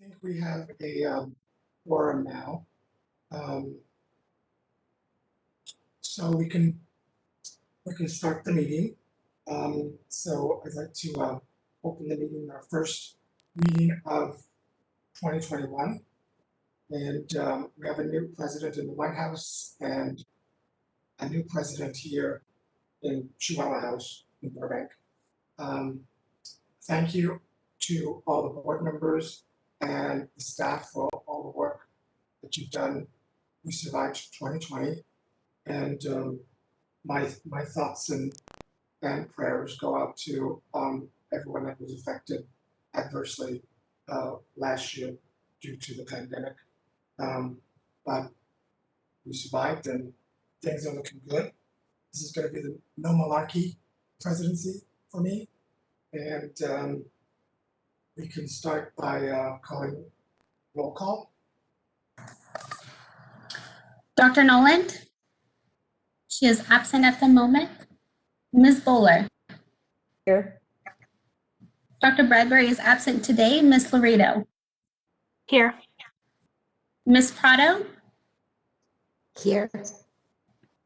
think we have a quorum now. So we can start the meeting. So I'd like to open the meeting, our first meeting of 2021. And we have a new president in the White House and a new president here in Chihuahua House in Burbank. Thank you to all the board members and the staff for all the work that you've done. We survived 2020, and my thoughts and prayers go out to everyone that was affected adversely last year due to the pandemic. But we survived and things are looking good. This is going to be the no malarkey presidency for me. And we can start by calling roll call. Dr. Noland? She is absent at the moment. Ms. Bowler? Here. Dr. Bradbury is absent today. Ms. Laredo? Here. Ms. Prado? Here.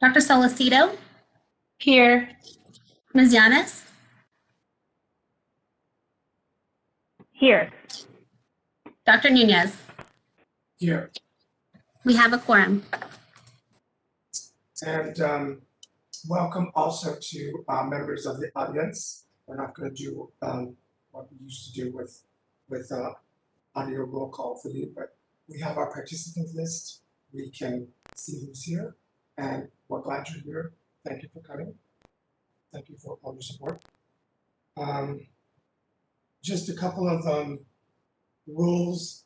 Dr. Solicito? Here. Ms. Yanis? Here. Dr. Nunez? Here. We have a quorum. And welcome also to members of the audience. We're not going to do what we used to do with audio roll call for you, but we have our participant list. We can see who's here, and we're glad you're here. Thank you for coming. Thank you for all your support. Just a couple of rules.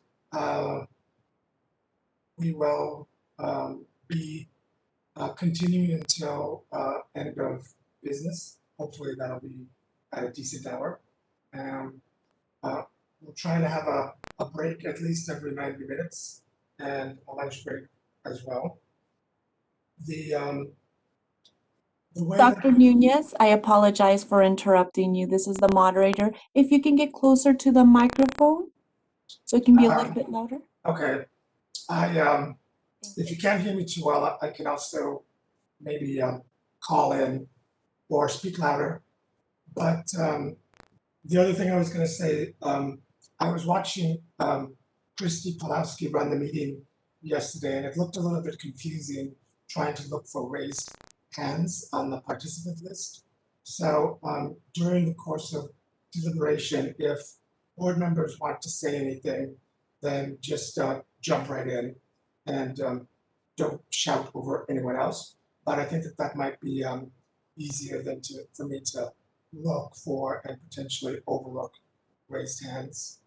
We will be continuing until end of business. Hopefully that'll be at a decent hour. We'll try to have a break at least every 90 minutes and a lunch break as well. The way Dr. Nunez, I apologize for interrupting you. This is the moderator. If you can get closer to the microphone so it can be a little bit louder. Okay. If you can't hear me too well, I can also maybe call in or speak louder. But the other thing I was going to say, I was watching Christy Pulowski run the meeting yesterday, and it looked a little bit confusing trying to look for raised hands on the participant list. So during the course of deliberation, if board members want to say anything, then just jump right in and don't shout over anyone else. But I think that might be easier than for me to look for and potentially overlook raised hands.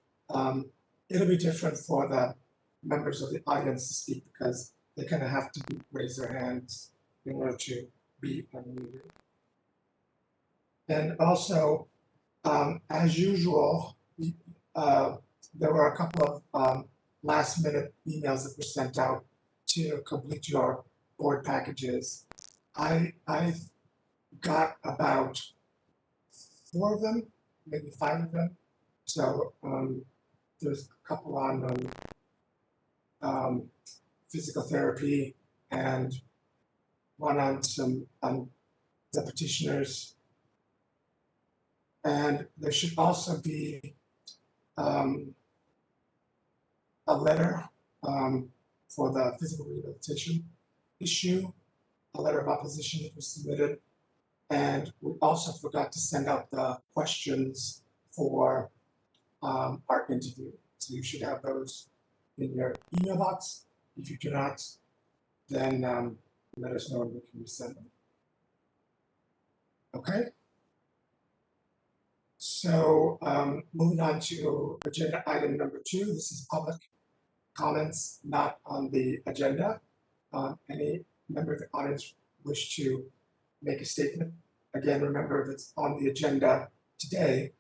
It'll be different for the members of the audience to speak because they kind of have to raise their hands in order to be unmuted. And also, as usual, there were a couple of last minute emails that were sent out to complete your board packages. I got about 4 of them, maybe 5 of them. So there's a couple on physical therapy and one on some the petitioners. And there should also be a letter for the physical rehabilitation issue, a letter of opposition that was submitted. And we also forgot to send out the questions for our interview. So you should have those in your email box. If you do not, then let us know and we can resend them. Okay. So moving on to agenda item number 2. This is public comments not on the agenda. Any member of the audience wish to make a statement? Again, remember if it's on the agenda today,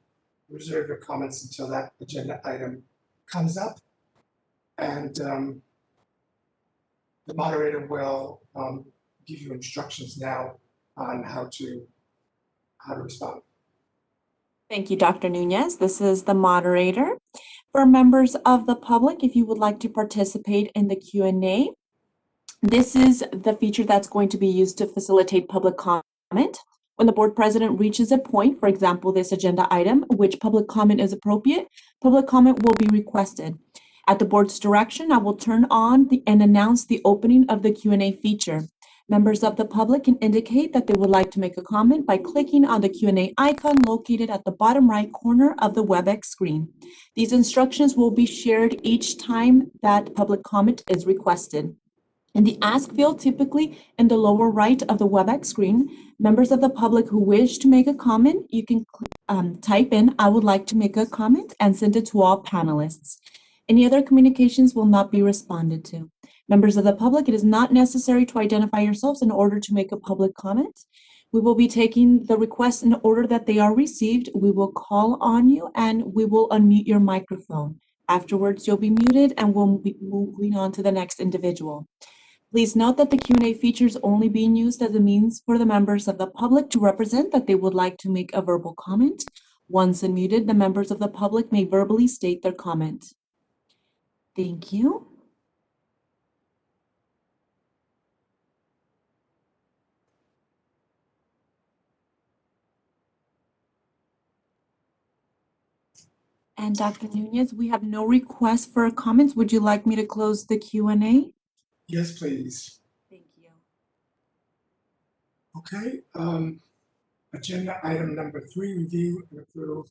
reserve your comments until that agenda item comes up. And the moderator will give you instructions now on how to respond. Thank you, Dr. Nunez. This is the moderator. For members of the public, if you would like to participate in the Q&A, this is the feature that's going to be used to facilitate public comment. When the board president reaches a point, for example, this agenda item, which public comment is appropriate, public comment will be requested. At the board's direction, I will turn on and announce the opening of the Q&A feature. Members of the public can indicate that they would like to make a comment by clicking on the Q&A icon located at the bottom right corner of the WebEx screen. These instructions will be shared each time that public comment is requested. In the Ask field, typically in the lower right of the WebEx screen, members of the public who wish to make a comment, you can type in, "I would like to make a comment," and send it to all panelists. Any other communications will not be responded to. Members of the public, it is not necessary to identify yourselves in order to make a public comment. We will be taking the requests in order that they are received. We will call on you and we will unmute your microphone. Afterwards, you'll be muted and we'll be moving on to the next individual. Please note that the Q&A feature is only being used as a means for the members of the public to represent that they would like to make a verbal comment. Once unmuted, the members of the public may verbally state their comment. Thank you. And Dr. Nunez, we have no request for comments. Would you like me to close the Q&A? Yes, please. Thank you. Okay. Agenda item number 3, review and approve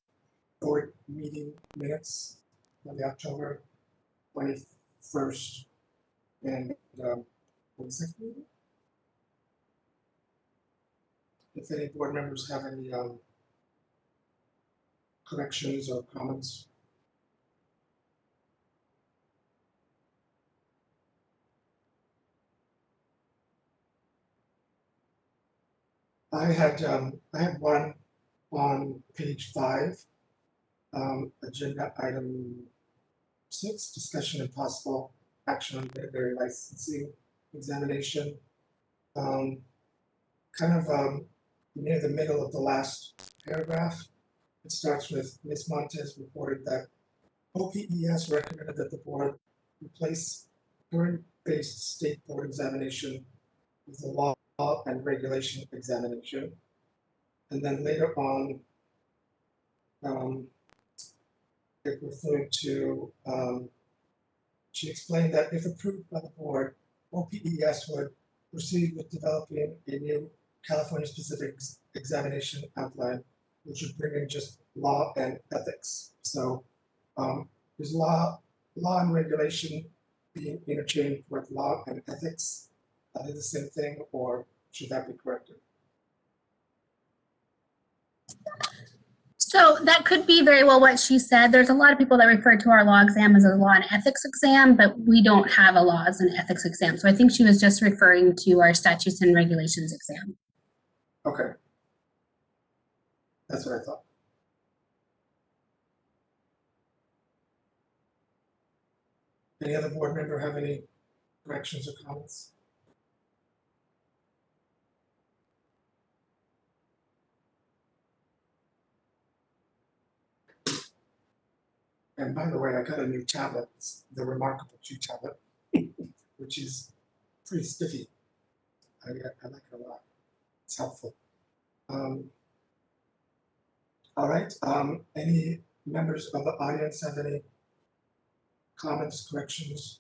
board meeting minutes for the October 21st and 22nd meeting. If any board members have any corrections or comments. I had one on page 5, agenda item 6, discussion and possible action on veterinary licensing examination. Near the middle of the last paragraph, it starts with Ms. Montes reported that OPES recommended that the board replace current-based state board examination with a law and regulation examination. And then later on, it referred to, she explained that if approved by the board, OPES would proceed with developing a new California-specific examination outline, which would bring in just law and ethics. So is law and regulation being interchanged with law and ethics? Are they the same thing, or should that be corrected? So that could be very well what she said. There's a lot of people that refer to our law exam as a law and ethics exam, but we don't have a laws and ethics exam. So I think she was just referring to our statutes and regulations exam. Okay. That's what I thought. Any other board member have any corrections or comments? And by the way, I got a new tablet, the Remarkable 2 tablet, which is pretty spiffy. I like it a lot. It's helpful. All right. Any members of the audience have any comments, corrections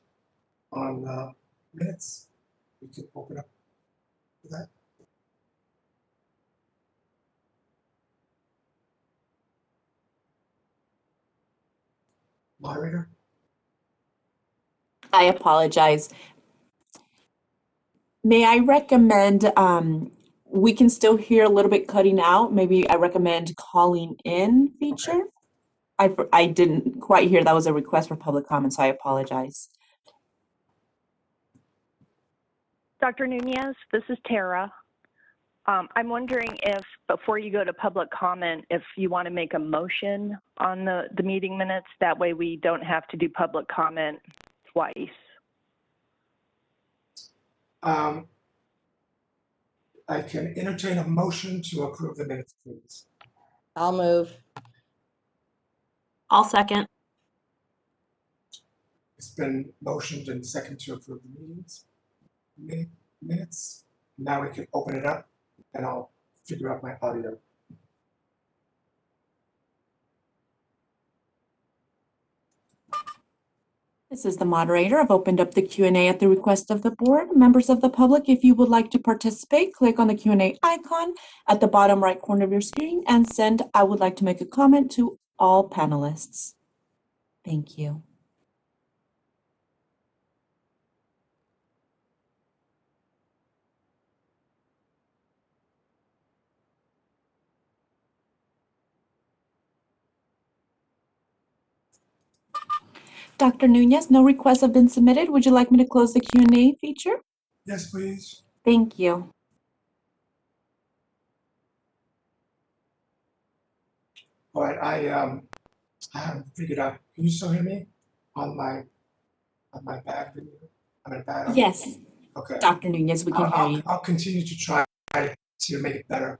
on minutes? We can open up for that. Moderator? I apologize. May I recommend, we can still hear a little bit cutting out. Maybe I recommend calling in feature. Okay. I didn't quite hear that was a request for public comment, so I apologize. Dr. Nunez, this is Tara. I'm wondering if, before you go to public comment, if you want to make a motion on the meeting minutes, that way we don't have to do public comment twice. I can entertain a motion to approve the minutes, please. I'll move. I'll second. It's been motioned and seconded to approve the minutes. Now we can open it up and I'll figure out my audio. This is the moderator. I've opened up the Q&A at the request of the board. Members of the public, if you would like to participate, click on the Q&A icon at the bottom right corner of your screen and send "I would like to make a comment" to all panelists. Thank you. Dr. Nunez, no requests have been submitted. Would you like me to close the Q&A feature? Yes, please. Thank you. All right, I haven't figured out. Can you still hear me on my bad video? I mean, bad audio? Yes, Okay. Dr. Nunez, we can hear you. I'll continue to try to make it better.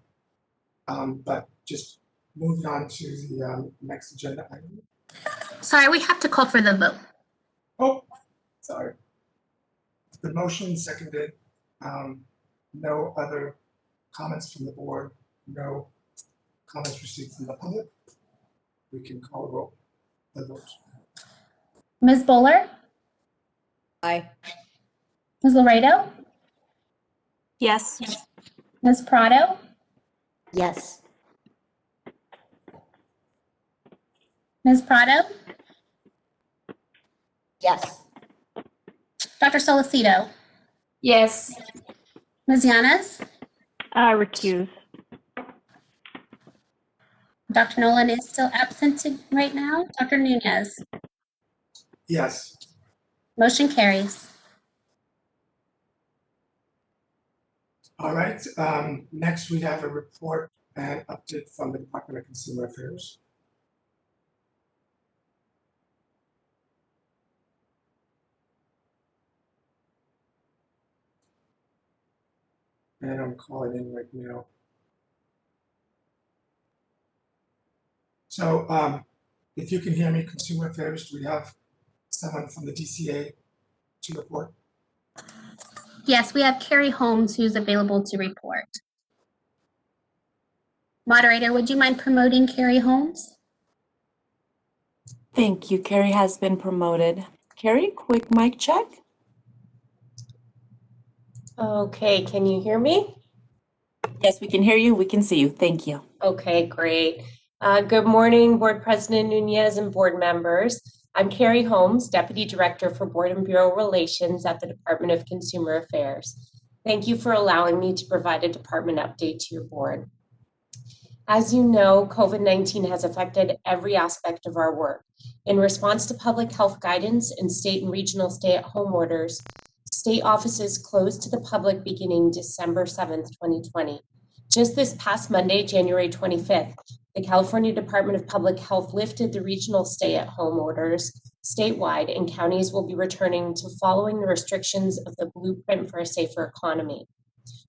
But just moving on to the next agenda item. Sorry, we have to call for the vote. Oh, sorry. The motion seconded. No other comments from the board. No comments received from the public. We can call a roll. The vote. Ms. Bowler? Aye. Ms. Laredo? Yes. Ms. Prado? Yes. Ms. Prado? Yes. Dr. Solicito? Yes. Ms. Yanes? Recuse. Dr. Nolan is still absent right now. Dr. Nunez? Yes. Motion carries. All right. Next, we have a report and update from the Department of Consumer Affairs. And I'm calling in right now. So if you can hear me, Consumer Affairs, do we have someone from the DCA to report? Yes, we have Carrie Holmes who's available to report. Moderator, would you mind promoting Carrie Holmes? Thank you. Carrie has been promoted. Carrie, quick mic check. Okay, can you hear me? Yes, we can hear you. We can see you. Thank you. Okay, great. Good morning, Board President Nunez and board members. I'm Carrie Holmes, Deputy Director for Board and Bureau Relations at the Department of Consumer Affairs. Thank you for allowing me to provide a department update to your board. As you know, COVID-19 has affected every aspect of our work. In response to public health guidance and state and regional stay-at-home orders, state offices closed to the public beginning December 7th, 2020. Just this past Monday, January 25th, the California Department of Public Health lifted the regional stay-at-home orders statewide, and counties will be returning to following the restrictions of the Blueprint for a Safer Economy.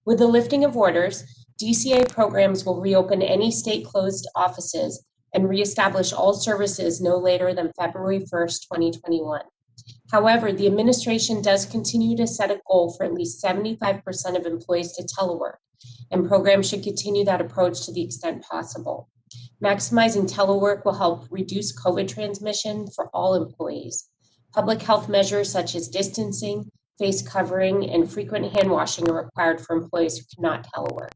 With the lifting of orders, DCA programs will reopen any state-closed offices and reestablish all services no later than February 1st, 2021. However, the administration does continue to set a goal for at least 75% of employees to telework, and programs should continue that approach to the extent possible. Maximizing telework will help reduce COVID transmission for all employees. Public health measures such as distancing, face covering, and frequent hand washing are required for employees who cannot telework.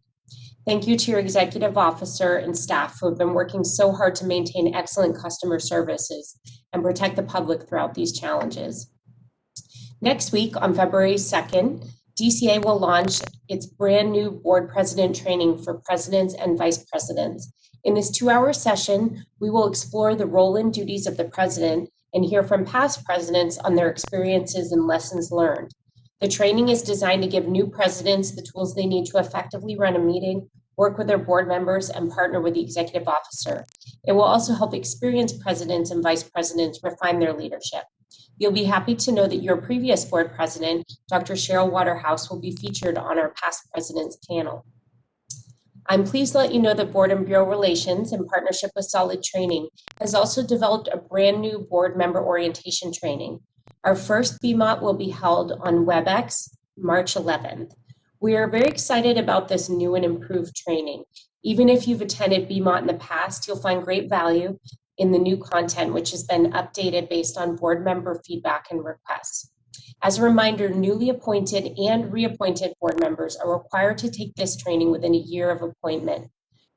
Thank you to your executive officer and staff who have been working so hard to maintain excellent customer services and protect the public throughout these challenges. Next week, on February 2nd, DCA will launch its brand new board president training for presidents and vice presidents. In this 2-hour session, we will explore the role and duties of the president and hear from past presidents on their experiences and lessons learned. The training is designed to give new presidents the tools they need to effectively run a meeting, work with their board members, and partner with the executive officer. It will also help experienced presidents and vice presidents refine their leadership. You'll be happy to know that your previous board president, Dr. Cheryl Waterhouse, will be featured on our past presidents panel. I'm pleased to let you know that Board and Bureau Relations, in partnership with Solid Training, has also developed a brand new board member orientation training. Our first BMOT will be held on WebEx March 11th. We are very excited about this new and improved training. Even if you've attended BMOT in the past, you'll find great value in the new content, which has been updated based on board member feedback and requests. As a reminder, newly appointed and reappointed board members are required to take this training within a year of appointment.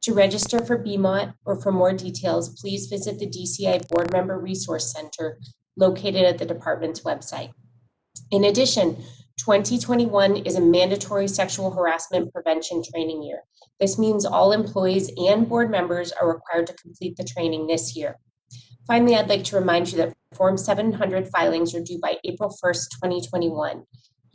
To register for BMOT or for more details, please visit the DCI Board Member Resource Center located at the department's website. In addition, 2021 is a mandatory sexual harassment prevention training year. This means all employees and board members are required to complete the training this year. Finally, I'd like to remind you that Form 700 filings are due by April 1st, 2021.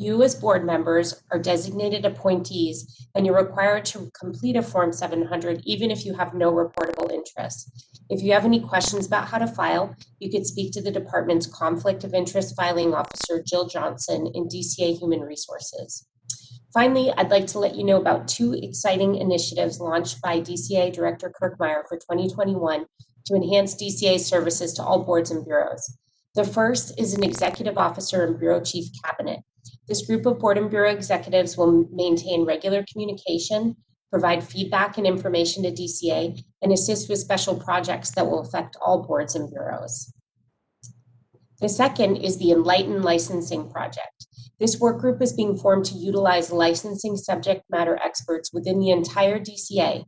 You as board members are designated appointees, and you're required to complete a Form 700 even if you have no reportable interests. If you have any questions about how to file, you could speak to the department's Conflict of Interest Filing Officer, Jill Johnson, in DCA Human Resources. Finally, I'd like to let you know about two exciting initiatives launched by DCA Director Kirkmeyer for 2021 to enhance DCA services to all boards and bureaus. The first is an Executive Officer and Bureau Chief Cabinet. This group of board and bureau executives will maintain regular communication, provide feedback and information to DCA, and assist with special projects that will affect all boards and bureaus. The second is the Enlighten Licensing Project. This work group is being formed to utilize licensing subject matter experts within the entire DCA.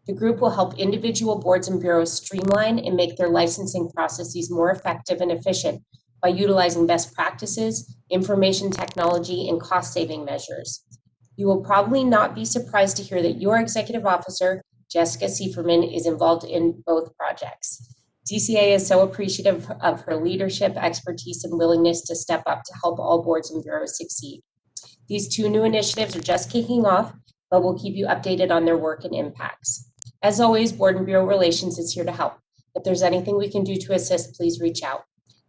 The group will help individual boards and bureaus streamline and make their licensing processes more effective and efficient by utilizing best practices, information technology, and cost-saving measures. You will probably not be surprised to hear that your executive officer, Jessica Sieferman, is involved in both projects. DCA is so appreciative of her leadership, expertise, and willingness to step up to help all boards and bureaus succeed. These two new initiatives are just kicking off, but we'll keep you updated on their work and impacts. As always, Board and Bureau Relations is here to help. If there's anything we can do to assist, please reach out.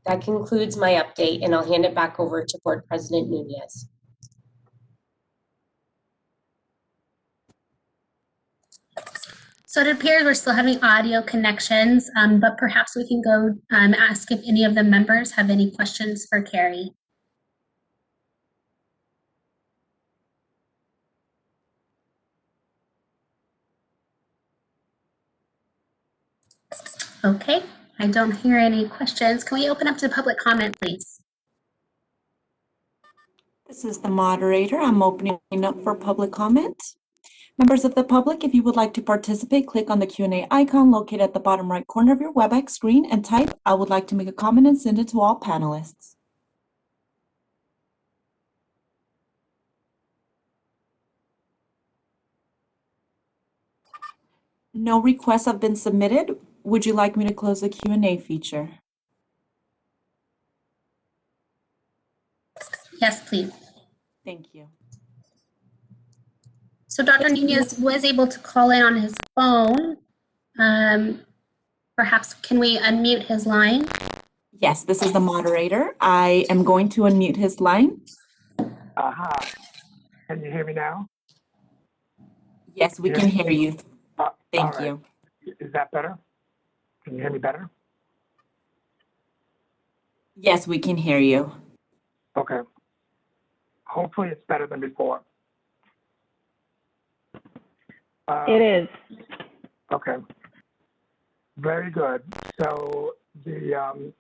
That concludes my update, and I'll hand it back over to Board President Nunez. So it appears we're still having audio connections, but perhaps we can go ask if any of the members have any questions for Carrie. Okay, I don't hear any questions. Can we open up to public comment, please? This is the moderator. I'm opening up for public comment. Members of the public, if you would like to participate, click on the Q&A icon located at the bottom right corner of your WebEx screen and type, "I would like to make a comment," and send it to all panelists. No requests have been submitted. Would you like me to close the Q&A feature? Yes, please. Thank you. So Dr. Nunez was able to call in on his phone. Perhaps can we unmute his line? Yes, this is the moderator. I am going to unmute his line. Hi. Can you hear me now? Yes, we can hear you. Thank all right. you. Is that better? Can you hear me better? Yes, we can hear you. Okay. Hopefully it's better than before. It is. Okay. Very good. So the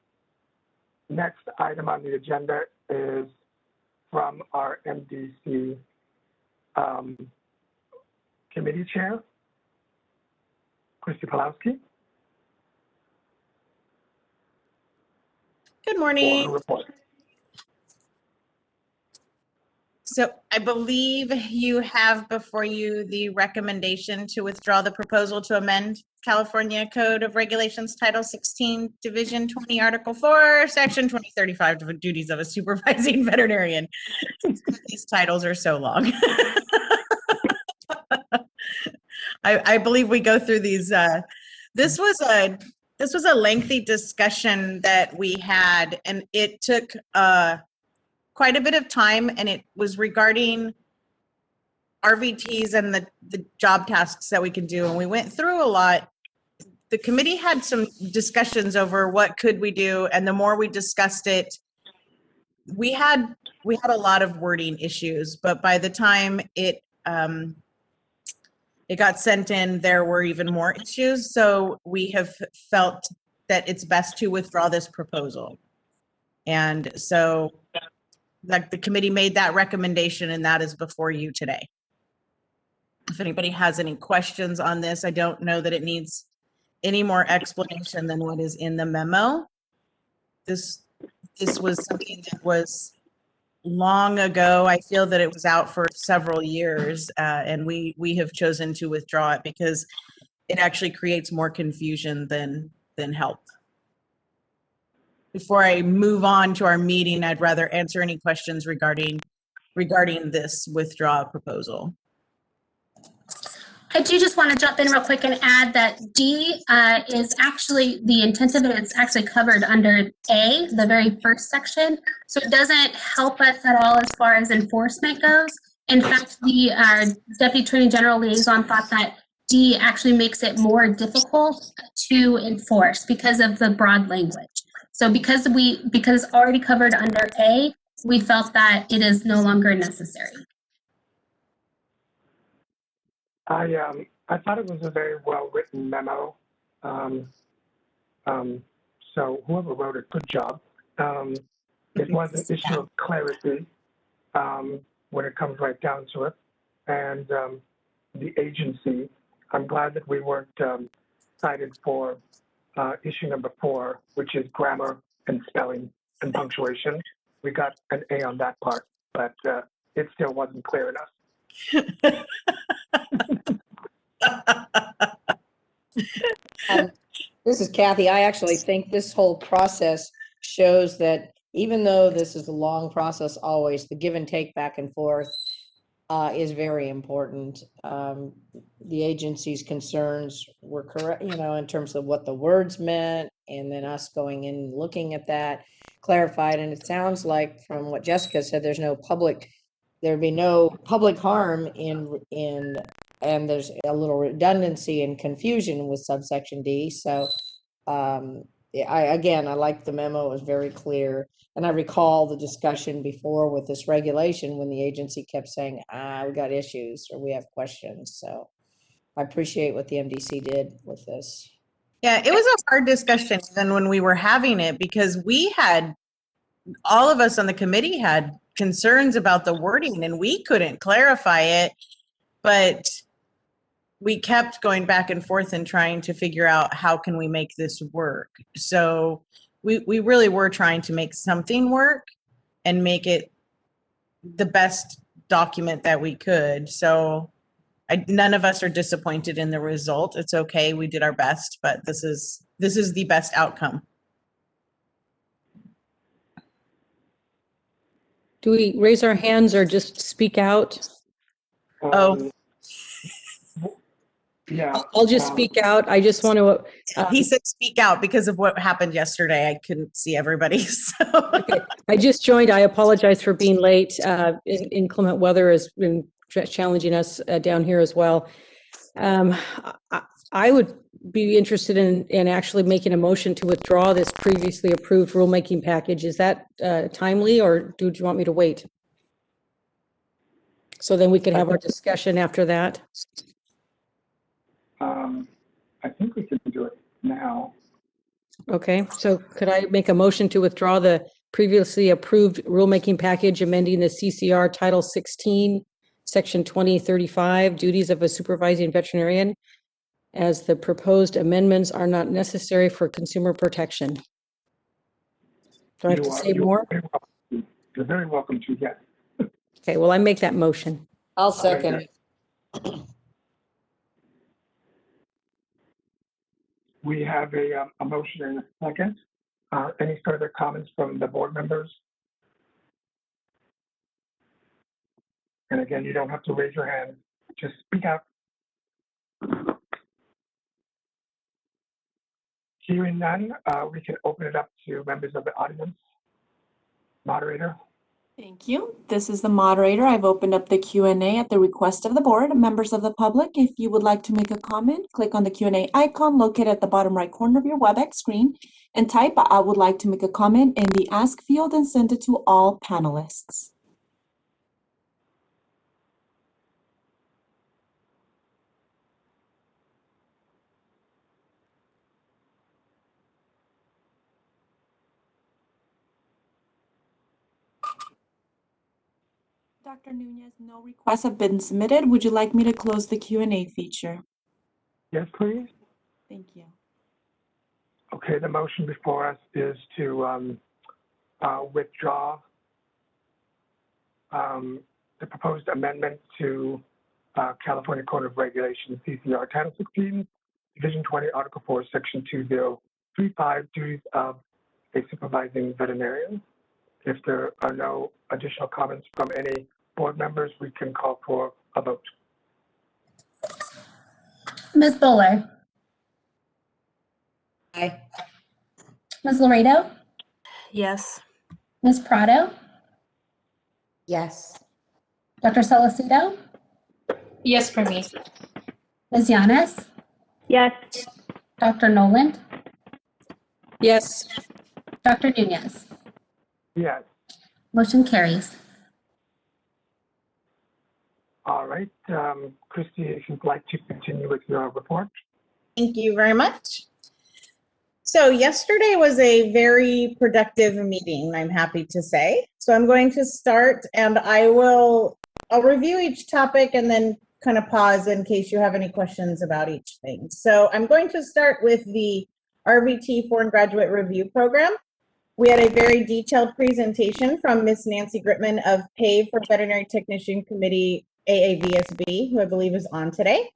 next item on the agenda is from our MDC committee chair, Christy Pawlowski. Good For morning. her report. So I believe you have before you the recommendation to withdraw the proposal to amend California Code of Regulations Title 16, Division 20, Article 4, Section 2035, the duties of a supervising veterinarian. These titles are so long. I believe we go through these. This was a lengthy discussion that we had, and it took quite a bit of time, and it was regarding RVTs and the job tasks that we can do. And we went through a lot. The committee had some discussions over what could we do, and the more we discussed it, we had a lot of wording issues, but by the time it got sent in, there were even more issues. So we have felt that it's best to withdraw this proposal. And so like the committee made that recommendation, and that is before you today. If anybody has any questions on this, I don't know that it needs any more explanation than what is in the memo. This was something that was long ago. I feel that it was out for several years, and we have chosen to withdraw it because it actually creates more confusion than help. Before I move on to our meeting, I'd rather answer any questions regarding this withdrawal proposal. I do just want to jump in real quick and add that D is actually the intent of it. It's actually covered under A, the very first section. So it doesn't help us at all as far as enforcement goes. In fact, the Deputy Attorney General Liaison thought that D actually makes it more difficult to enforce because of the broad language. So because it's already covered under A, we felt that it is no longer necessary. I thought it was a very well-written memo. So whoever wrote it, good job. It was an issue of clarity when it comes right down to it. And the agency, I'm glad that we weren't cited for issue number 4, which is grammar and spelling and punctuation. We got an A on that part, but it still wasn't clear enough. This is Kathy. I actually think this whole process shows that even though this is a long process always, the give and take back and forth is very important. The agency's concerns were correct, in terms of what the words meant, and then us going in and looking at that, clarified. And it sounds like from what Jessica said, there'd be no public harm and there's a little redundancy and confusion with subsection D. So I like the memo. It was very clear. And I recall the discussion before with this regulation when the agency kept saying, we got issues or we have questions. So I appreciate what the MDC did with this. Yeah, it was a hard discussion even when we were having it, because all of us on the committee had concerns about the wording and we couldn't clarify it, but we kept going back and forth and trying to figure out how can we make this work. So we really were trying to make something work and make it the best document that we could. So none of us are disappointed in the result. It's okay. We did our best, but this is the best outcome. Do we raise our hands or just speak out? Yeah. I'll just speak out. I just want to. He said speak out because of what happened yesterday. I couldn't see everybody. So. Okay. I just joined. I apologize for being late. Inclement weather has been challenging us down here as well. I would be interested in actually making a motion to withdraw this previously approved rulemaking package. Is that timely, or do you want me to wait? So then we can have our discussion after that. I think we can do it now. Okay, so could I make a motion to withdraw the previously approved rulemaking package amending the CCR Title 16, Section 2035, duties of a supervising veterinarian, as the proposed amendments are not necessary for consumer protection? Do I have to say more? You're very welcome to, yes. Okay, well, I make that motion. I'll second. We have a motion and a second. Any further comments from the board members? And again, you don't have to raise your hand. Just speak out. Hearing none, we can open it up to members of the audience. Moderator. Thank you. This is the moderator. I've opened up the Q&A at the request of the board. Members of the public, if you would like to make a comment, click on the Q&A icon located at the bottom right corner of your WebEx screen and type "I would like to make a comment" in the Ask field and send it to all panelists. Dr. Nunez, no requests have been submitted. Would you like me to close the Q&A feature? Yes, please. Thank you. Okay, the motion before us is to withdraw the proposed amendment to California Code of Regulations, CCR Title 16, Division 20, Article 4, Section 2035, duties of a supervising veterinarian. If there are no additional comments from any board members, we can call for a vote. Ms. Bowler, Aye. Ms. Laredo, Yes. Ms. Prado, Yes. Dr. Salcedo, Yes for me. Ms. Yanes, Yes. Dr. Noland, Yes. Dr. Nunez. Yes. Motion carries. All right. Christy, if you'd like to continue with your report. Thank you very much. So yesterday was a very productive meeting, I'm happy to say. So I'm going to start and I'll review each topic and then kind of pause in case you have any questions about each thing. So I'm going to start with the RVT Foreign Graduate Review Program. We had a very detailed presentation from Ms. Nancy Gritman of PAVE for Veterinary Technician Committee, Aavsb, who I believe is on today.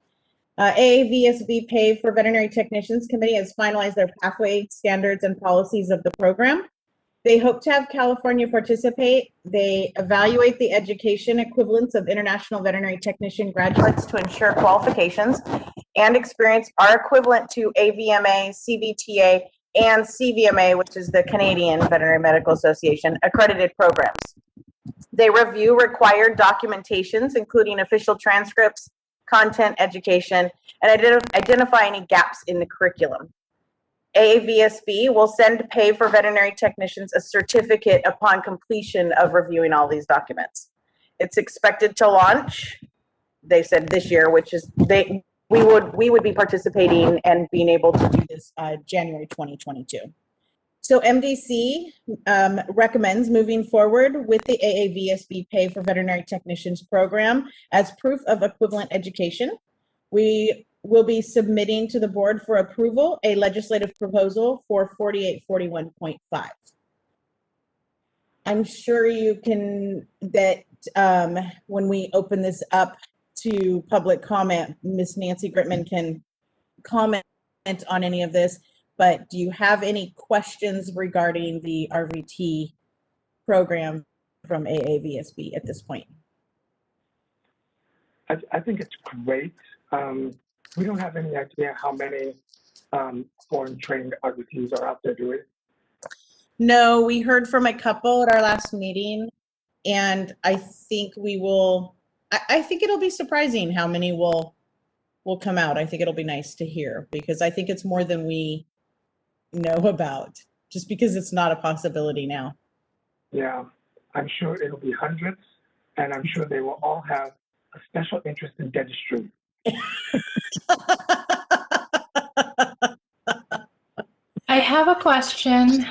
Aavsb PAVE for Veterinary Technicians Committee has finalized their pathway standards and policies of the program. They hope to have California participate. They evaluate the education equivalence of international veterinary technician graduates to ensure qualifications and experience are equivalent to AVMA, CVTA, and CVMA, which is the Canadian Veterinary Medical Association, accredited programs. They review required documentations, including official transcripts, content, education, and identify any gaps in the curriculum. Aavsb will send PAVE for veterinary technicians a certificate upon completion of reviewing all these documents. It's expected to launch, they said this year, which is we would be participating and being able to do this January 2022. So MDC recommends moving forward with the Aavsb PAVE for Veterinary Technicians program as proof of equivalent education. We will be submitting to the board for approval a legislative proposal for 4841.5. I'm sure you can, when we open this up to public comment, Ms. Nancy Gritman can comment on any of this, but do you have any questions regarding the RVT program from Aavsb at this point? I think it's great. We don't have any idea how many foreign trained RVTs are out there, do we? No, we heard from a couple at our last meeting, and I think I think it'll be surprising how many will come out. I think it'll be nice to hear because I think it's more than we know about, just because it's not a possibility now. Yeah, I'm sure it'll be hundreds, and I'm sure they will all have a special interest in dentistry. I have a question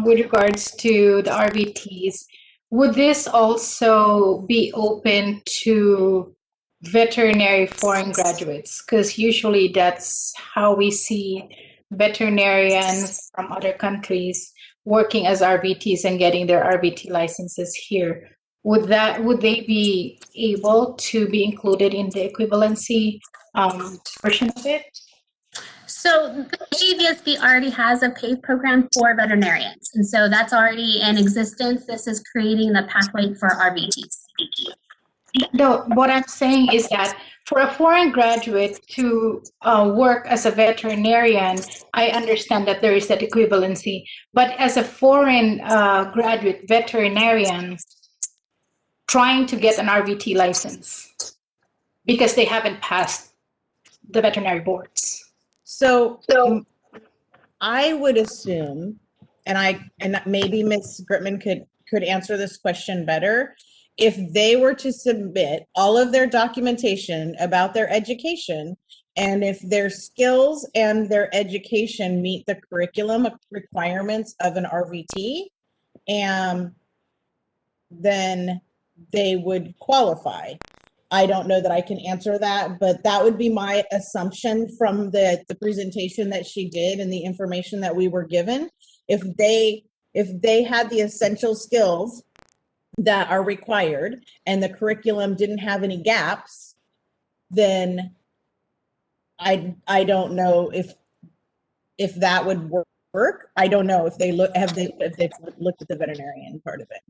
with regards to the RVTs. Would this also be open to veterinary foreign graduates? Because usually that's how we see veterinarians from other countries working as RVTs and getting their RVT licenses here. Would they be able to be included in the equivalency portion of it? So Aavsb already has a PAVE program for veterinarians, and so that's already in existence. This is creating the pathway for RVTs. No, what I'm saying is that for a foreign graduate to work as a veterinarian, I understand that there is that equivalency. But as a foreign graduate veterinarian trying to get an RVT license because they haven't passed the veterinary boards. So I would assume, and maybe Ms. Gritman could answer this question better. If they were to submit all of their documentation about their education, and if their skills and their education meet the curriculum requirements of an RVT, then they would qualify. I don't know that I can answer that, but that would be my assumption from the presentation that she did and the information that we were given. If they had the essential skills that are required and the curriculum didn't have any gaps, then I don't know if that would work. I don't know if they've looked at the veterinarian part of it.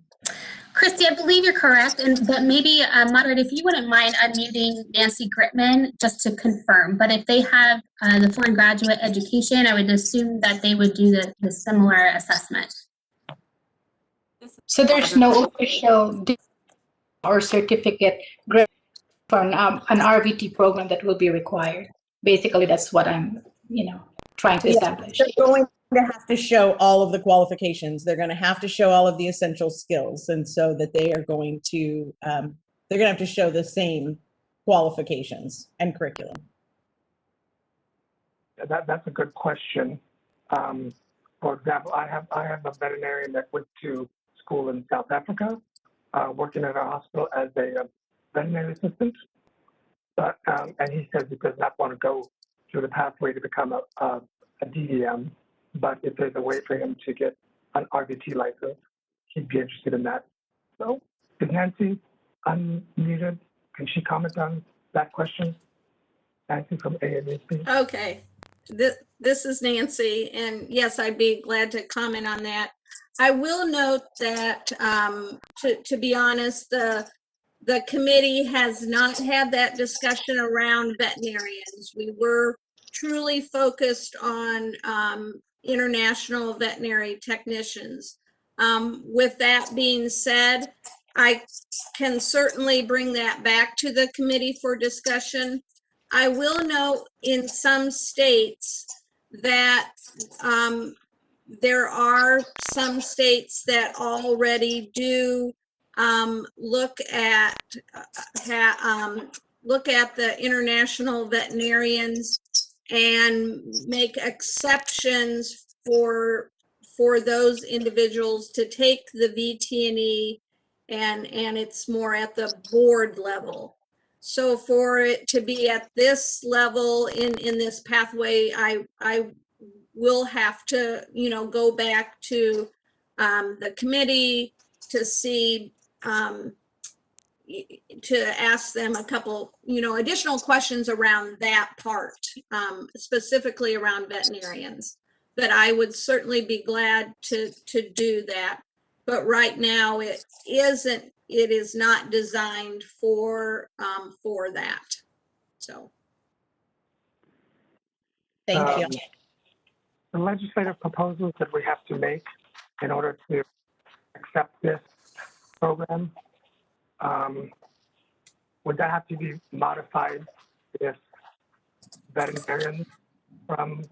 Christy, I believe you're correct, but maybe, moderator, if you wouldn't mind unmuting Nancy Gritman just to confirm. But if they have the foreign graduate education, I would assume that they would do the similar assessment. So there's no official or certificate for an RVT program that will be required. Basically, that's what I'm, trying to establish. They're going to have to show all of the qualifications. They're going to have to show all of the essential skills, and so that they are going to they're going to have to show the same qualifications and curriculum. That's a good question. For example, I have a veterinarian that went to school in South Africa, working at a hospital as a veterinary assistant. But and he says he does not want to go through the pathway to become a DVM. But if there's a way for him to get an RVT license, he'd be interested in that. So, is Nancy unmuted? Can she comment on that question? Nancy from Aavsb. Okay, this is Nancy, and yes, I'd be glad to comment on that. I will note that, to be honest, the committee has not had that discussion around veterinarians. We were truly focused on international veterinary technicians. With that being said, I can certainly bring that back to the committee for discussion. I will note in some states that there are some states that already do look at the international veterinarians and make exceptions for those individuals to take the VT&E, and it's more at the board level. So for it to be at this level in this pathway, I will have to, go back to the committee to see, to ask them a couple, additional questions around that part, specifically around veterinarians. But I would certainly be glad to do that. But right now it is not designed for that. So. Thank you. The legislative proposals that we have to make in order to accept this program, would that have to be modified if veterinarians from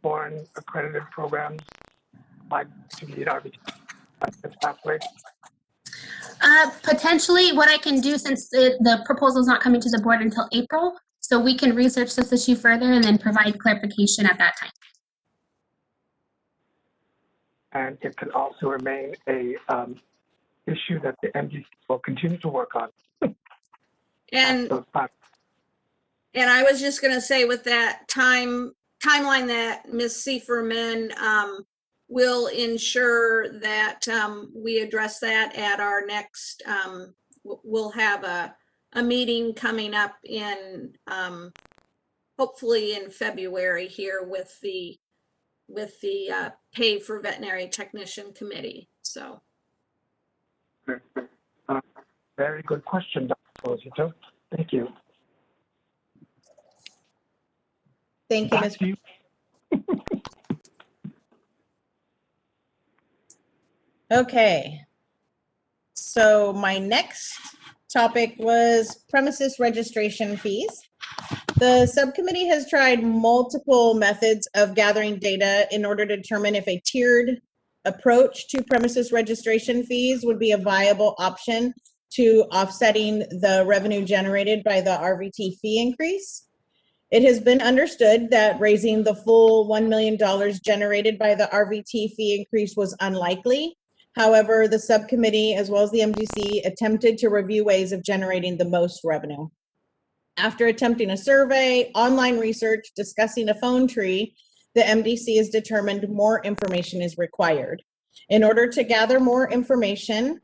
foreign accredited programs like to be RVT pathway? Potentially, what I can do, since the proposal is not coming to the board until April, so we can research this issue further and then provide clarification at that time. And it can also remain a issue that the MDC will continue to work on. And I was just going to say, with that timeline that Ms. Seiferman will ensure that we address that at our next, we'll have a meeting coming up in, hopefully in February here with the Pay for Veterinary Technician Committee, so. Very good question, Dr. Posito. Thank you. Thank you, Back Ms. to you. Okay. So my next topic was premises registration fees. The subcommittee has tried multiple methods of gathering data in order to determine if a tiered approach to premises registration fees would be a viable option to offsetting the revenue generated by the RVT fee increase. It has been understood that raising the full $1 million generated by the RVT fee increase was unlikely. However, the subcommittee, as well as the MDC, attempted to review ways of generating the most revenue. After attempting a survey, online research, discussing a phone tree, the MDC has determined more information is required. In order to gather more information,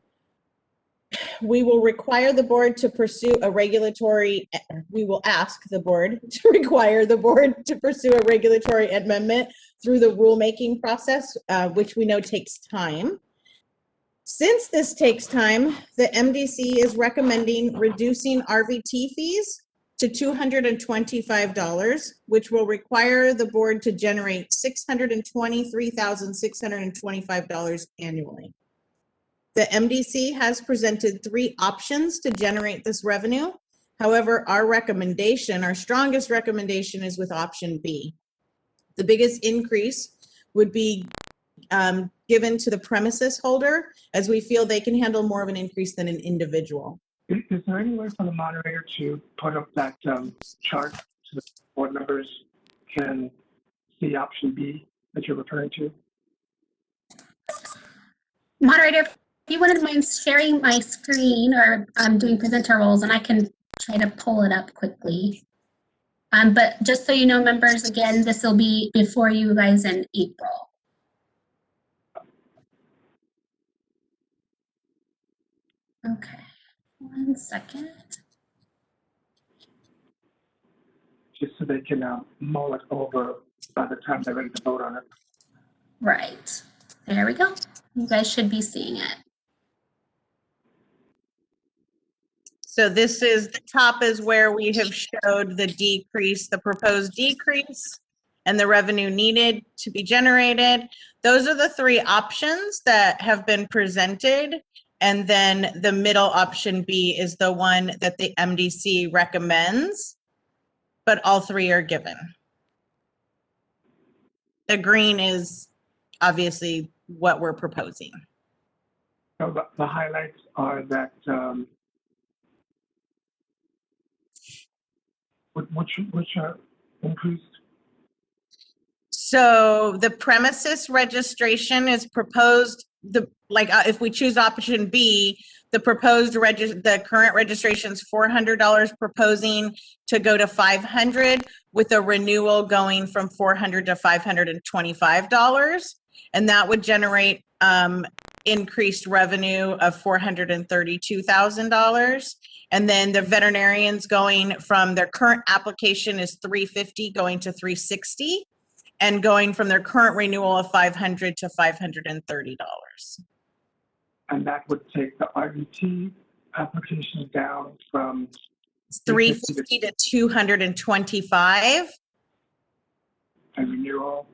we will require the board to pursue a regulatory, we will ask the board to require the board to pursue a regulatory amendment through the rulemaking process, which we know takes time. Since this takes time, the MDC is recommending reducing RVT fees to $225, which will require the board to generate $623,625 annually. The MDC has presented 3 options to generate this revenue. However, our strongest recommendation is with option B. The biggest increase would be given to the premises holder, as we feel they can handle more of an increase than an individual. Is there any way for the moderator to put up that chart so the board members can see option B that you're referring to? Moderator, if you wouldn't mind sharing my screen or doing presenter roles, and I can try to pull it up quickly. But just so you know, members, again, this will be before you guys in April. Okay, 1 second. Just so they can mull it over by the time they're ready to vote on it. Right, there we go. You guys should be seeing it. So this is, the top is where we have showed the decrease, the proposed decrease, and the revenue needed to be generated. Those are the 3 options that have been presented. And then the middle option B is the one that the MDC recommends, but all 3 are given. The green is obviously what we're proposing. So the highlights are that which are increased. So the premises registration is proposed, if we choose option B, the current registration is $400, proposing to go to $500, with a renewal going from $400 to $525. And that would generate increased revenue of $432,000. And then the veterinarians going from their current application is $350 going to $360. And going from their current renewal of $500 to $530. And that would take the RVT application down from $350 to $225. And renewal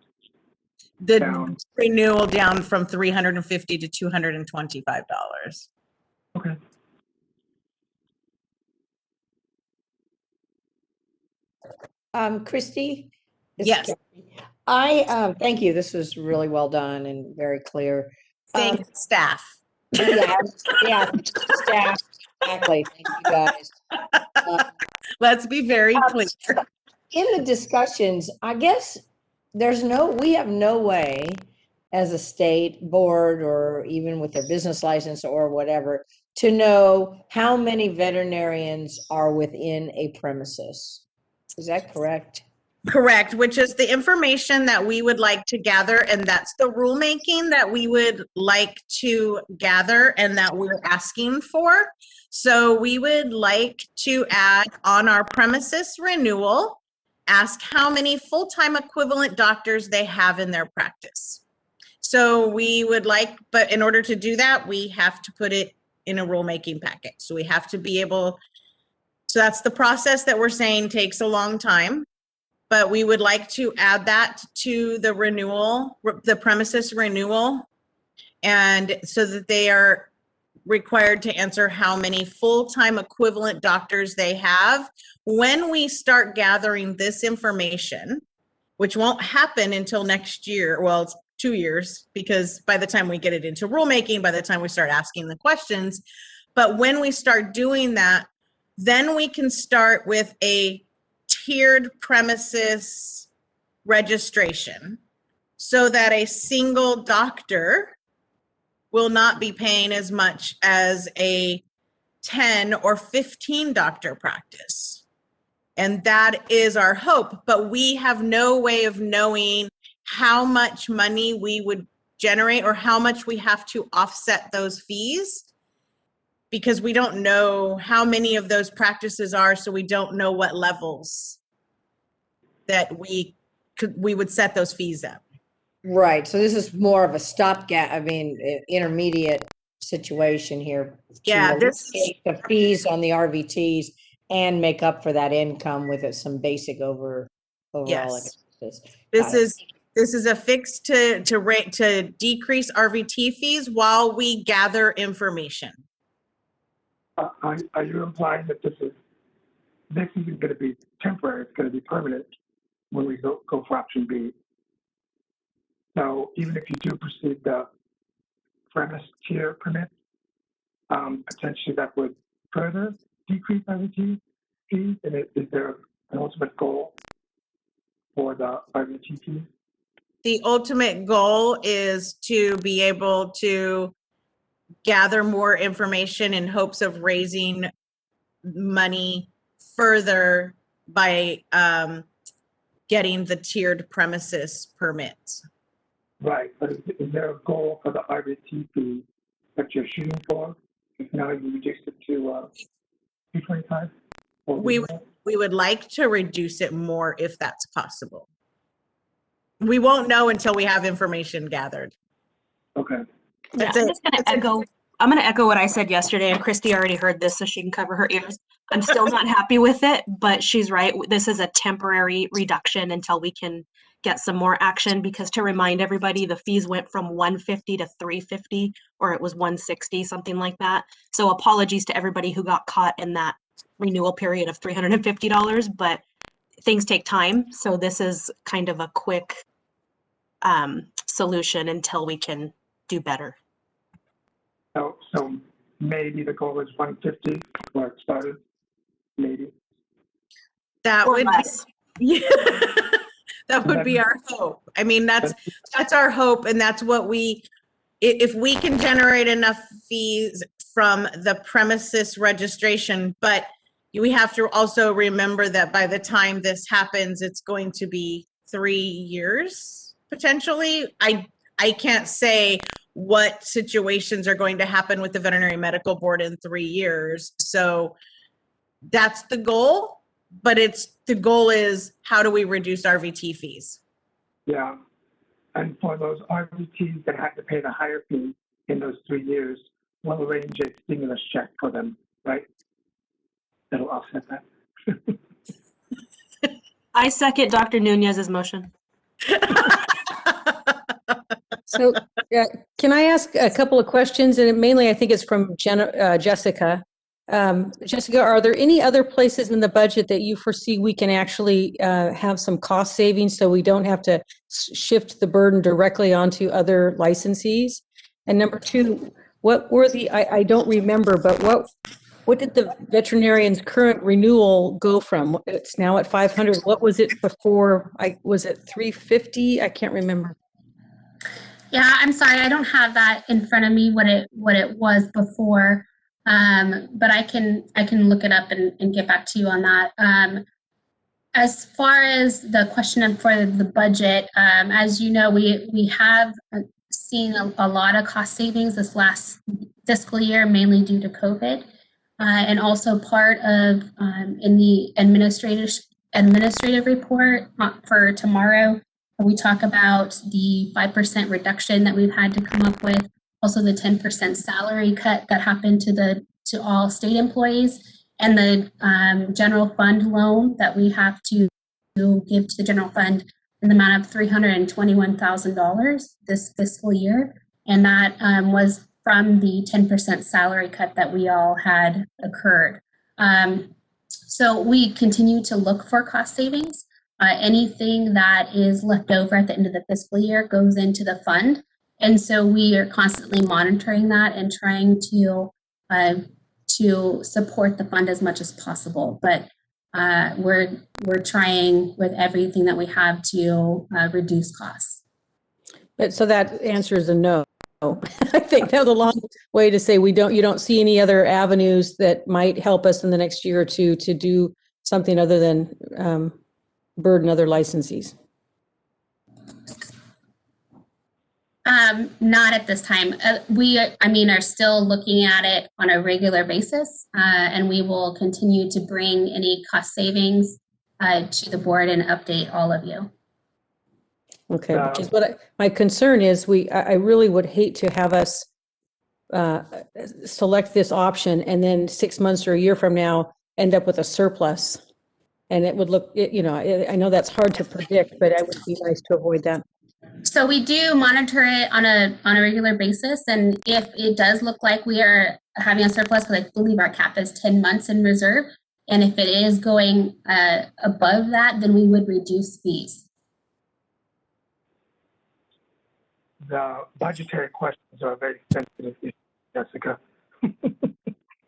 The down. renewal down from $350 to $225. Okay. Christy? This is Yes. Kathy. Thank you. This was really well done and very clear. Thanks, staff. Yeah, staff, exactly. Thank you guys. Let's be very clear. In the discussions, I guess we have no way as a state board or even with their business license or whatever to know how many veterinarians are within a premises. Is that correct? Correct, which is the information that we would like to gather, and that's the rulemaking that we would like to gather and that we're asking for. So we would like to add on our premises renewal, ask how many full-time equivalent doctors they have in their practice. So we would like, but in order to do that, we have to put it in a rulemaking packet. So we have to be able, so that's the process that we're saying takes a long time. but we would like to add that to the renewal, the premises renewal. And so that they are required to answer how many full-time equivalent doctors they have. When we start gathering this information, which won't happen until next year, well, it's 2 years, because by the time we get it into rulemaking, by the time we start asking the questions, but when we start doing that, then we can start with a tiered premises registration so that a single doctor will not be paying as much as a 10 or 15 doctor practice. And that is our hope, but we have no way of knowing how much money we would generate or how much we have to offset those fees, because we don't know how many of those practices are, so we don't know what levels that we would set those fees at. Right, so this is more of a stopgap, intermediate situation here. Yeah, to take the fees on the RVTs and make up for that income with some basic overall Yes. expenses. This is a fix to decrease RVT fees while we gather information. Are you implying that this isn't going to be temporary, it's going to be permanent when we go for option B? So even if you do proceed the premise tier permit, potentially that would further decrease RVT fees? And is there an ultimate goal for the RVT fees? The ultimate goal is to be able to gather more information in hopes of raising money further by getting the tiered premises permits. Right, but is there a goal for the RVT fee that you're shooting for? If now you reduce it to 225? We would like to reduce it more if that's possible. We won't know until we have information gathered. Okay. Yeah, I'm gonna echo what I said yesterday, and Christy already heard this, so she can cover her ears. I'm still not happy with it, but she's right. This is a temporary reduction until we can get some more action, because to remind everybody, the fees went from $150 to $350, or it was $160, something like that. So apologies to everybody who got caught in that renewal period of $350, but things take time. So this is kind of a quick solution until we can do better. So maybe the goal is 150 where it started, maybe. That Or would less. be, that would be our hope. I mean, that's our hope, and that's what if we can generate enough fees from the premises registration, but we have to also remember that by the time this happens, it's going to be 3 years, potentially. I can't say what situations are going to happen with the Veterinary Medical Board in 3 years. So that's the goal, but the goal is, how do we reduce RVT fees? Yeah, and for those RVTs that have to pay the higher fee in those 3 years, we'll arrange a stimulus check for them, right? That'll offset that. I second Dr. Nunez's motion. So can I ask a couple of questions? And mainly, I think it's from Jessica. Jessica, are there any other places in the budget that you foresee we can actually have some cost savings so we don't have to shift the burden directly onto other licensees? And number two, what were I don't remember, but what did the veterinarian's current renewal go from? It's now at 500. What was it before? Was it 350? I can't remember. Yeah, I'm sorry, I don't have that in front of me, what it was before, but I can look it up and get back to you on that. As far as the question for the budget, as you know, we have seen a lot of cost savings this last fiscal year, mainly due to COVID, and also part of in the administrative report for tomorrow. We talk about the 5% reduction that we've had to come up with, also the 10% salary cut that happened to all state employees, and the general fund loan that we have to give to the general fund in the amount of $321,000 this fiscal year. And that was from the 10% salary cut that we all had occurred. So we continue to look for cost savings. Anything that is left over at the end of the fiscal year goes into the fund. And so we are constantly monitoring that and trying to support the fund as much as possible. But we're trying with everything that we have to reduce costs. But so that answer is a no. I think that was a long way to say you don't see any other avenues that might help us in the next year or two to do something other than burden other licensees. Not at this time. We are still looking at it on a regular basis, and we will continue to bring any cost savings to the board and update all of you. Okay, which is what my concern is. I really would hate to have us select this option and then 6 months or a year from now end up with a surplus. And it would look, I know that's hard to predict, but it would be nice to avoid that. So we do monitor it on a regular basis, and if it does look like we are having a surplus, because I believe our cap is 10 months in reserve, and if it is going above that, then we would reduce fees. The budgetary questions are a very sensitive issue, Jessica.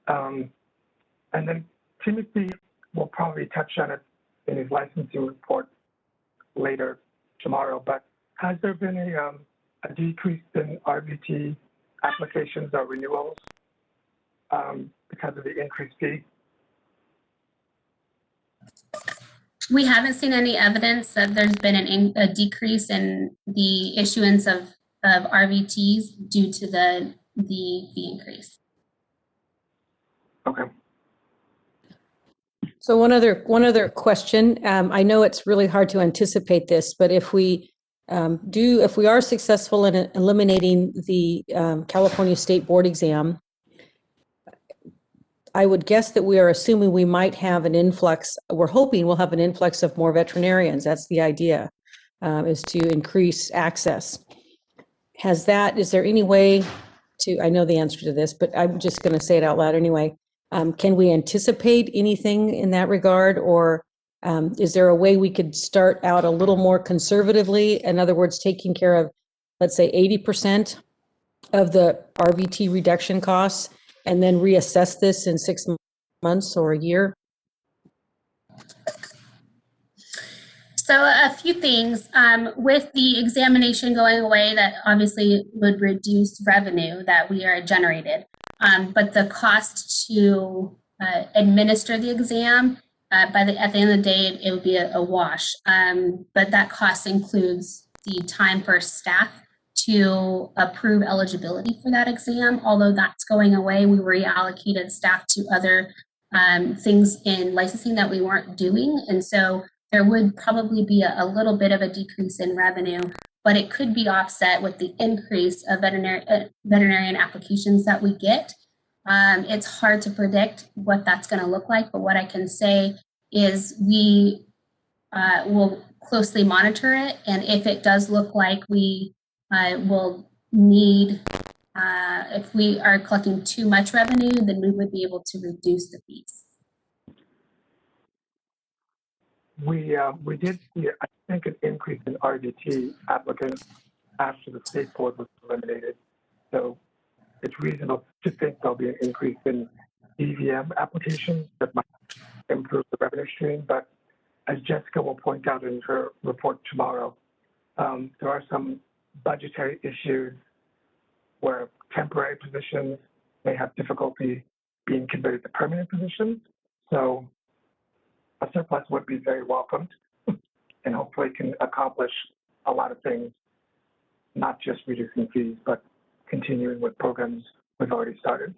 And then Timothy will probably touch on it in his licensing report later tomorrow, but has there been a decrease in RVT applications or renewals because of the increased fee? We haven't seen any evidence that there's been a decrease in the issuance of RVTs due to the fee increase. Okay. So one other question. I know it's really hard to anticipate this, but if we are successful in eliminating the California State Board exam, I would guess that we are assuming we might have an influx. We're hoping we'll have an influx of more veterinarians. That's the idea, is to increase access. Is there any way to, I know the answer to this, but I'm just going to say it out loud anyway. Can we anticipate anything in that regard, or is there a way we could start out a little more conservatively? In other words, taking care of, let's say, 80% of the RVT reduction costs, and then reassess this in 6 months or a year? So a few things. With the examination going away, that obviously would reduce revenue that we are generated. But the cost to administer the exam, at the end of the day, it would be a wash. But that cost includes the time for staff to approve eligibility for that exam. Although that's going away, we reallocated staff to other things in licensing that we weren't doing. And so there would probably be a little bit of a decrease in revenue, but it could be offset with the increase of veterinarian applications that we get. It's hard to predict what that's going to look like, but what I can say is we will closely monitor it, and if it does look like we will need, if we are collecting too much revenue, then we would be able to reduce the fees. We did see, I think, an increase in RVT applicants after the state board was eliminated. So it's reasonable to think there'll be an increase in EVM applications that might improve the revenue stream. But as Jessica will point out in her report tomorrow, there are some budgetary issues where temporary positions may have difficulty being converted to permanent positions. So a surplus would be very welcomed and hopefully can accomplish a lot of things, not just reducing fees, but continuing with programs we've already started.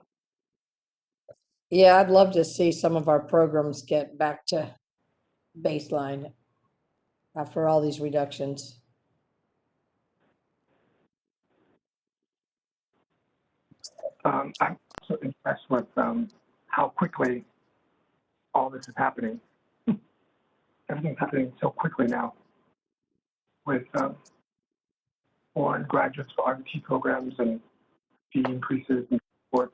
Yeah, I'd love to see some of our programs get back to baseline after all these reductions. I'm also impressed with how quickly all this is happening. everything's happening so quickly now with foreign graduates for RVT programs and fee increases and so forth.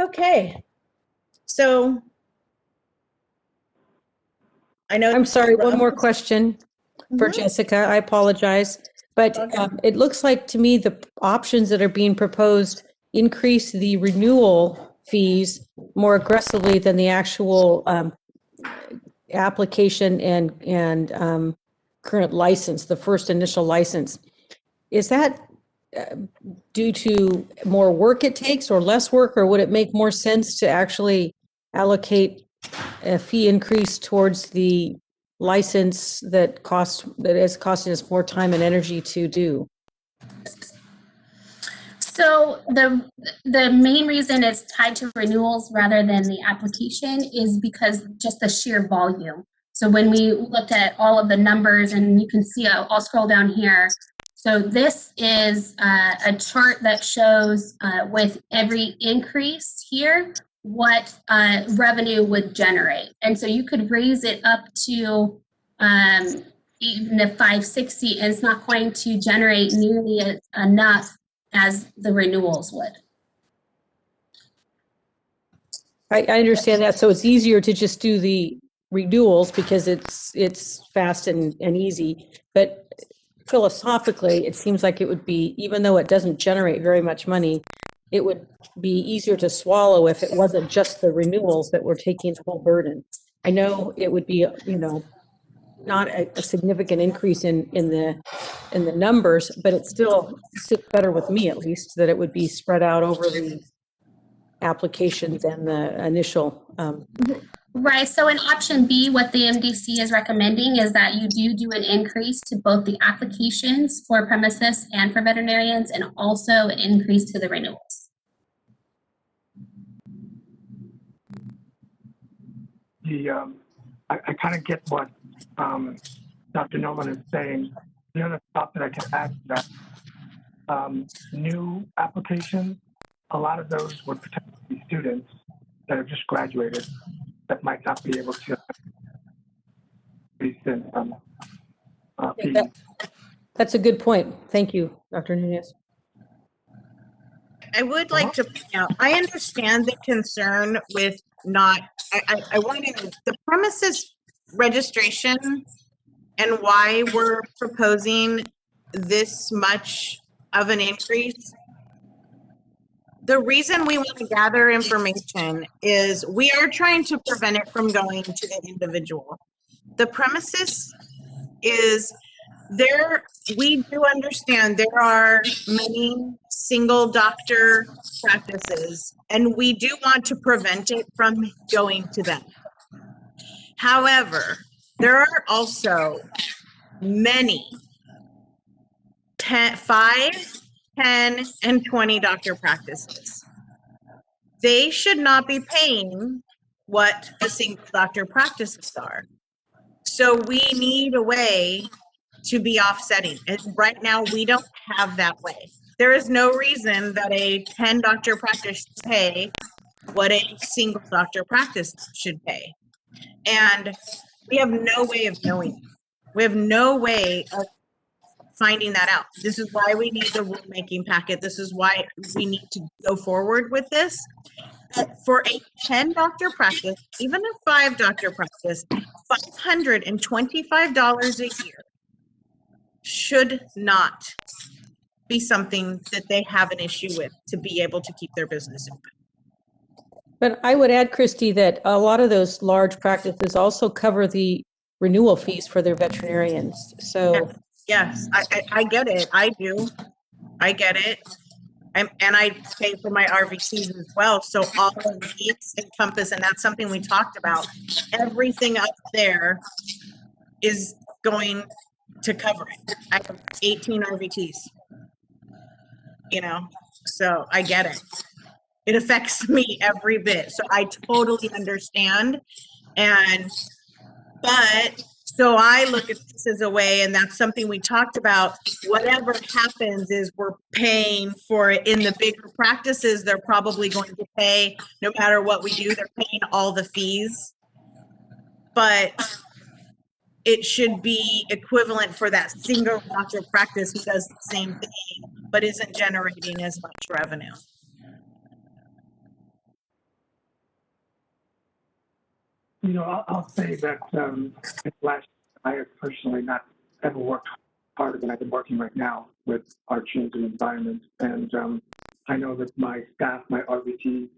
Okay. So I know. I'm sorry, one more question for Mhm. Jessica. I apologize. But it looks like to me the options that are being proposed increase the renewal fees more aggressively than the actual application and current license, the first initial license. Is that due to more work it takes or less work, or would it make more sense to actually allocate a fee increase towards the license that is costing us more time and energy to do? So the main reason it's tied to renewals rather than the application is because just the sheer volume. So when we looked at all of the numbers, and you can see, I'll scroll down here. So this is a chart that shows with every increase here, what revenue would generate. And so you could raise it up to even if 560, and it's not going to generate nearly enough as the renewals would. I understand that. So it's easier to just do the renewals because it's fast and easy. But philosophically, it seems like it would be, even though it doesn't generate very much money, it would be easier to swallow if it wasn't just the renewals that were taking the whole burden. I know it would be, not a significant increase in the numbers, but it still sits better with me, at least, that it would be spread out over the applications and the initial. Right. So in option B, what the MDC is recommending is that you do an increase to both the applications for premises and for veterinarians, and also an increase to the renewals. I kind of get what Dr. Nolan is saying. The other thought that I can add to that, new applications, a lot of those would potentially be students that have just graduated that might not be able to increase in fees. That's a good point. Thank you, Dr. Nunez. I would like to point out, I understand the concern with I wanted the premises registration and why we're proposing this much of an increase. The reason we want to gather information is we are trying to prevent it from going to the individual. The premises is there. We do understand there are many single doctor practices, and we do want to prevent it from going to them. However, there are also many 5, 10, and 20 doctor practices. They should not be paying what the single doctor practices are. So we need a way to be offsetting. And right now, we don't have that way. There is no reason that a 10 doctor practice should pay what a single doctor practice should pay. And we have no way of knowing. We have no way of finding that out. This is why we need the rulemaking packet. This is why we need to go forward with this. For a 10 doctor practice, even a 5 doctor practice, $525 a year should not be something that they have an issue with to be able to keep their business open. But I would add, Christy, that a lot of those large practices also cover the renewal fees for their veterinarians. So yes, I get it. I do. I get it. And I pay for my RVCs as well. So all of these encompass, and that's something we talked about. Everything up there is going to cover it. I have 18 RVTs, so I get it. It affects me every bit. So I totally understand. But so I look at this as a way, and that's something we talked about. Whatever happens is we're paying for it. In the bigger practices, they're probably going to pay, no matter what we do, they're paying all the fees. but it should be equivalent for that single doctor practice who does the same thing, but isn't generating as much revenue. You know, I'll say that last I have personally not ever worked harder than I've been working right now with our changing environment. And I know that my staff, my RVT,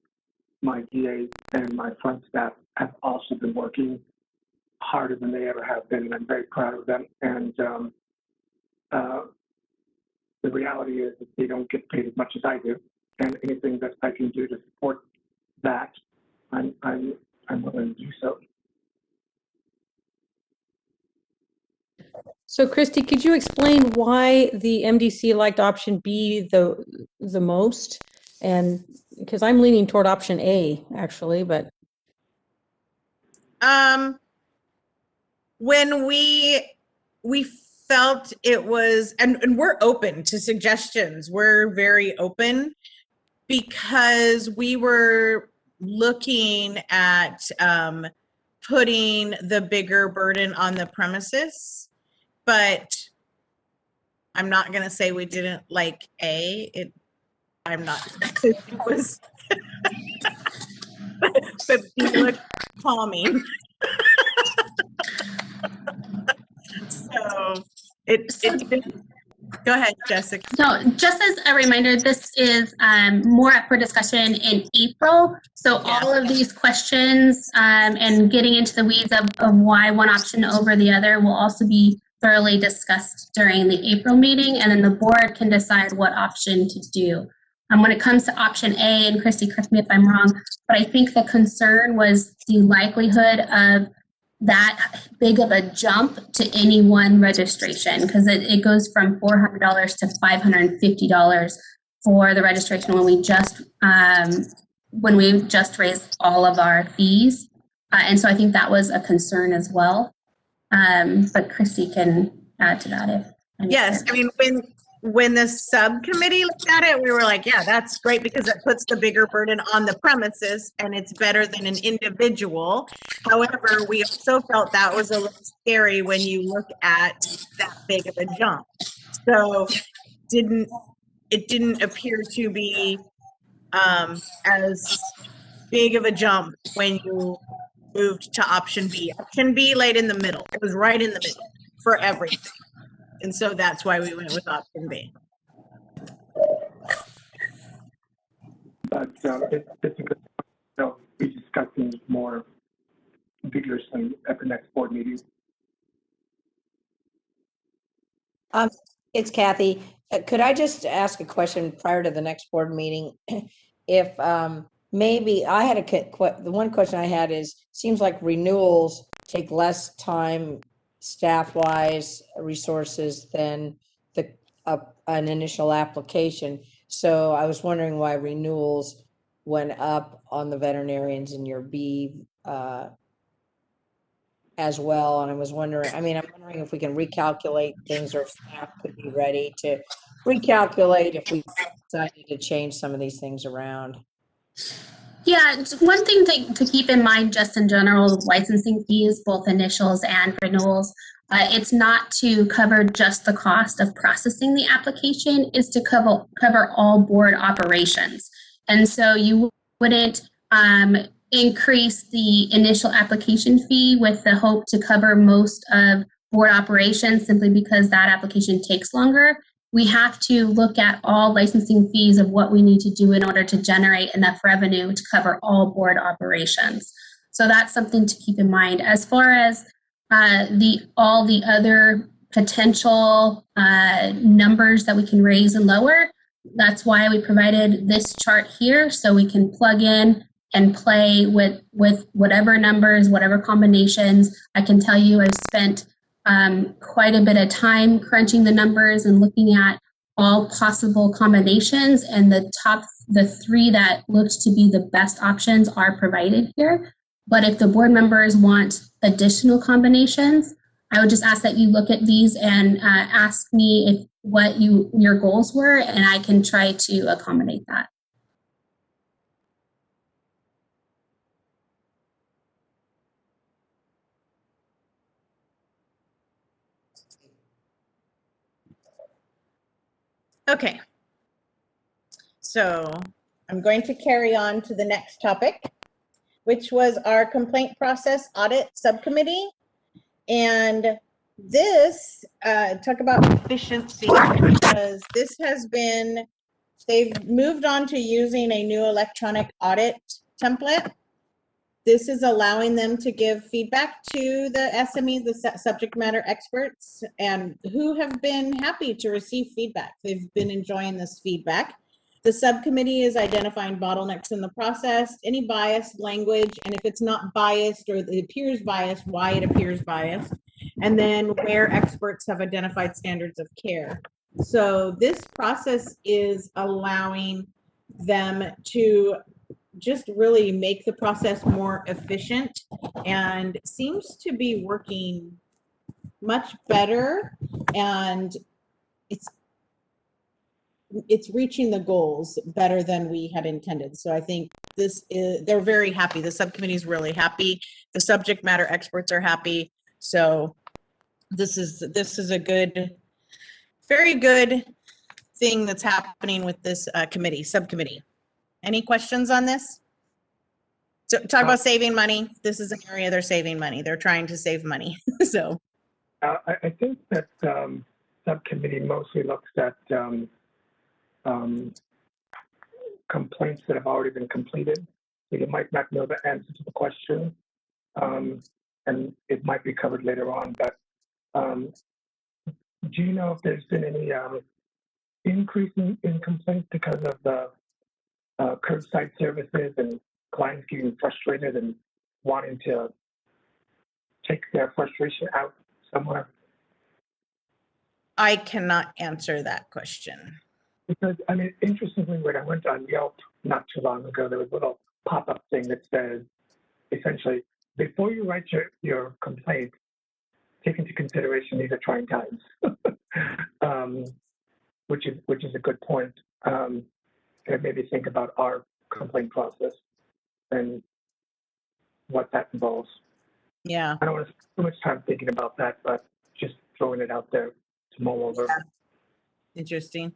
my DA, and my front staff have also been working harder than they ever have been, and I'm very proud of them. And the reality is that they don't get paid as much as I do, and anything that I can do to support that, I'm willing to do so. So Christy, could you explain why the MDC liked option B the most? And because I'm leaning toward option A actually, but. When we felt it was, and we're open to suggestions. We're very open because we were looking at putting the bigger burden on the premises, but I'm not going to say we didn't like A. I'm not. It was, but B looked calming. So go ahead, Jessica. So just as a reminder, this is more up for discussion in April. So all of these questions and getting into the weeds of why one option over the other will also be thoroughly discussed during the April meeting, and then the board can decide what option to do. When it comes to option A, and Christy, correct me if I'm wrong, but I think the concern was the likelihood of that big of a jump to any one registration, because it goes from $400 to $550 for the registration when we just raised all of our fees, and so I think that was a concern as well. But Christy can add to that if. Yes, I mean when the subcommittee looked at it, we were like, yeah, that's great because it puts the bigger burden on the premises and it's better than an individual. However, we also felt that was a little scary when you look at that big of a jump. So it didn't appear to be as big of a jump when you moved to option B. Option B laid in the middle. It was right in the middle for everything. And so that's why we went with option B. But it's a good point. Be discussing more vigorously at the next board meeting. It's Kathy. Could I just ask a question prior to the next board meeting? If maybe I had the one question I had is, seems like renewals take less time staff-wise, resources than an initial application. So I was wondering why renewals went up on the veterinarians in your B as well. And I'm wondering if we can recalculate things, or if staff could be ready to recalculate if we decided to change some of these things around. Yeah, one thing to keep in mind just in general, licensing fees, both initials and renewals, it's not to cover just the cost of processing the application, it's to cover all board operations. And so you wouldn't increase the initial application fee with the hope to cover most of board operations simply because that application takes longer. We have to look at all licensing fees of what we need to do in order to generate enough revenue to cover all board operations. So that's something to keep in mind. As far as all the other potential numbers that we can raise and lower, that's why we provided this chart here, so we can plug in and play with whatever numbers, whatever combinations. I can tell you I've spent quite a bit of time crunching the numbers and looking at all possible combinations, and the three that looked to be the best options are provided here. But if the board members want additional combinations, I would just ask that you look at these and ask me what your goals were, and I can try to accommodate that. Okay. So I'm going to carry on to the next topic, which was our complaint process audit subcommittee. And this, talk about efficiency, because this has been, they've moved on to using a new electronic audit template. This is allowing them to give feedback to the SMEs, the subject matter experts, and who have been happy to receive feedback. They've been enjoying this feedback. The subcommittee is identifying bottlenecks in the process, any biased language, and if it's not biased or it appears biased, why it appears biased, and then where experts have identified standards of care. So this process is allowing them to just really make the process more efficient and seems to be working much better, and it's reaching the goals better than we had intended. So I think this is, they're very happy. The subcommittee is really happy. The subject matter experts are happy. So this is a good, very good thing that's happening with this subcommittee. Any questions on this? So talk about saving money. This is an area they're saving money. They're trying to save money. So I think that subcommittee mostly looks at complaints that have already been completed. So you might not know the answer to the question, and it might be covered later on. But do you know if there's been any increase in complaints because of the curbside services and clients getting frustrated and wanting to take their frustration out somewhere? I cannot answer that question. Because, I mean, interestingly, when I went on Yelp not too long ago, there was a little pop-up thing that says, essentially, before you write your complaint, take into consideration these are trying times, which is a good point. And maybe think about our complaint process and what that involves. Yeah. I don't want to spend too much time thinking about that, but just throwing it out there to mull over. Yeah. Interesting.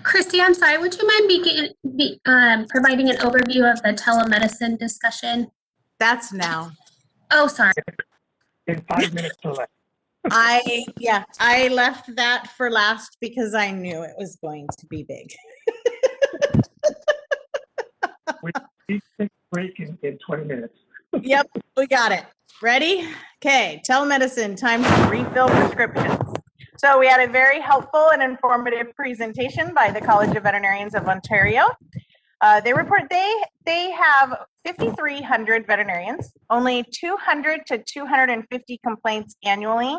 Christy, I'm sorry, would you mind providing an overview of the telemedicine discussion? That's now. Oh, sorry. In 5 minutes or less. I left that for last because I knew it was going to be big. We take a break in 20 minutes. Yep, we got it. Ready? Okay, telemedicine, time to refill prescriptions. So we had a very helpful and informative presentation by the College of Veterinarians of Ontario. They report they have 5,300 veterinarians, only 200 to 250 complaints annually.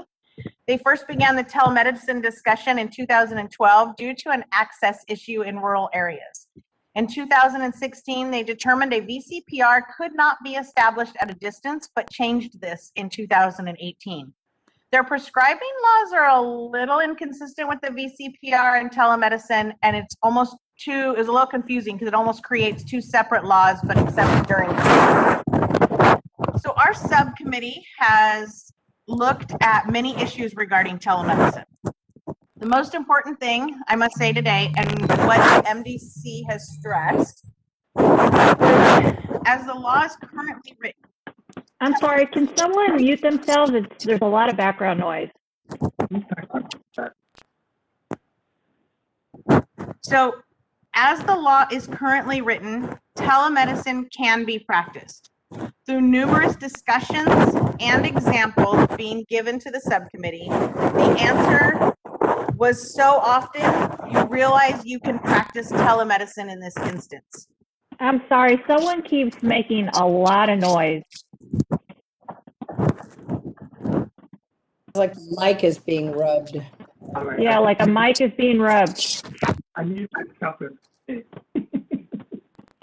They first began the telemedicine discussion in 2012 due to an access issue in rural areas. In 2016, they determined a Bcpr could not be established at a distance, but changed this in 2018. Their prescribing laws are a little inconsistent with the Bcpr and telemedicine, and it's a little confusing because it almost creates two separate laws, but except during. So our subcommittee has looked at many issues regarding telemedicine. The most important thing I must say today, and what MDC has stressed, as the law is currently written. I'm sorry, can someone mute themselves? There's a lot of background noise. So, as the law is currently written, telemedicine can be practiced. Through numerous discussions and examples being given to the subcommittee, the answer was so often you realize you can practice telemedicine in this instance. I'm sorry, someone keeps making a lot of noise. Like the mic is being rubbed. Right. Yeah, like a mic is being rubbed. I mute myself. It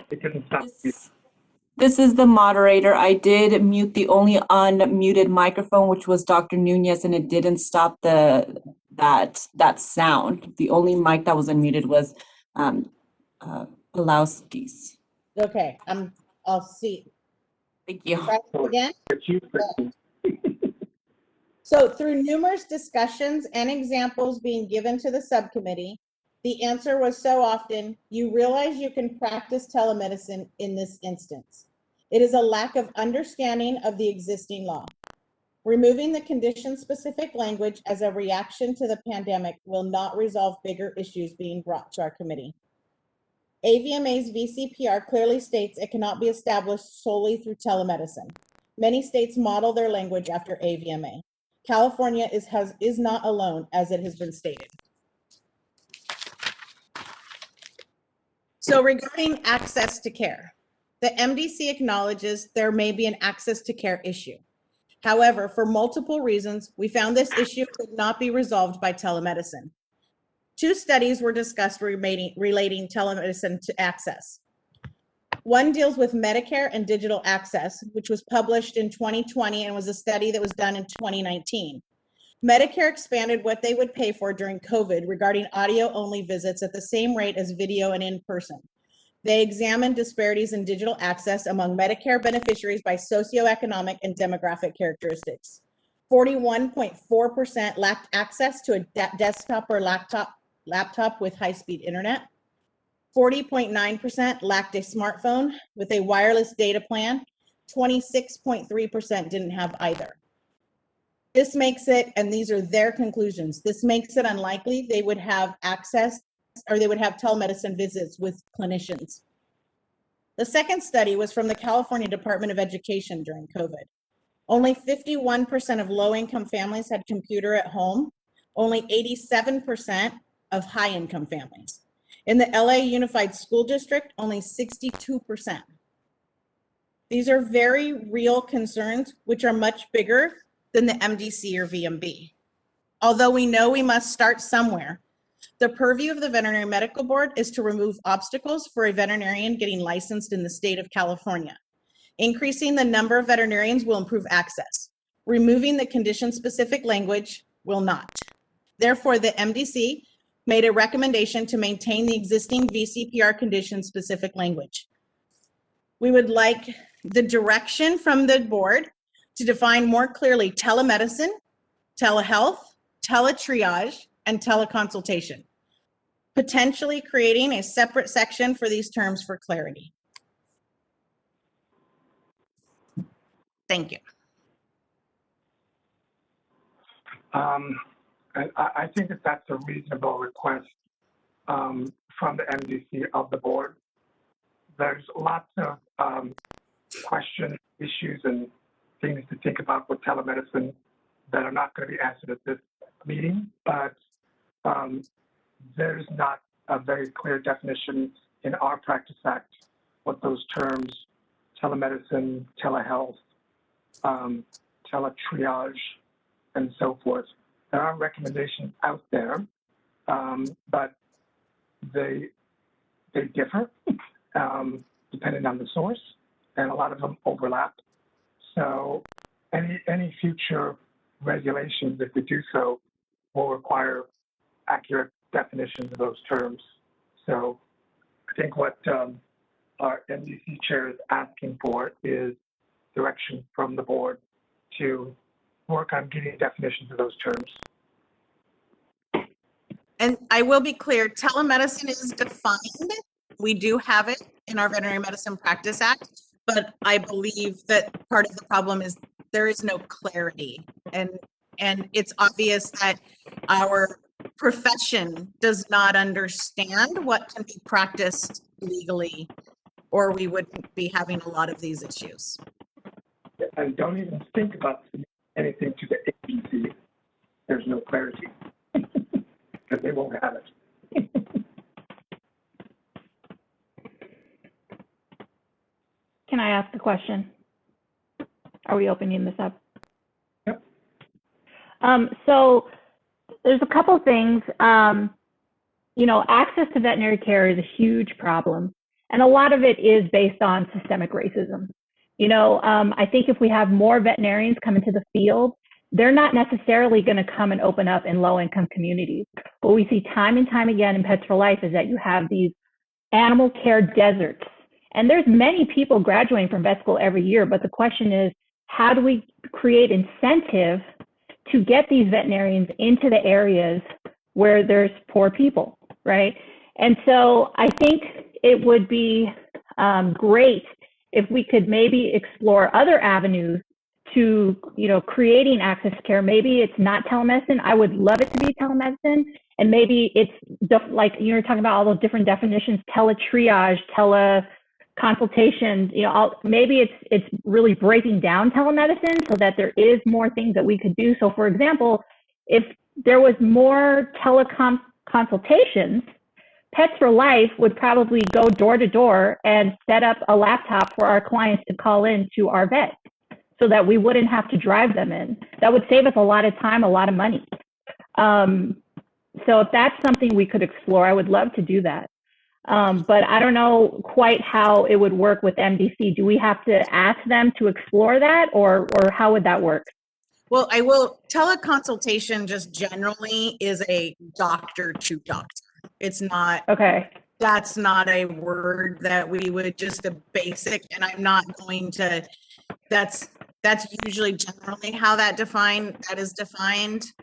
didn't stop. This is the moderator. I did mute the only unmuted microphone, which was Dr. Nunez, and it didn't stop that sound. The only mic that was unmuted was Aavsb's. Okay, I'll see. Thank you. Try it again. So through numerous discussions and examples being given to the subcommittee, the answer was so often, you realize you can practice telemedicine in this instance. It is a lack of understanding of the existing law. Removing the condition-specific language as a reaction to the pandemic will not resolve bigger issues being brought to our committee. AVMA's Bcpr clearly states it cannot be established solely through telemedicine. Many states model their language after AVMA. California is not alone, as it has been stated. So regarding access to care, the MDC acknowledges there may be an access to care issue. However, for multiple reasons, we found this issue could not be resolved by telemedicine. 2 studies were discussed relating telemedicine to access. One deals with Medicare and digital access, which was published in 2020 and was a study that was done in 2019. Medicare expanded what they would pay for during COVID regarding audio-only visits at the same rate as video and in-person. They examined disparities in digital access among Medicare beneficiaries by socioeconomic and demographic characteristics. 41.4% lacked access to a desktop or laptop with high-speed internet. 40.9% lacked a smartphone with a wireless data plan. 26.3% didn't have either. This makes it, and these are their conclusions, this makes it unlikely they would have access or they would have telemedicine visits with clinicians. The second study was from the California Department of Education during COVID. Only 51% of low-income families had computer at home, only 87% of high-income families. In the LA Unified School District, only 62%. These are very real concerns, which are much bigger than the MDC or VMB. Although we know we must start somewhere, the purview of the Veterinary Medical Board is to remove obstacles for a veterinarian getting licensed in the state of California. Increasing the number of veterinarians will improve access. Removing the condition-specific language will not. Therefore, the MDC made a recommendation to maintain the existing VCPR condition-specific language. We would like the direction from the board to define more clearly telemedicine, telehealth, teletriage, and teleconsultation, potentially creating a separate section for these terms for clarity. Thank you. I think that that's a reasonable request from the MDC of the board. There's lots of questions, issues, and things to think about with telemedicine that are not going to be answered at this meeting, but there's not a very clear definition in our Practice Act what those terms, telemedicine, telehealth, teletriage, and so forth. There are recommendations out there, but they differ depending on the source, and a lot of them overlap. So any future regulations, if we do so, will require accurate definitions of those terms. So I think what our MDC chair is asking for is direction from the board to work on getting definitions of those terms. And I will be clear, telemedicine is defined. We do have it in our Veterinary Medicine Practice Act, but I believe that part of the problem is there is no clarity. And it's obvious that our profession does not understand what can be practiced legally, or we wouldn't be having a lot of these issues. And don't even think about anything to the agency. There's no clarity because they won't have it. Can I ask a question? Are we opening this up? Yep. So there's a couple things. You know, access to veterinary care is a huge problem, and a lot of it is based on systemic racism. You know, I think if we have more veterinarians come into the field, they're not necessarily going to come and open up in low-income communities. What we see time and time again in Pets for Life is that you have these animal care deserts. And there's many people graduating from vet school every year, but the question is, how do we create incentive to get these veterinarians into the areas where there's poor people, right? And so I think it would be great if we could maybe explore other avenues to, creating access to care. Maybe it's not telemedicine. I would love it to be telemedicine. And maybe it's like you're talking about all those different definitions, teletriage, teleconsultations, maybe it's really breaking down telemedicine so that there is more things that we could do. So for example, if there was more teleconsultations, Pets for Life would probably go door to door and set up a laptop for our clients to call in to our vet so that we wouldn't have to drive them in. That would save us a lot of time, a lot of money. So if that's something we could explore, I would love to do that. But I don't know quite how it would work with MDC. Do we have to ask them to explore that, or how would that work? Well, teleconsultation just generally is a doctor to doctor. It's not, okay. That's not a word that we would just a basic, and I'm not going to, that's usually generally how that is defined.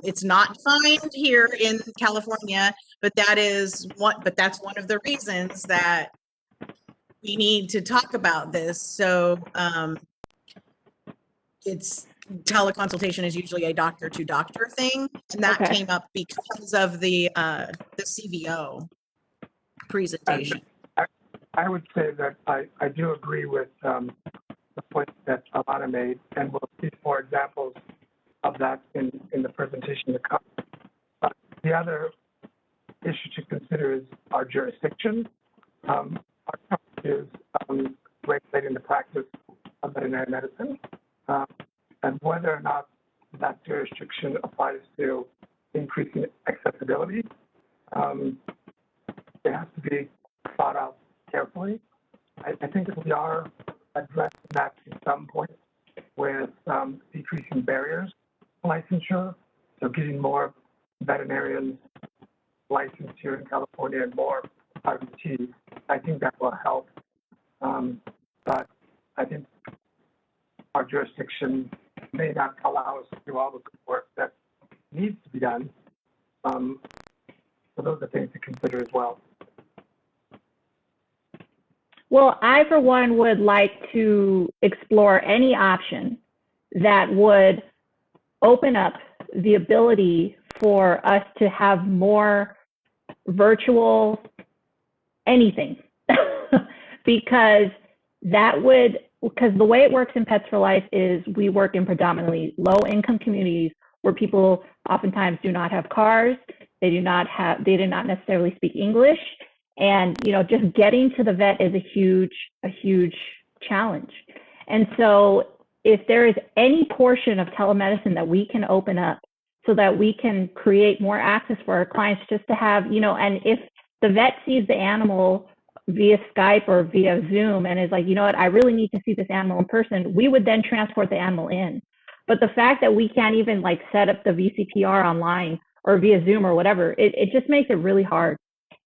It's not defined here in California, but that's one of the reasons that we need to talk about this. So it's teleconsultation is usually a doctor to doctor thing, and that came up because of the CVO presentation. I would say that I do agree with the point that Alana made, and we'll see more examples of that in the presentation to come. The other issue to consider is our jurisdiction. Our company is regulating the practice of veterinary medicine. And whether or not that jurisdiction applies to increasing accessibility, it has to be thought out carefully. I think if we are addressing that at some point with decreasing barriers to licensure, so getting more veterinarians licensed here in California and more RVTs, I think that will help. But I think our jurisdiction may not allow us to do all the good work that needs to be done. So those are things to consider as well. Well, I, for one, would like to explore any option that would open up the ability for us to have more virtual anything, because the way it works in Pets for Life is we work in predominantly low-income communities where people oftentimes do not have cars, they do not necessarily speak English, and just getting to the vet is a huge challenge. And so if there is any portion of telemedicine that we can open up so that we can create more access for our clients, just to have, and if the vet sees the animal via Skype or via Zoom and is like, I really need to see this animal in person, we would then transport the animal in. But the fact that we can't even set up the Bcpr online or via Zoom or whatever, it just makes it really hard.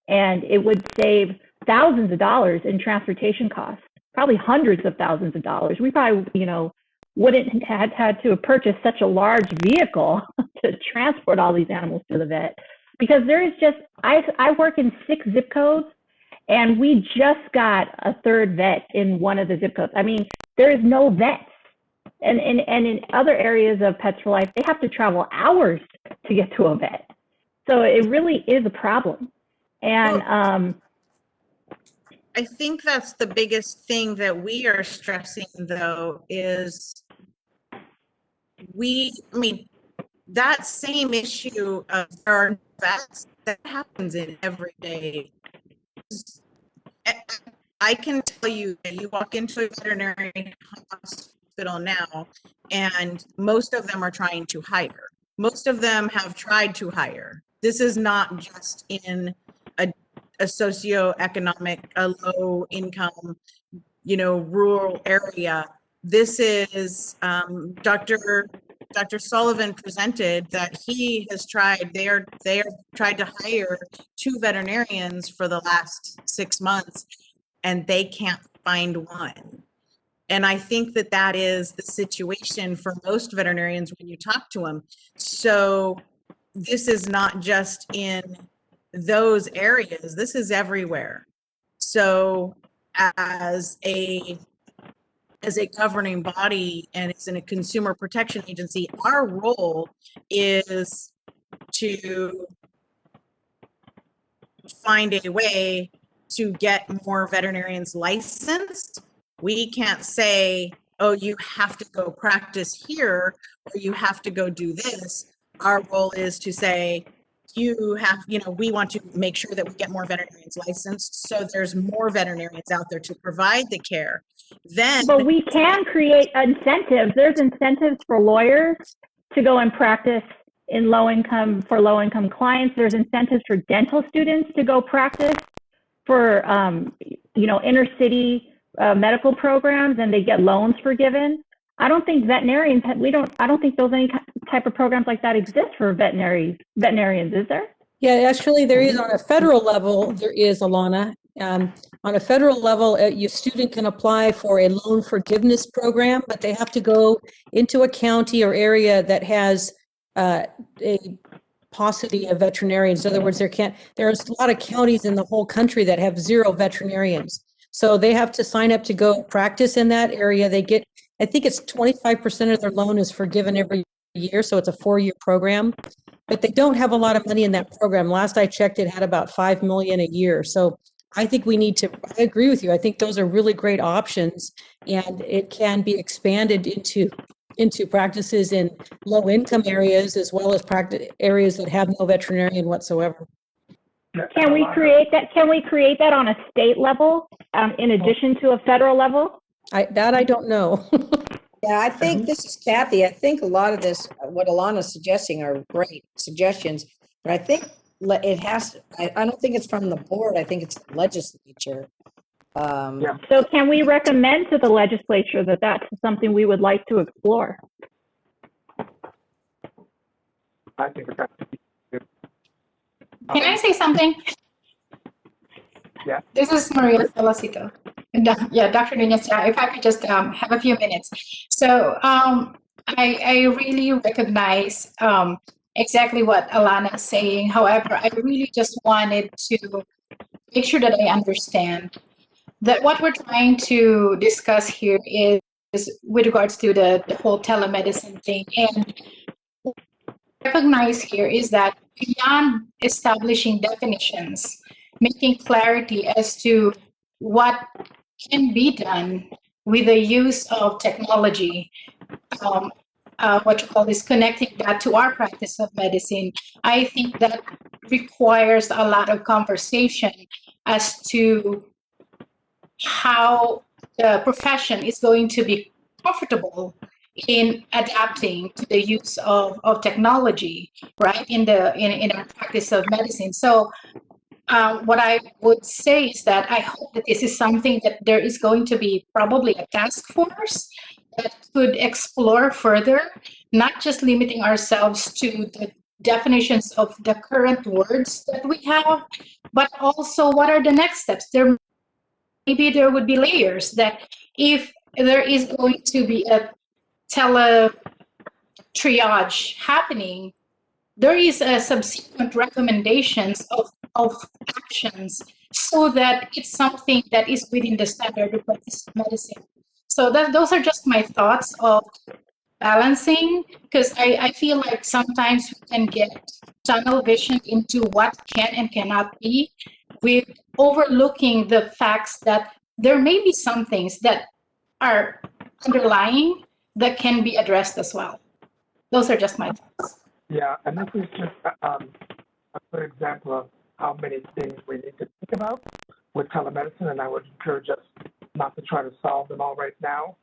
And it would save thousands of dollars in transportation costs, probably hundreds of thousands of dollars. We probably, wouldn't have had to purchase such a large vehicle to transport all these animals to the vet, because there is just, I work in 6 zip codes, and we just got a 3rd vet in one of the zip codes. I mean, there is no vets. And in other areas of Pets for Life, they have to travel hours to get to a vet. So it really is a problem. And I think that's the biggest thing that we are stressing, though, is that same issue of our vets, that happens in everyday. I can tell you that you walk into a veterinary hospital now, and most of them are trying to hire. Most of them have tried to hire. This is not just in a socioeconomic, a low income, rural area. This is Dr. Sullivan presented that he has tried, they are tried to hire 2 veterinarians for the last 6 months, and they can't find one. And I think that that is the situation for most veterinarians when you talk to them. So this is not just in those areas, this is everywhere. So as a governing body and as in a consumer protection agency, our role is to find a way to get more veterinarians licensed. We can't say, oh, you have to go practice here or you have to go do this. Our role is to say, you have, we want to make sure that we get more veterinarians licensed so there's more veterinarians out there to provide the care. Then, but we can create incentives. There's incentives for lawyers to go and practice in low income clients. There's incentives for dental students to go practice for inner city medical programs, and they get loans forgiven. I don't think veterinarians I don't think those any type of programs like that exist for veterinarians, is there? Yeah, actually there is on a federal level, there is, Alana. On a federal level, your student can apply for a loan forgiveness program, but they have to go into a county or area that has a paucity of veterinarians. In other words, there's a lot of counties in the whole country that have 0 veterinarians. So they have to sign up to go practice in that area. They get, I think it's 25% of their loan is forgiven every year. So it's a 4-year program, but they don't have a lot of money in that program. Last I checked, it had about $5 million a year. So I think we need to, I agree with you. I think those are really great options, and it can be expanded into practices in low income areas as well as practice areas that have no veterinarian whatsoever. Can we create that on a state level in addition to a federal level? I don't know. Yeah, I think this is Kathy. I think a lot of this, what Alana's suggesting are great suggestions, but I think it has, I don't think it's from the board. I think it's the legislature. So can we recommend to the legislature that that's something we would like to explore? I think that's. Can I say something? Yeah. This is Maria Felicito. Yeah, Dr. Nunez, if I could just have a few minutes. So I really recognize exactly what Alana is saying. However, I really just wanted to make sure that I understand that what we're trying to discuss here is with regards to the whole telemedicine thing. And what I recognize here is that beyond establishing definitions, making clarity as to what can be done with the use of technology, what you call is connecting that to our practice of medicine, I think that requires a lot of conversation as to how the profession is going to be comfortable in adapting to the use of technology, right, in our practice of medicine. So what I would say is that I hope that this is something that there is going to be probably a task force that could explore further, not just limiting ourselves to the definitions of the current words that we have, but also what are the next steps. Maybe there would be layers that if there is going to be a tele triage happening, there is a subsequent recommendations of actions so that it's something that is within the standard of practice of medicine. So those are just my thoughts of balancing, because I feel like sometimes we can get tunnel vision into what can and cannot be, with overlooking the facts that there may be some things that are underlying that can be addressed as well. Those are just my thoughts. Yeah, and this is just a good example of how many things we need to think about with telemedicine, and I would encourage us not to try to solve them all right now.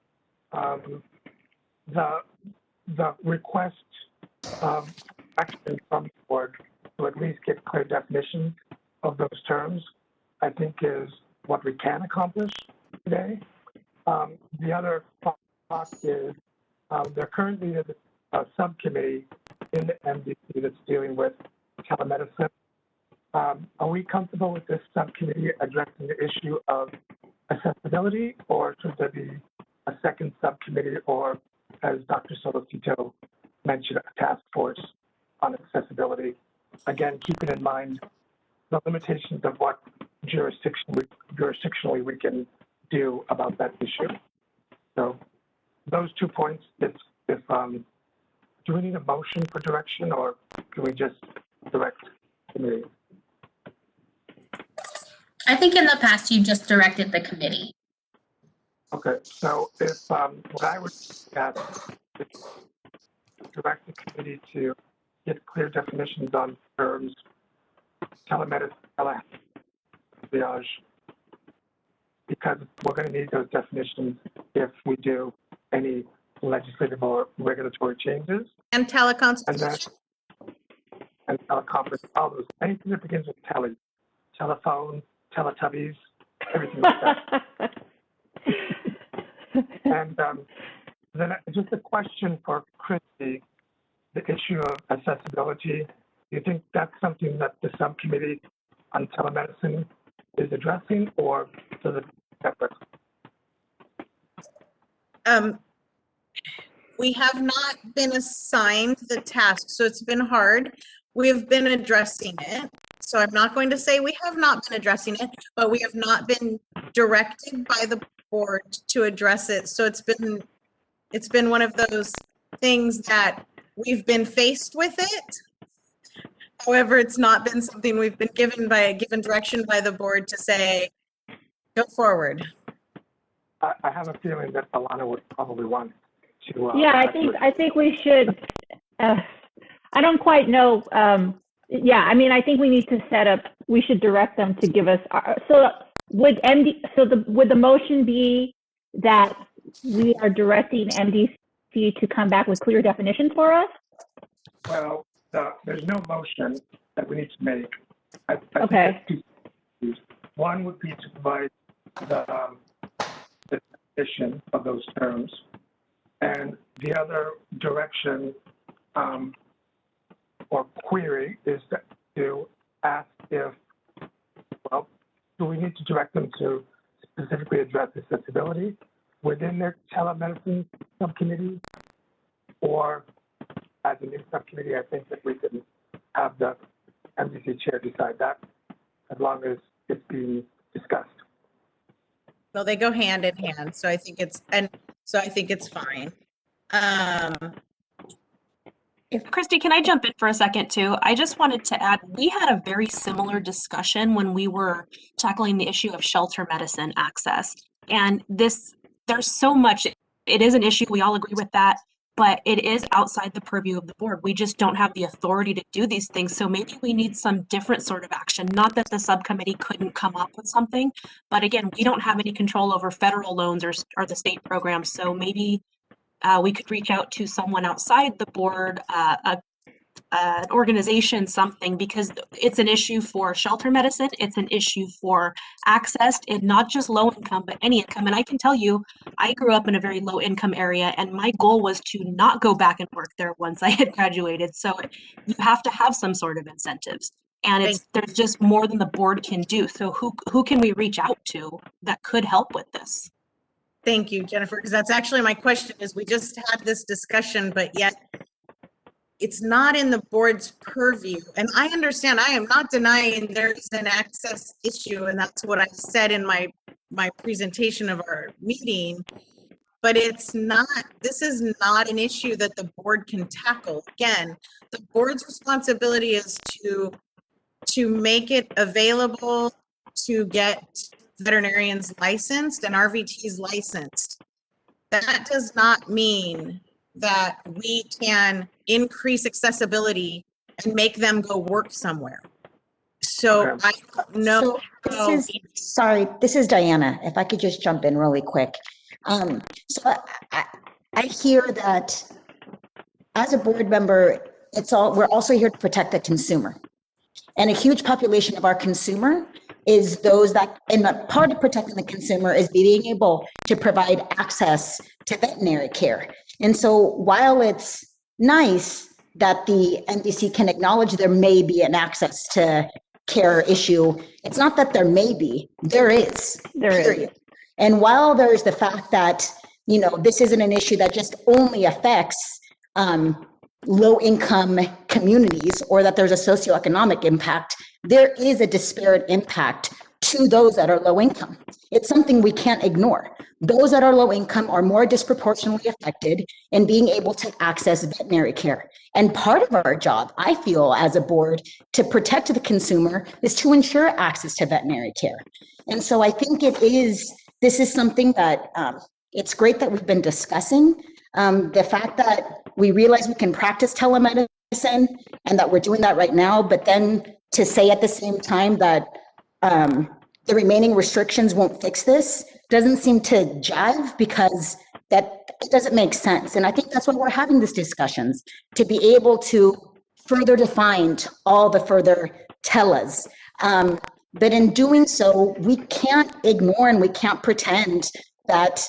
The request of action from the board to at least get clear definition of those terms, I think is what we can accomplish today. The other thought is there currently is a subcommittee in the MDC that's dealing with telemedicine. Are we comfortable with this subcommittee addressing the issue of accessibility, or should there be a subcommittee, or as Dr. Solocito mentioned, a task force on accessibility. Again, keeping in mind the limitations of what jurisdictionally we can do about that issue. So those 2 points, do we need a motion for direction, or can we just direct committee? I think in the past you just directed the committee. Okay, so if what I would ask is direct the committee to get clear definitions on terms, telemedicine, teletriage, because we're going to need those definitions if we do any legislative or regulatory changes. And teleconsultation. And teleconference, all those, anything that begins with tele, telephone, Teletubbies, everything like that. And then just a question for Christy, the issue of accessibility. Do you think that's something that the subcommittee on telemedicine is addressing, or does it separate? We have not been assigned the task, so it's been hard. We've been addressing it. So I'm not going to say we have not been addressing it, but we have not been directed by the board to address it. So it's been one of those things that we've been faced with it. However, it's not been something we've been given direction by the board to say, go forward. I have a feeling that Alana would probably want to. Yeah, I think we should. I don't quite know. Yeah, I mean, I think we need to set up. We should direct them to give us. So would the motion be that we are directing MDC to come back with clear definitions for us? Well, there's no motion that we need to make. I Okay. think one would be to provide the definition of those terms, and the other direction or query is to ask if, well, do we need to direct them to specifically address accessibility within their telemedicine subcommittee, or as a new subcommittee? I think that we can have the MDC chair decide that, as long as it's being discussed. Well, they go hand in hand, so I think it's fine. Christy, can I jump in for a second too? I just wanted to add, we had a very similar discussion when we were tackling the issue of shelter medicine access. And there's so much, it is an issue, we all agree with that, but it is outside the purview of the board. We just don't have the authority to do these things. So maybe we need some different sort of action. Not that the subcommittee couldn't come up with something, but again, we don't have any control over federal loans or the state programs. So maybe we could reach out to someone outside the board, an organization, something, because it's an issue for shelter medicine. It's an issue for access, and not just low income, but any income. And I can tell you, I grew up in a very low income area, and my goal was to not go back and work there once I had graduated. So you have to have some sort of incentives. And there's just more than the board can do. So who can we reach out to that could help with this? Thank you, Jennifer, because that's actually my question. Is we just had this discussion, but yet it's not in the board's purview. And I understand, I am not denying there's an access issue, and that's what I said in my presentation of our meeting, but it's not, this is not an issue that the board can tackle. Again, the board's responsibility is to make it available to get veterinarians licensed and RVTs licensed. That does not mean that we can increase accessibility and make them go work somewhere. So I don't know. This is Diana. If I could just jump in really quick. So I hear that as a board member, we're also here to protect the consumer. And a huge population of our consumer is those that, and part of protecting the consumer is being able to provide access to veterinary care. And so while it's nice that the MDC can acknowledge there may be an access to care issue, it's not that there may be, there is. There is. And while there's the fact that, this isn't an issue that just only affects low-income communities or that there's a socioeconomic impact. There is a disparate impact to those that are low income. It's something we can't ignore. Those that are low income are more disproportionately affected in being able to access veterinary care. And part of our job, I feel, as a board, to protect the consumer is to ensure access to veterinary care. And so I think this is something that it's great that we've been discussing. The fact that we realize we can practice telemedicine and that we're doing that right now, but then to say at the same time that the remaining restrictions won't fix this doesn't seem to jive, because that it doesn't make sense. And I think that's why we're having these discussions, to be able to further define all the further tellas. But in doing so, we can't ignore and we can't pretend that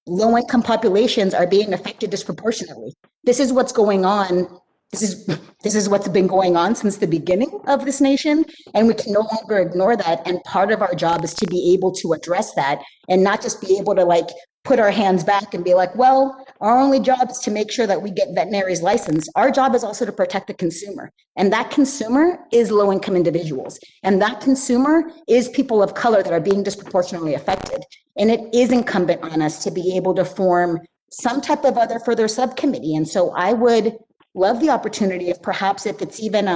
low-income populations are being affected disproportionately. This is what's going on. This is what's been going on since the beginning of this nation, and we can no longer ignore that. And part of our job is to be able to address that and not just be able to put our hands back and be like, well, our only job is to make sure that we get veterinaries licensed. Our job is also to protect the consumer. And that consumer is low-income individuals. And that consumer is people of color that are being disproportionately affected. And it is incumbent on us to be able to form some type of other further subcommittee. And so I would love the opportunity, if perhaps if it's even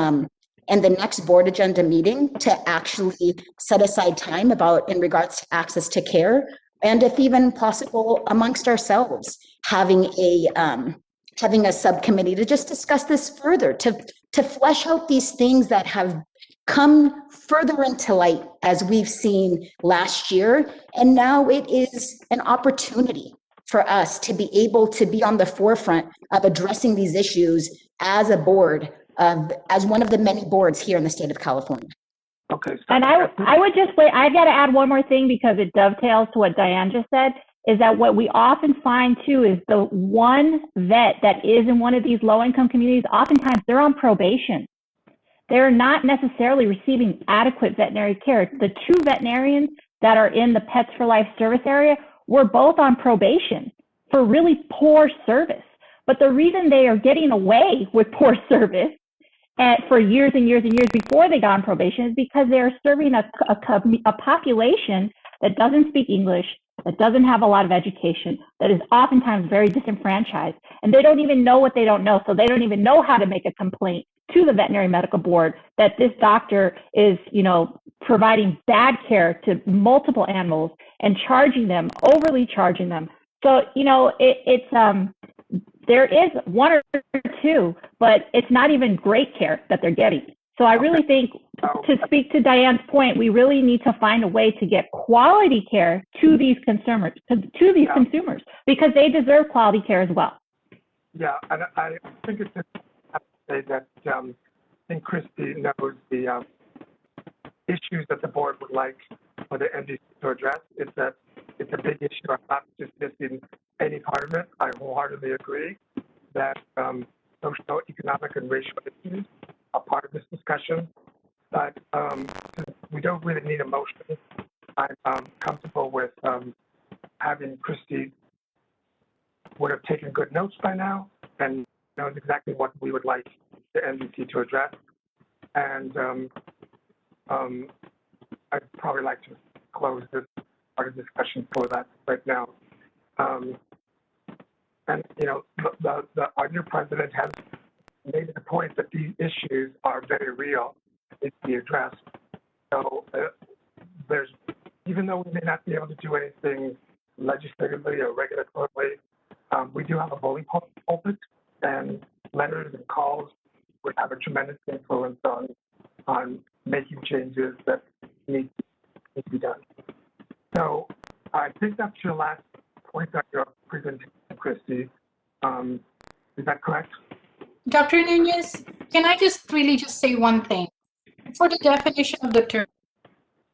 in the next board agenda meeting, to actually set aside time in regards to access to care, and if even possible amongst ourselves, having a subcommittee to just discuss this further, to flesh out these things that have come further into light as we've seen last year. And now it is an opportunity for us to be able to be on the forefront of addressing these issues as a board, as one of the many boards here in the state of California. Okay. And I would just wait. I got to add one more thing, because it dovetails to what Diane just said, is that what we often find too is the one vet that is in one of these low-income communities, oftentimes they're on probation. They're not necessarily receiving adequate veterinary care. The two veterinarians that are in the Pets for Life service area were both on probation for really poor service. But the reason they are getting away with poor service for years and years and years before they got on probation is because they are serving a population that doesn't speak English, that doesn't have a lot of education, that is oftentimes very disenfranchised, and they don't even know what they don't know, so they don't even know how to make a complaint to the veterinary medical board that this doctor is, providing bad care to multiple animals and overly charging them. So, there is one or two, but it's not even great care that they're getting. So I really think, to speak to Diane's point, we really need to find a way to get quality care to these consumers, because they deserve quality care as well. Yeah, and I think it's just have to say that I think Christy knows the issues that the board would like for the MDC to address. It's a big issue. I'm not dismissing any part of it. I wholeheartedly agree that social, economic, and racial issues are part of this discussion. But since we don't really need a motion, I'm comfortable with having Christy would have taken good notes by now and knows exactly what we would like the MDC to address. And I'd probably like to close this part of the discussion for that right now. And our new president has made the point that these issues are very real, need to be addressed. So even though we may not be able to do anything legislatively or regulatorily, we do have a bully pulpit, and letters and calls would have a tremendous influence on making changes that need to be done. So I think that's your last point on your presentation, Christy. Is that correct? Dr. Nunez, can I just say one thing? For the definition of the term,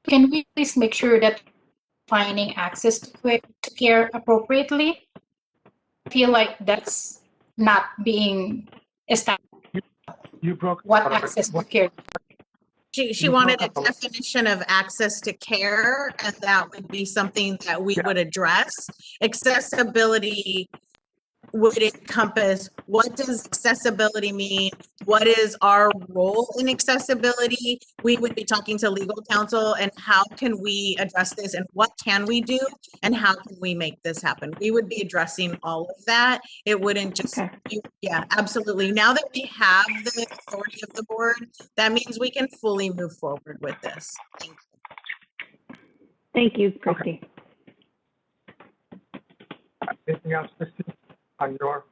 can we please make sure that defining access to care appropriately? I feel like that's not being established. You broke what access to care. She wanted a definition of access to care, and that would be something that we would address. Accessibility would encompass, what does accessibility mean? What is our role in accessibility? We would be talking to legal counsel and how can we address this and what can we do and how can we make this happen? We would be addressing all of that. It wouldn't just, yeah, absolutely. Now that we have the authority of the board, that means we can fully move forward with this. Thank you. Thank you, Christy. Anything else, Christy, on your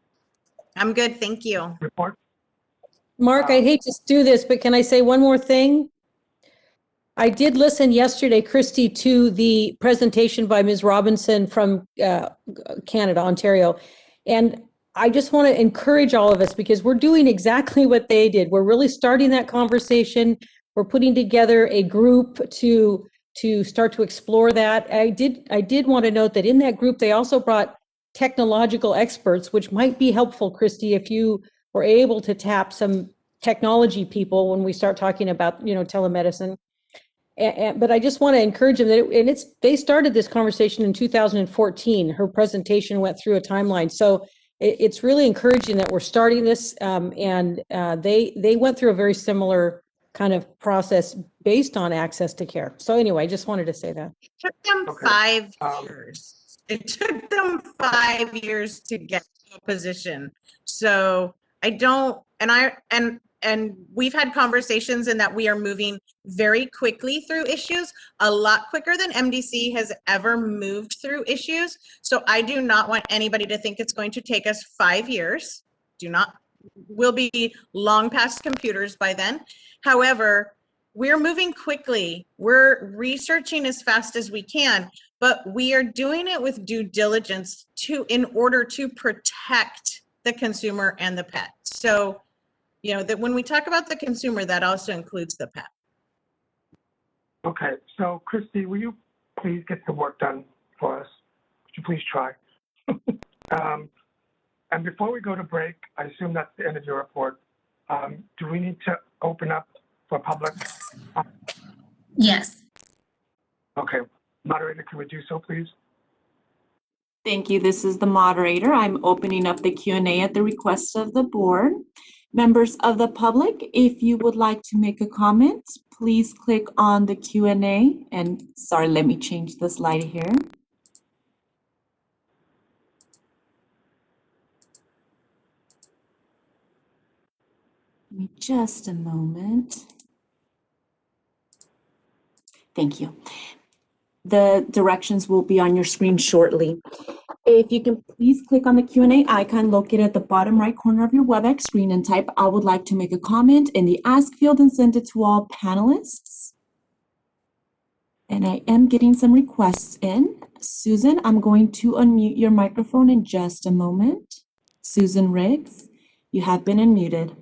I'm good, thank you. report? Mark, I'd hate to do this, but can I say one more thing? I did listen yesterday, Christy, to the presentation by Ms. Robinson from Canada, Ontario. And I just want to encourage all of us because we're doing exactly what they did. We're really starting that conversation. We're putting together a group to start to explore that. I did want to note that in that group, they also brought technological experts, which might be helpful, Christy, if you were able to tap some technology people when we start talking about, telemedicine. But I just want to encourage them that they started this conversation in 2014. Her presentation went through a timeline. So it's really encouraging that we're starting this. And they went through a very similar kind of process based on access to care. So anyway, I just wanted to say that. It took them 5 years. It took them 5 years to get to a position. So I don't, and we've had conversations in that we are moving very quickly through issues, a lot quicker than MDC has ever moved through issues. So I do not want anybody to think it's going to take us 5 years. We'll be long past computers by then. However, we're moving quickly. We're researching as fast as we can, but we are doing it with due diligence in order to protect the consumer and the pet. So, that when we talk about the consumer, that also includes the pet. Okay, so Christy, will you please get the work done for us? Would you please try? And before we go to break, I assume that's the end of your report. Do we need to open up for public? Yes. Okay, moderator, can we do so, please? Thank you. This is the moderator. I'm opening up the Q&A at the request of the board. Members of the public, if you would like to make a comment, please click on the Q&A. And sorry, let me change the slide here. Give me just a moment. Thank you. The directions will be on your screen shortly. If you can please click on the Q&A icon located at the bottom right corner of your WebEx screen and type, "I would like to make a comment" in the ask field and send it to all panelists. And I am getting some requests in. Susan, I'm going to unmute your microphone in just a moment. Susan Riggs, you have been unmuted.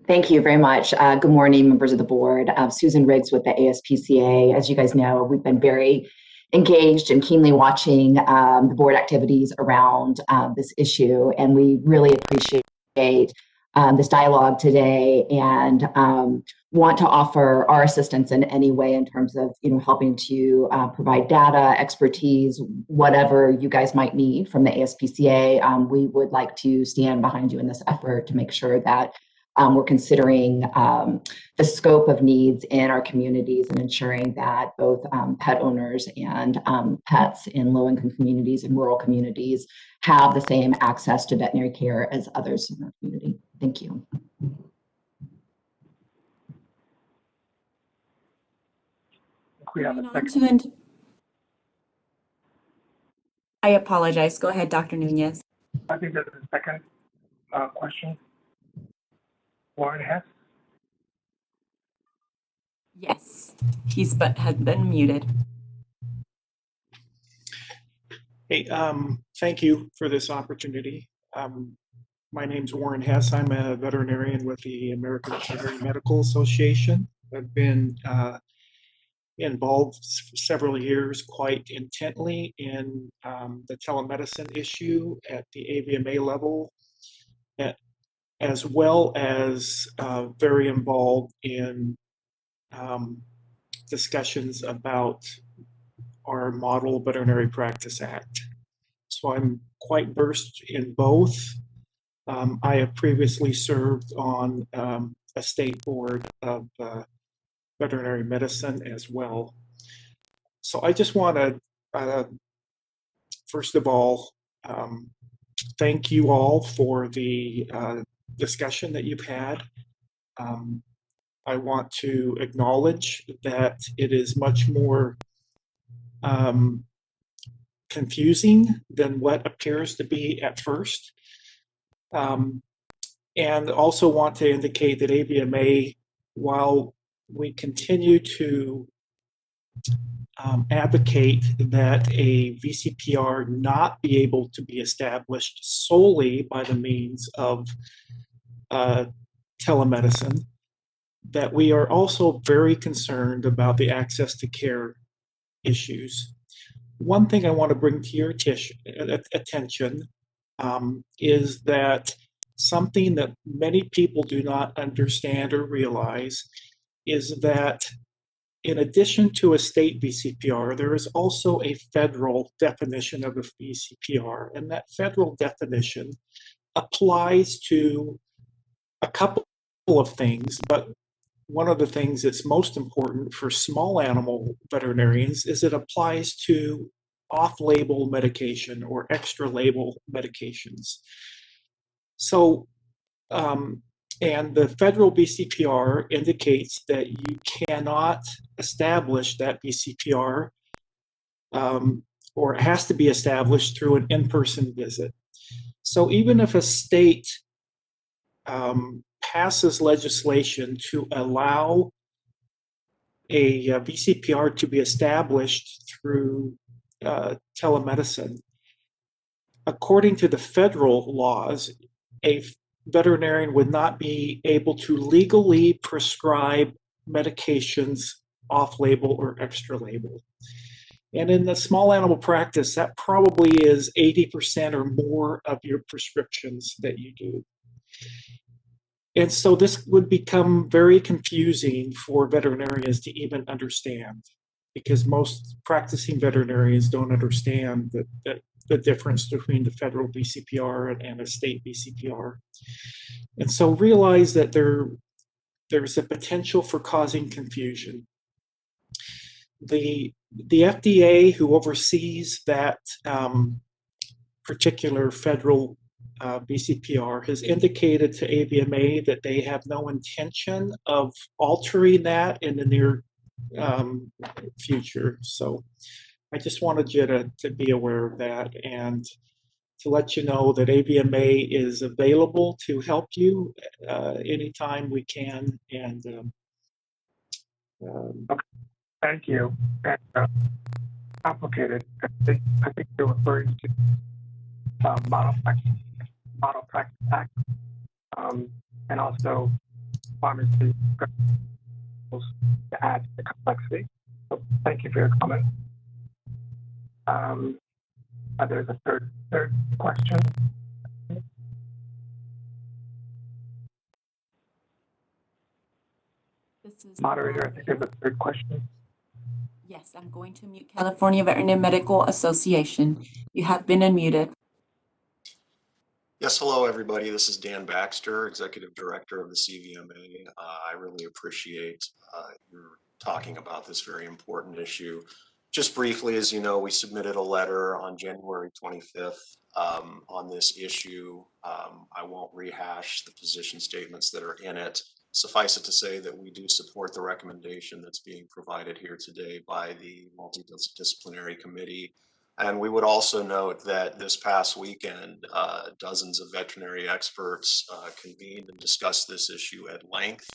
Thank you very much. Good morning, members of the board. Susan Riggs with the ASPCA. As you guys know, we've been very engaged and keenly watching the board activities around this issue, and we really appreciate this dialogue today and want to offer our assistance in any way in terms of helping to provide data, expertise, whatever you guys might need from the ASPCA. We would like to stand behind you in this effort to make sure that we're considering the scope of needs in our communities and ensuring that both pet owners and pets in low-income communities and rural communities have the same access to veterinary care as others in our community. Thank you. We have a second. I apologize. Go ahead, Dr. Nunez. I think there's a second question. Warren Hess? Yes, has been muted. Hey, thank you for this opportunity. My name's Warren Hess. I'm a veterinarian with the American Veterinary Medical Association. I've been involved for several years quite intently in the telemedicine issue at the AVMA level, as well as very involved in discussions about our Model Veterinary Practice Act. So I'm quite versed in both. I have previously served on a state board of veterinary medicine as well. So I just want to, first of all, thank you all for the discussion that you've had. I want to acknowledge that it is much more confusing than what appears to be at first. And also want to indicate that AVMA, while we continue to advocate that a VCPR not be able to be established solely by the means of telemedicine, that we are also very concerned about the access to care issues. One thing I want to bring to your attention is that something that many people do not understand or realize is that in addition to a state VCPR, there is also a federal definition of a VCPR, and that federal definition applies to a couple of things, but one of the things that's most important for small animal veterinarians is it applies to off-label medication or extra-label medications. So, and the federal BCPR indicates that you cannot establish that BCPR, or it has to be established through an in-person visit. So even if a state passes legislation to allow a VCPR to be established through telemedicine, according to the federal laws, a veterinarian would not be able to legally prescribe medications off-label or extra-label. And in the small animal practice, that probably is 80% or more of your prescriptions that you do. And so this would become very confusing for veterinarians to even understand, because most practicing veterinarians don't understand the difference between the federal BCPR and a state BCPR. And so realize that there's a potential for causing confusion. The FDA, who oversees that particular federal BCPR, has indicated to AVMA that they have no intention of altering that in the near future. So I just wanted you to be aware of that and to let you know that AVMA is available to help you anytime we can. And okay. Thank you. And, complicated. I think you're referring to Model Practice Act, and also pharmacy to add to the complexity. So thank you for your comment. There's a third question. Moderator, I think there's a third question. Yes, I'm going to mute California Veterinary Medical Association. You have been unmuted. Yes, hello everybody. This is Dan Baxter, Executive Director of the CVMA. I really appreciate your talking about this very important issue. Just briefly, as you know, we submitted a letter on January 25th on this issue. I won't rehash the position statements that are in it. Suffice it to say that we do support the recommendation that's being provided here today by the Multidisciplinary Committee. And we would also note that this past weekend, dozens of veterinary experts convened and discussed this issue at length.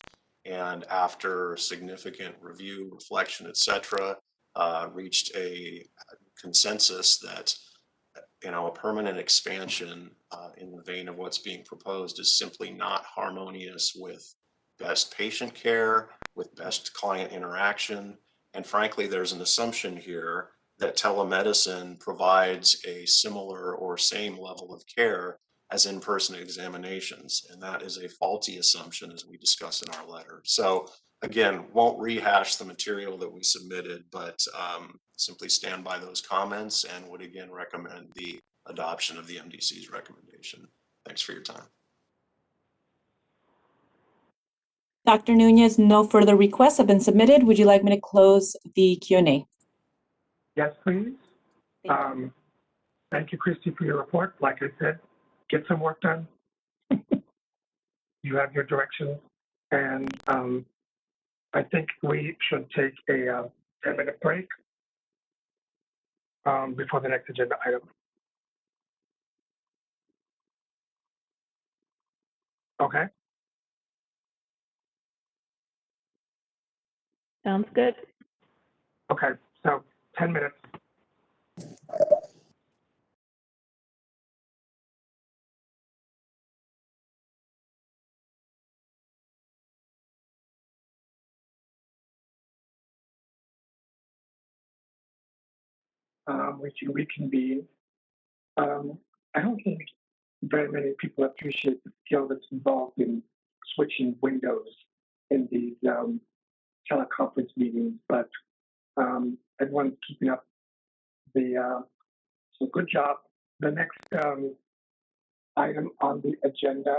And after significant review, reflection, etc., reached a consensus that a permanent expansion in the vein of what's being proposed is simply not harmonious with best patient care, with best client interaction. And frankly, there's an assumption here that telemedicine provides a similar or same level of care as in-person examinations. And that is a faulty assumption, as we discuss in our letter. So again, won't rehash the material that we submitted, but simply stand by those comments and would again recommend the adoption of the MDC's recommendation. Thanks for your time. Dr. Nunez, no further requests have been submitted. Would you like me to close the Q&A? Yes, please. Thank you, Christy, for your report. Like I said, get some work done. You have your directions, and I think we should take a 10-minute break before the next agenda item. Okay. Sounds good. Okay, so 10 minutes. We can reconvene. I don't think very many people appreciate the skill that's involved in switching windows in these teleconference meetings, but everyone's keeping up so good job. The next item on the agenda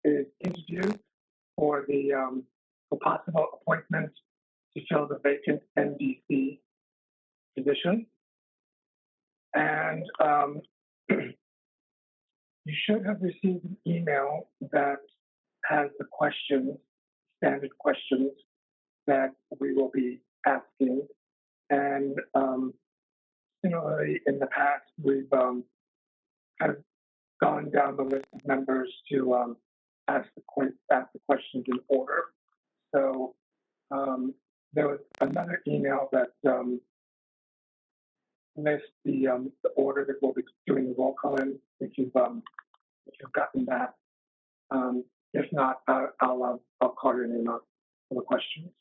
is interview for possible appointment to fill the vacant Mdc position. And you should have received an email that has the questions, standard questions that we will be asking. And similarly, in the past, we've kind of gone down the list of members to ask the questions in order. So there was another email that lists the order that we'll be doing the roll call in. If you've gotten that, if not, I'll call your name out for the questions.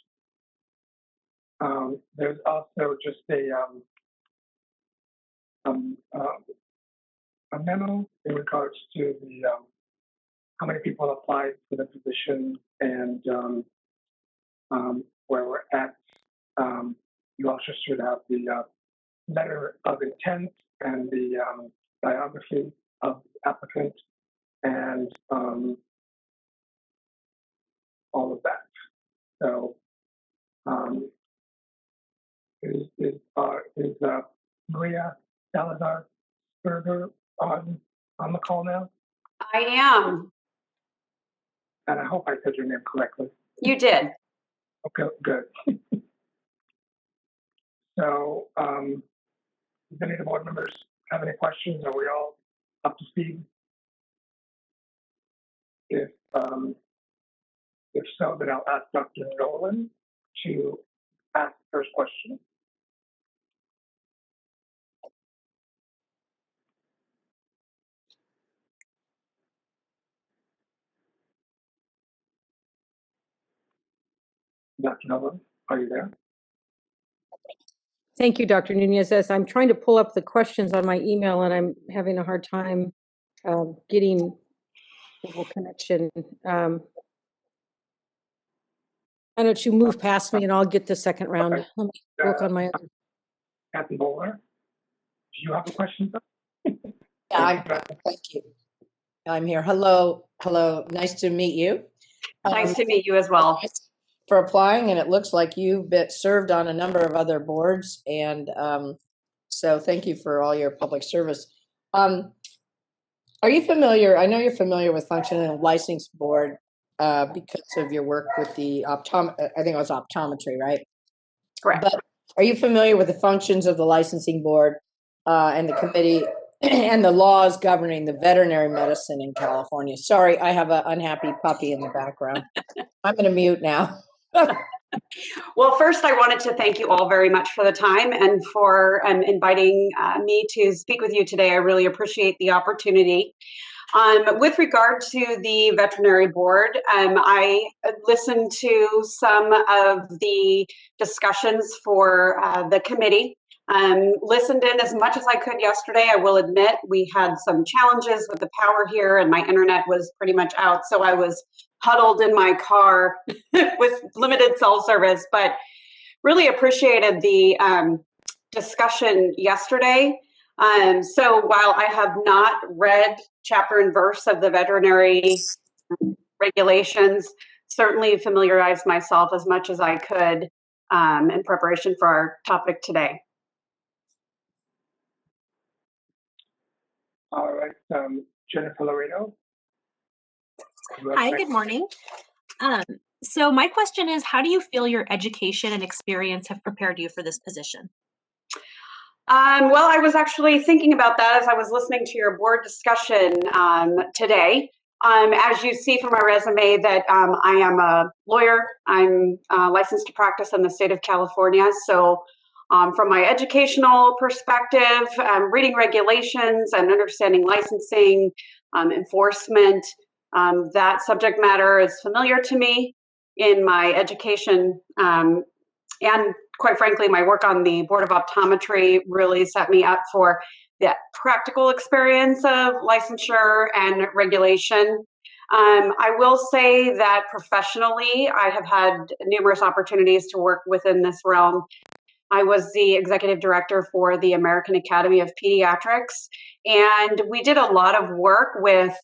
There's also just a memo in regards to the how many people applied for the position and where we're at. You also should have the letter of intent and the biography of the applicant and all of that. So is Maria Salazar Berger on the call now? I am. And I hope I said your name correctly. You did. Okay, good. So, does any of the board members have any questions? Are we all up to speed? If so, then I'll ask Dr. Nolan to ask the first question. Dr. Nolan, are you there? Thank you, Dr. Nunez. As I'm trying to pull up the questions on my email and I'm having a hard time getting the whole connection. Why don't you move past me and I'll get the second round. Okay. Let me work on my other. Kathy Bowler, do you have a question? Yeah, thank you. I'm here. Hello. Nice to meet you. Nice to meet you as well. For applying, and it looks like you've been served on a number of other boards, and so thank you for all your public service. Are you familiar? I know you're familiar with functioning of licensing board because of your work with the I think it was optometry, right? Correct. But are you familiar with the functions of the licensing board and the committee and the laws governing the veterinary medicine in California? Sorry, I have an unhappy puppy in the background. I'm going to mute now. Well, first, I wanted to thank you all very much for the time and for inviting me to speak with you today. I really appreciate the opportunity. With regard to the veterinary board, I listened to some of the discussions for the committee. Listened in as much as I could yesterday. I will admit we had some challenges with the power here and my internet was pretty much out. So I was huddled in my car with limited cell service, but really appreciated the discussion yesterday. So while I have not read chapter and verse of the veterinary regulations, certainly familiarized myself as much as I could in preparation for our topic today. All right, Jennifer Laredo. Hi, good morning. So my question is, how do you feel your education and experience have prepared you for this position? Well, I was actually thinking about that as I was listening to your board discussion today. As you see from my resume that I am a lawyer. I'm licensed to practice in the state of California. So from my educational perspective, reading regulations and understanding licensing, enforcement, that subject matter is familiar to me. In my education and quite frankly, my work on the Board of Optometry really set me up for that practical experience of licensure and regulation. I will say that professionally, I have had numerous opportunities to work within this realm. I was the executive director for the American Academy of Pediatrics, and we did a lot of work with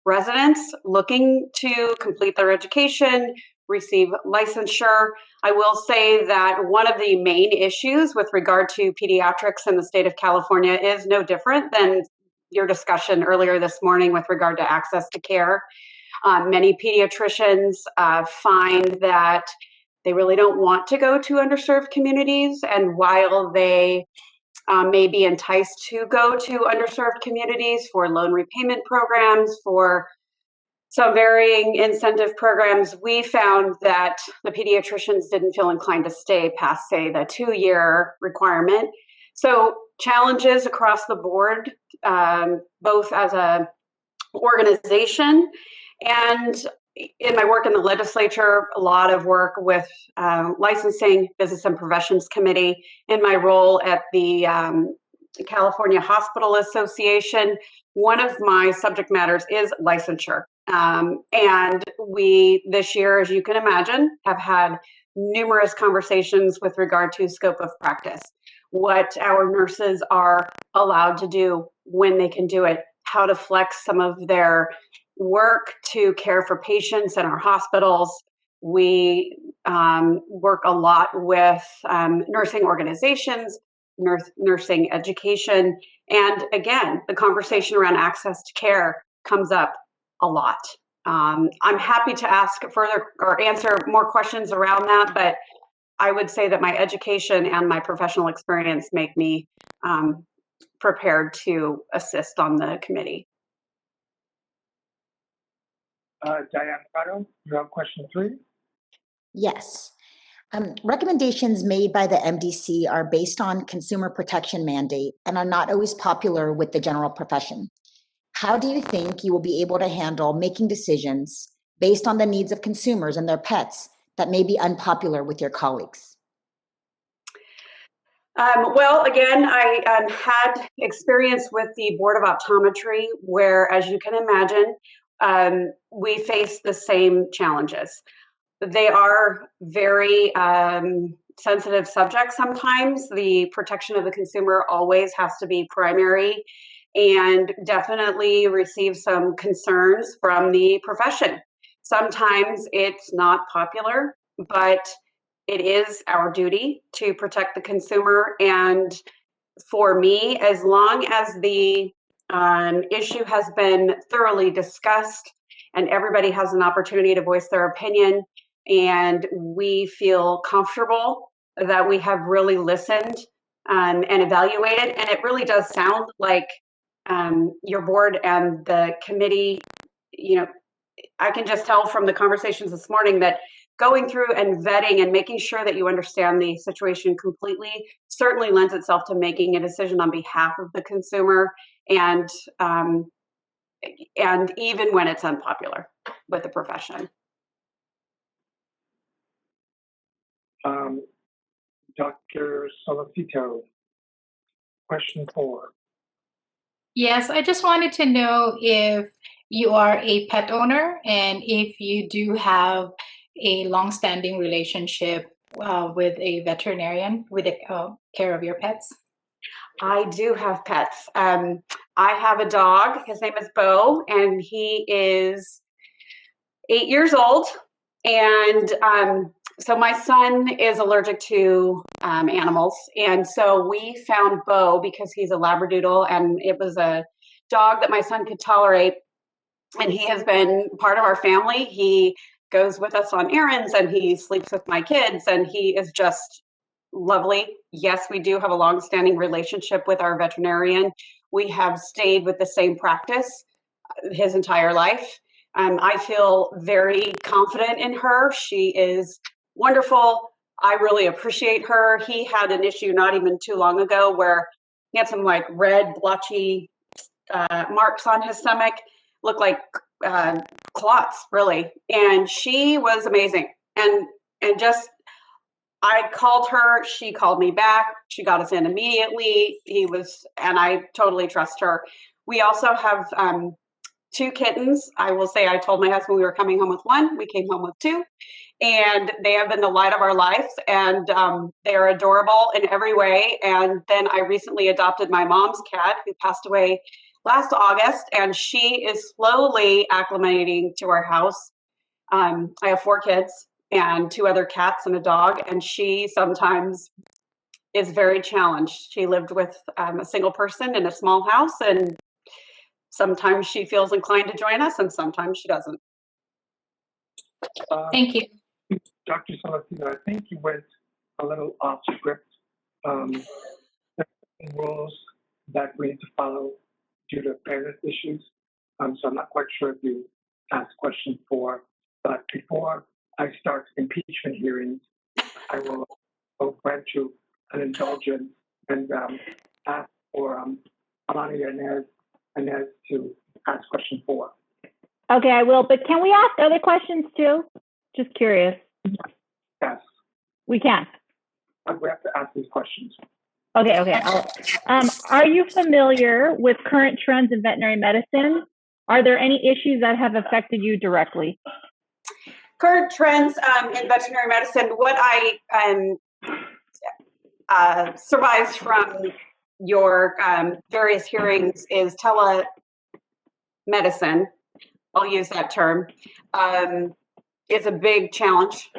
residents looking to complete their education, receive licensure. I will say that one of the main issues with regard to pediatrics in the state of California is no different than your discussion earlier this morning with regard to access to care. Many pediatricians find that they really don't want to go to underserved communities, and while they may be enticed to go to underserved communities for loan repayment programs, for some varying incentive programs, we found that the pediatricians didn't feel inclined to stay past, say, the 2-year requirement. So challenges across the board, both as a organization and in my work in the legislature, a lot of work with licensing, business and professions committee. In my role at the California Hospital Association, one of my subject matters is licensure. And we, this year, as you can imagine, have had numerous conversations with regard to scope of practice, what our nurses are allowed to do, when they can do it, how to flex some of their work to care for patients in our hospitals. We work a lot with nursing organizations, nursing education, and again, the conversation around access to care comes up a lot. I'm happy to ask further or answer more questions around that, but I would say that my education and my professional experience make me prepared to assist on the committee. Diane Prado, you have question 3? Yes. Recommendations made by the MDC are based on consumer protection mandate and are not always popular with the general profession. How do you think you will be able to handle making decisions based on the needs of consumers and their pets that may be unpopular with your colleagues? Well, again, I had experience with the Board of Optometry where, as you can imagine, we face the same challenges. They are very sensitive subjects sometimes. The protection of the consumer always has to be primary, and definitely receive some concerns from the profession. Sometimes it's not popular, but it is our duty to protect the consumer. And for me, as long as the issue has been thoroughly discussed and everybody has an opportunity to voice their opinion, and we feel comfortable that we have really listened and evaluated, and it really does sound like your board and the committee, you know, I can just tell from the conversations this morning that going through and vetting and making sure that you understand the situation completely certainly lends itself to making a decision on behalf of the consumer, and even when it's unpopular with the profession. Dr. Solacito, question 4. Yes, I just wanted to know if you are a pet owner and if you do have a long-standing relationship with a veterinarian with the care of your pets. I do have pets. I have a dog. His name is Bo, and he is 8 years old. And so my son is allergic to animals. And so we found Bo because he's a Labradoodle, and it was a dog that my son could tolerate. And he has been part of our family. He goes with us on errands, and he sleeps with my kids, and he is just lovely. Yes, we do have a long-standing relationship with our veterinarian. We have stayed with the same practice his entire life. I feel very confident in her. She is wonderful. I really appreciate her. He had an issue not even too long ago where he had some like red blotchy marks on his stomach, looked like clots really. And she was amazing. And just, I called her, she called me back, she got us in immediately. And I totally trust her. We also have 2 kittens. I will say I told my husband we were coming home with 1. We came home with 2. And they have been the light of our lives. And they are adorable in every way. And then I recently adopted my mom's cat who passed away last August. And she is slowly acclimating to our house. I have 4 kids and 2 other cats and a dog. And she sometimes is very challenged. She lived with a single person in a small house, and sometimes she feels inclined to join us and sometimes she doesn't. Thank you. Dr. Celestino, I think you went a little off script. There are rules that we need to follow due to fairness issues. So I'm not quite sure if you asked question 4, but before I start impeachment hearings, I will grant you an indulgence and ask for Alani Inez to ask question 4. Okay, I will, but can we ask other questions too? Just curious. Yes. We can. We have to ask these questions. Okay. Are you familiar with current trends in veterinary medicine? Are there any issues that have affected you directly? Current trends in veterinary medicine, what I surmised from your various hearings is telemedicine, I'll use that term, is a big challenge.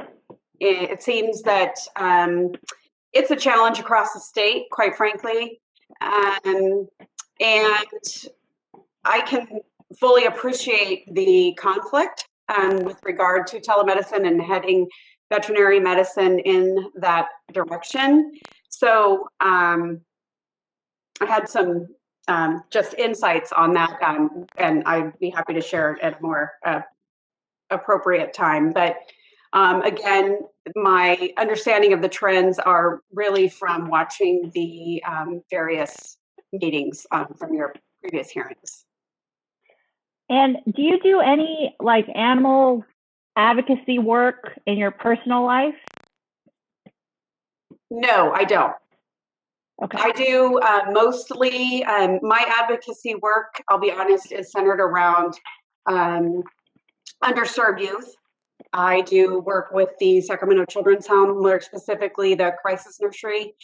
It seems that it's a challenge across the state, quite frankly. And I can fully appreciate the conflict with regard to telemedicine and heading veterinary medicine in that direction. So I had some just insights on that, and I'd be happy to share it at a more appropriate time. But again, my understanding of the trends are really from watching the various meetings from your previous hearings. And do you do any like animal advocacy work in your personal life? No, I don't. Okay. I do mostly, my advocacy work, I'll be honest, is centered around underserved youth. I do work with the Sacramento Children's Home, more specifically the Crisis Nursery,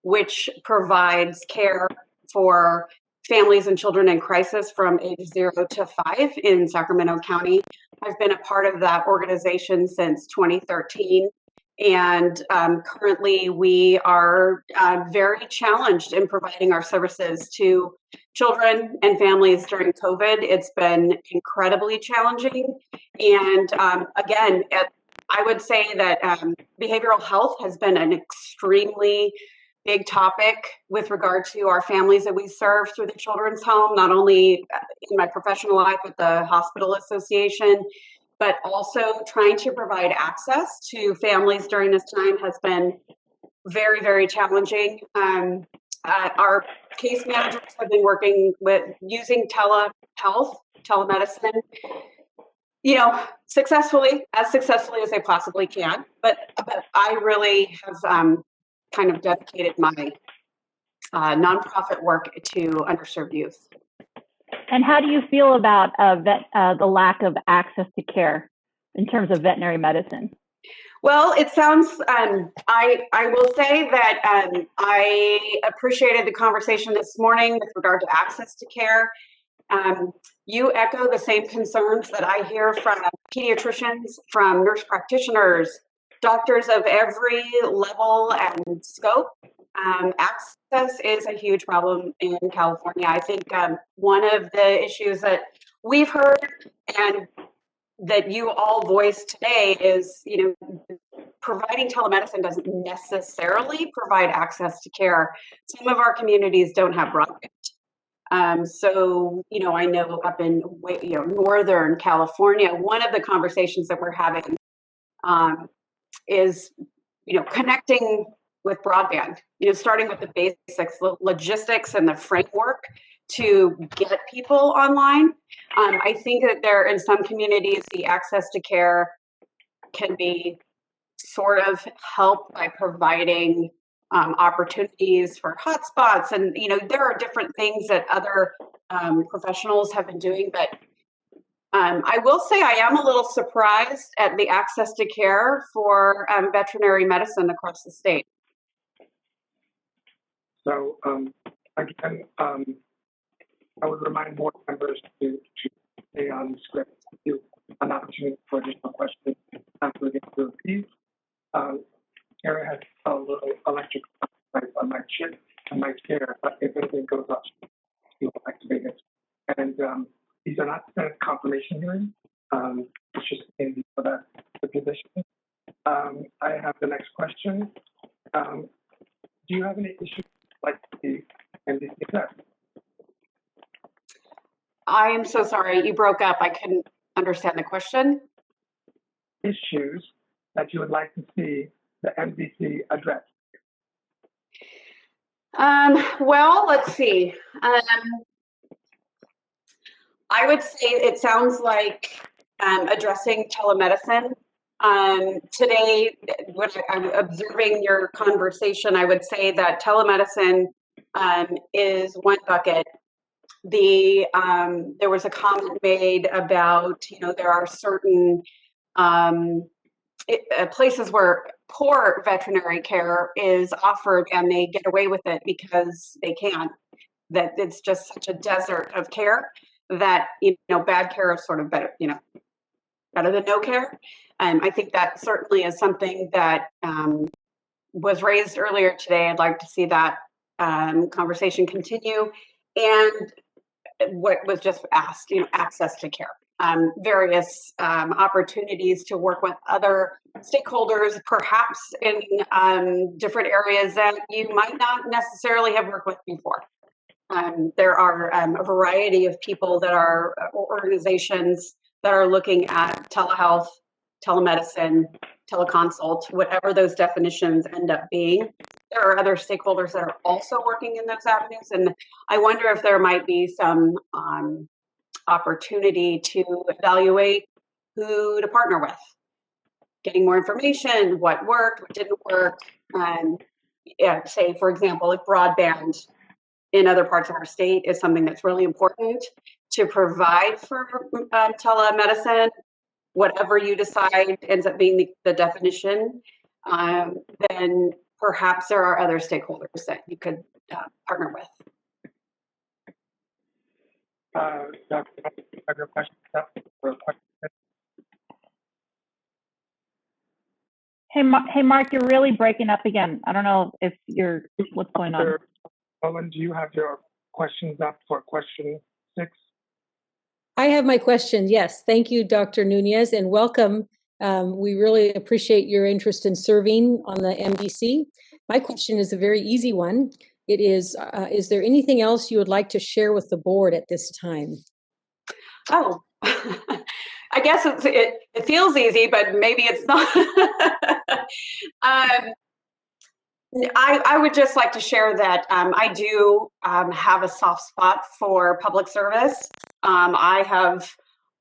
which provides care for families and children in crisis from age 0 to 5 in Sacramento County. I've been a part of that organization since 2013. And currently we are very challenged in providing our services to children and families during COVID. It's been incredibly challenging. And again, I would say that behavioral health has been an extremely big topic with regard to our families that we serve through the Children's Home, not only in my professional life with the Hospital Association, but also trying to provide access to families during this time has been very, very challenging. Our case managers have been working with using telehealth, telemedicine, successfully as they possibly can. But I really have kind of dedicated my nonprofit work to underserved youth. And how do you feel about the lack of access to care in terms of veterinary medicine? Well, it sounds, I will say that I appreciated the conversation this morning with regard to access to care. You echo the same concerns that I hear from pediatricians, from nurse practitioners, doctors of every level and scope. Access is a huge problem in California. I think one of the issues that we've heard and that you all voiced today is, providing telemedicine doesn't necessarily provide access to care. Some of our communities don't have broadband. So, I know up in Northern California, one of the conversations that we're having is, connecting with broadband, starting with the basics, logistics and the framework to get people online. I think that there, in some communities, the access to care can be sort of helped by providing opportunities for hotspots. And, there are different things that other professionals have been doing, but I will say I am a little surprised at the access to care for veterinary medicine across the state. So again, I would remind board members to stay on the script, give an opportunity for additional questions after we get through these. Kara has a little electric light on my chair, but if anything goes up, she will activate it. And these are not Senate confirmation hearings. It's just maybe for the position. I have the next question. Do you have any issues like the Mdc test? I am so sorry, you broke up. I couldn't understand the question. Issues that you would like to see the Mdc address? Well, let's see. I would say it sounds like addressing telemedicine. Today, when I'm observing your conversation, I would say that telemedicine is one bucket. There was a comment made about, there are certain places where poor veterinary care is offered and they get away with it because they can. That it's just such a desert of care that, bad care is sort of better, better than no care. I think that certainly is something that was raised earlier today. I'd like to see that conversation continue. And what was just asked, access to care, various opportunities to work with other stakeholders, perhaps in different areas that you might not necessarily have worked with before. There are a variety of people that are organizations that are looking at telehealth, telemedicine, teleconsult, whatever those definitions end up being. There are other stakeholders that are also working in those avenues, and I wonder if there might be some opportunity to evaluate who to partner with, getting more information, what worked, what didn't work. Say, for example, if broadband in other parts of our state is something that's really important to provide for telemedicine, whatever you decide ends up being the definition, then perhaps there are other stakeholders that you could partner with. Dr. Other questions? Hey, Mark, you're really breaking up again. I don't know if what's going on. Owen, do you have your questions up for question 6? I have my question. Yes. Thank you, Dr. Nunez, and welcome. We really appreciate your interest in serving on the MDC. My question is a very easy one. It is there anything else you would like to share with the board at this time? Oh, I guess it feels easy, but maybe it's not. I would just like to share that I do have a soft spot for public service. I have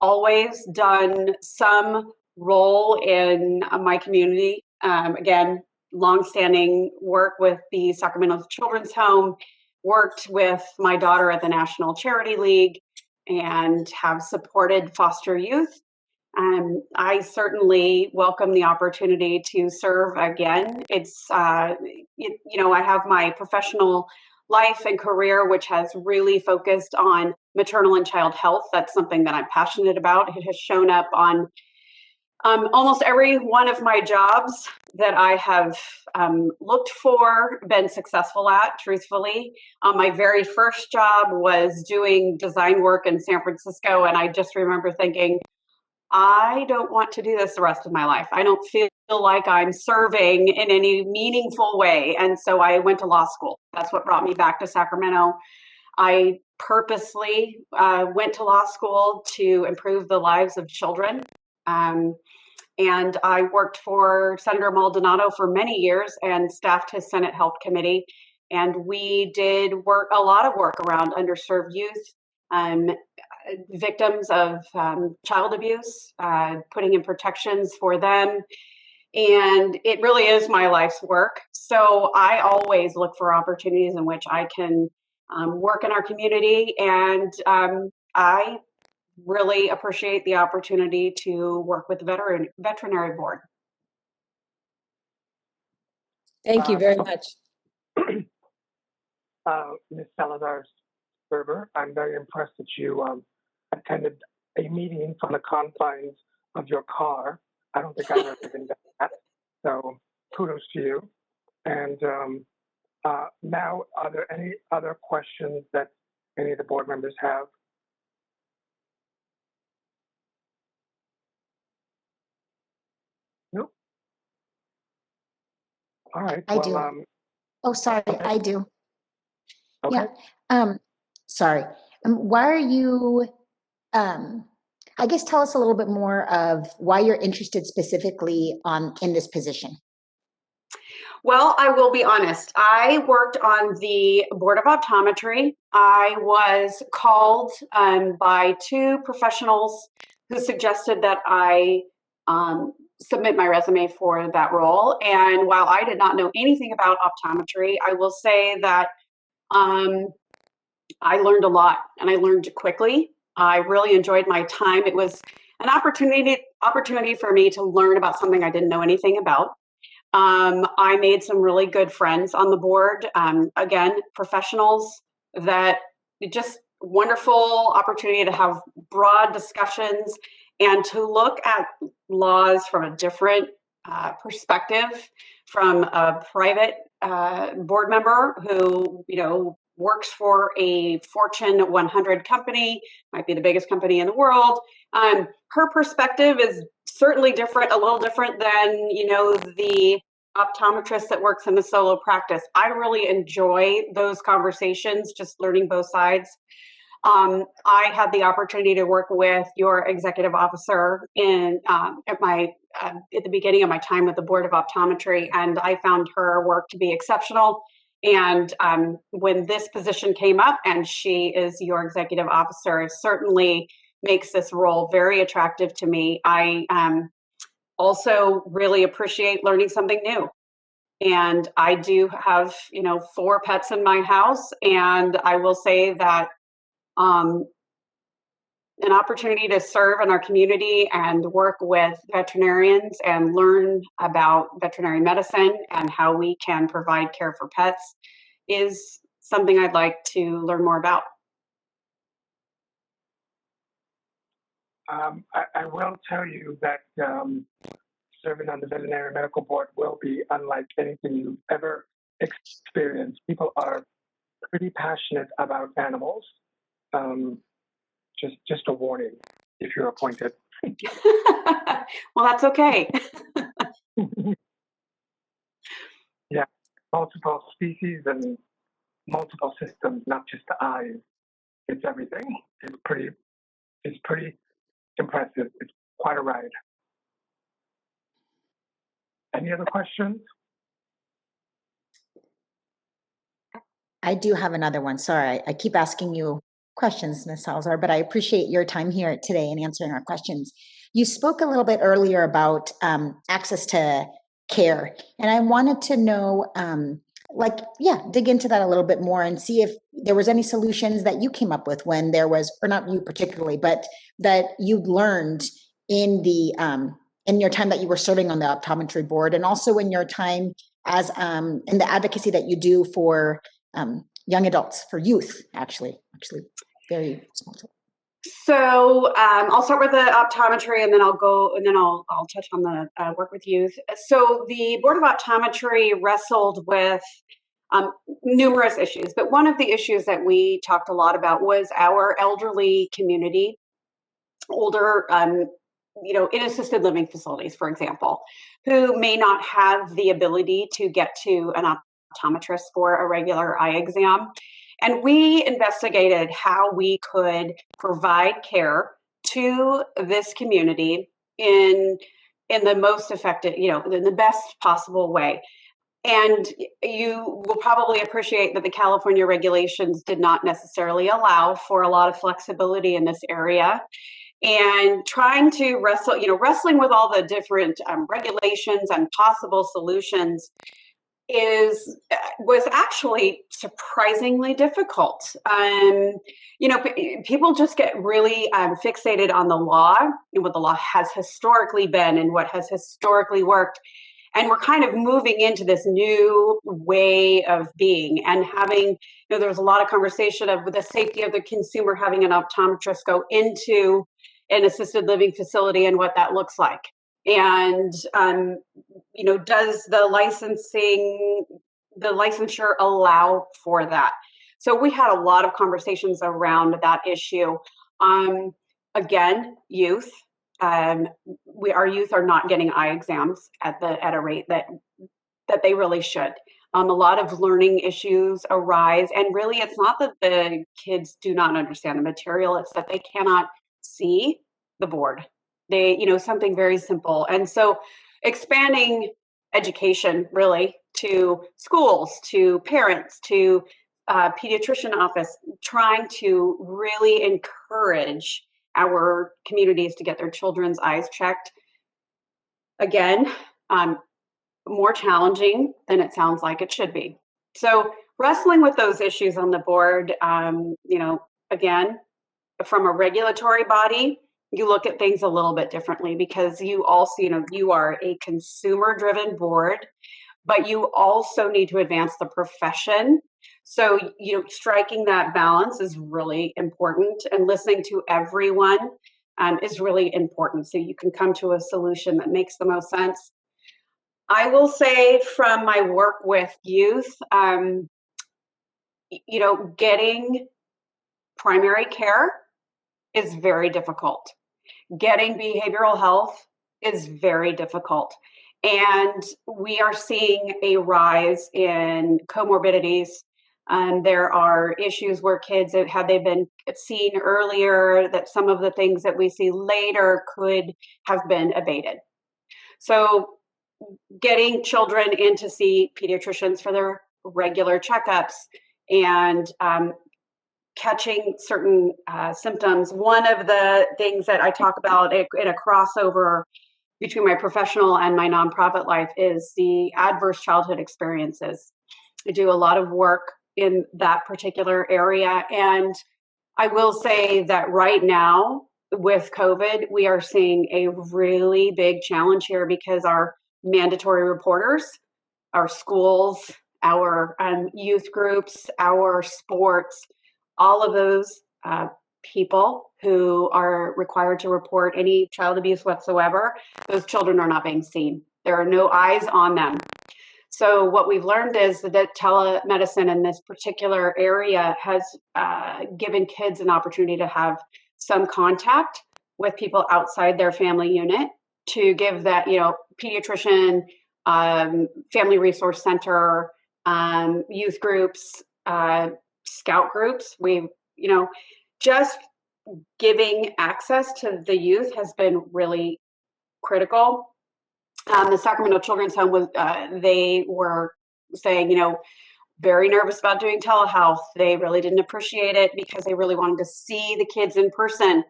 always done some role in my community. Again, longstanding work with the Sacramento Children's Home, worked with my daughter at the National Charity League, and have supported foster youth. I certainly welcome the opportunity to serve again. It's, you know, I have my professional life and career, which has really focused on maternal and child health. That's something that I'm passionate about. It has shown up on almost every one of my jobs that I have looked for, been successful at, truthfully. My very first job was doing design work in San Francisco, and I just remember thinking, I don't want to do this the rest of my life. I don't feel like I'm serving in any meaningful way. And so I went to law school. That's what brought me back to Sacramento. I purposely went to law school to improve the lives of children. And I worked for Senator Maldonado for many years and staffed his Senate Health Committee. And we did a lot of work around underserved youth, victims of child abuse, putting in protections for them. And it really is my life's work. So I always look for opportunities in which I can work in our community. And I really appreciate the opportunity to work with the Veterinary Board. Thank you very much. Ms. Salazar-Sperber, I'm very impressed that you attended a meeting from the confines of your car. I don't think I've ever been that. So kudos to you. And now, are there any other questions that any of the board members have? Nope. All right. I do. Oh, sorry, okay. I do. Okay. Yeah. Sorry. Why are you, I guess tell us a little bit more of why you're interested specifically in this position. Well, I will be honest. I worked on the Board of Optometry. I was called by two professionals who suggested that I submit my resume for that role. And while I did not know anything about optometry, I will say that I learned a lot, and I learned quickly. I really enjoyed my time. It was an opportunity for me to learn about something I didn't know anything about. I made some really good friends on the board. Again, professionals that just wonderful opportunity to have broad discussions and to look at laws from a different perspective, from a private board member who, you know, works for a Fortune 100 company, might be the biggest company in the world. Her perspective is certainly different, a little different than, you know, the optometrist that works in the solo practice. I really enjoy those conversations, just learning both sides. I had the opportunity to work with your executive officer at the beginning of my time with the Board of Optometry, and I found her work to be exceptional. And when this position came up, and she is your executive officer, it certainly makes this role very attractive to me. I also really appreciate learning something new. And I do have, you know, 4 pets in my house, and I will say that an opportunity to serve in our community and work with veterinarians and learn about veterinary medicine and how we can provide care for pets is something I'd like to learn more about. I will tell you that serving on the Veterinary Medical Board will be unlike anything you've ever experienced. People are pretty passionate about animals. Just a warning if you're appointed. Well, that's okay. Yeah, multiple species and multiple systems, not just the eyes. It's everything. It's pretty impressive. It's quite a ride. Any other questions? I do have another one. Sorry, I keep asking you questions, Ms. Salazar, but I appreciate your time here today and answering our questions. You spoke a little bit earlier about access to care, and I wanted to know like, yeah, dig into that a little bit more and see if there was any solutions that you came up with when there was, or not you particularly, but that you learned in the in your time that you were serving on the optometry board, and also in your time as in the advocacy that you do for young adults, for youth, actually very small. So I'll start with the optometry, and then I'll touch on the work with youth. So the Board of Optometry wrestled with numerous issues, but one of the issues that we talked a lot about was our elderly community, older, in assisted living facilities, for example, who may not have the ability to get to an optometrist for a regular eye exam. And we investigated how we could provide care to this community in the most effective, in the best possible way. And you will probably appreciate that the California regulations did not necessarily allow for a lot of flexibility in this area. And trying to wrestling with all the different regulations and possible solutions was actually surprisingly difficult. People just get really fixated on the law and what the law has historically been and what has historically worked. And we're kind of moving into this new way of being and having, there was a lot of conversation of the safety of the consumer having an optometrist go into an assisted living facility and what that looks like. And, does the licensure allow for that? So we had a lot of conversations around that issue. Again, youth. Our youth are not getting eye exams at a rate that they really should. A lot of learning issues arise, and really it's not that the kids do not understand the material, it's that they cannot see the board. They, something very simple. And so expanding education really to schools, to parents, to pediatrician office, trying to really encourage our communities to get their children's eyes checked. Again, more challenging than it sounds like it should be. So wrestling with those issues on the board, again, from a regulatory body, you look at things a little bit differently because you also, you are a consumer-driven board, but you also need to advance the profession. So, striking that balance is really important, and listening to everyone is really important so you can come to a solution that makes the most sense. I will say from my work with youth, getting primary care is very difficult. Getting behavioral health is very difficult. And we are seeing a rise in comorbidities. There are issues where kids, had they been seen earlier, that some of the things that we see later could have been abated. So getting children in to see pediatricians for their regular checkups and catching certain symptoms. One of the things that I talk about in a crossover between my professional and my nonprofit life is the adverse childhood experiences. I do a lot of work in that particular area. And I will say that right now with COVID, we are seeing a really big challenge here because our mandatory reporters, our schools, our youth groups, our sports, all of those people who are required to report any child abuse whatsoever, those children are not being seen. There are no eyes on them. So what we've learned is that telemedicine in this particular area has given kids an opportunity to have some contact with people outside their family unit, to give that, pediatrician, family resource center, youth groups, scout groups. We've, just giving access to the youth has been really critical. The Sacramento Children's Home was, they were saying, very nervous about doing telehealth. They really didn't appreciate it because they really wanted to see the kids in person.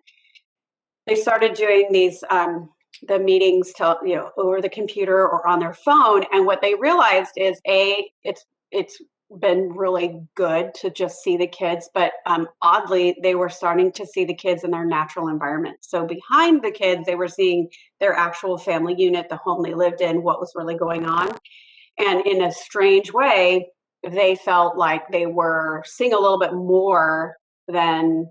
They started doing these, the meetings over the computer or on their phone. And what they realized is it's it's been really good to just see the kids, but oddly, they were starting to see the kids in their natural environment. So behind the kids, they were seeing their actual family unit, the home they lived in, what was really going on. And in a strange way, they felt like they were seeing a little bit more than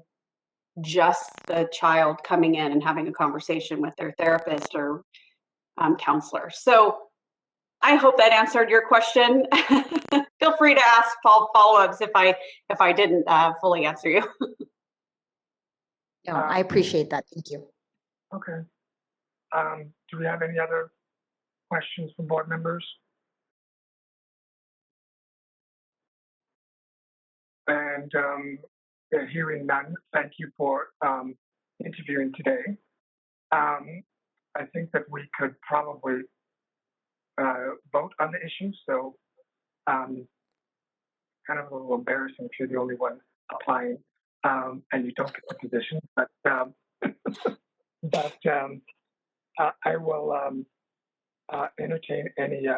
just the child coming in and having a conversation with their therapist or counselor. So I hope that answered your question. Feel free to ask follow-ups if I didn't fully answer you. No, I appreciate that. Thank you. Okay. Do we have any other questions from board members? And hearing none, thank you for interviewing today. I think that we could probably vote on the issue. So kind of a little embarrassing if you're the only one applying and you don't get the position, but I will entertain any,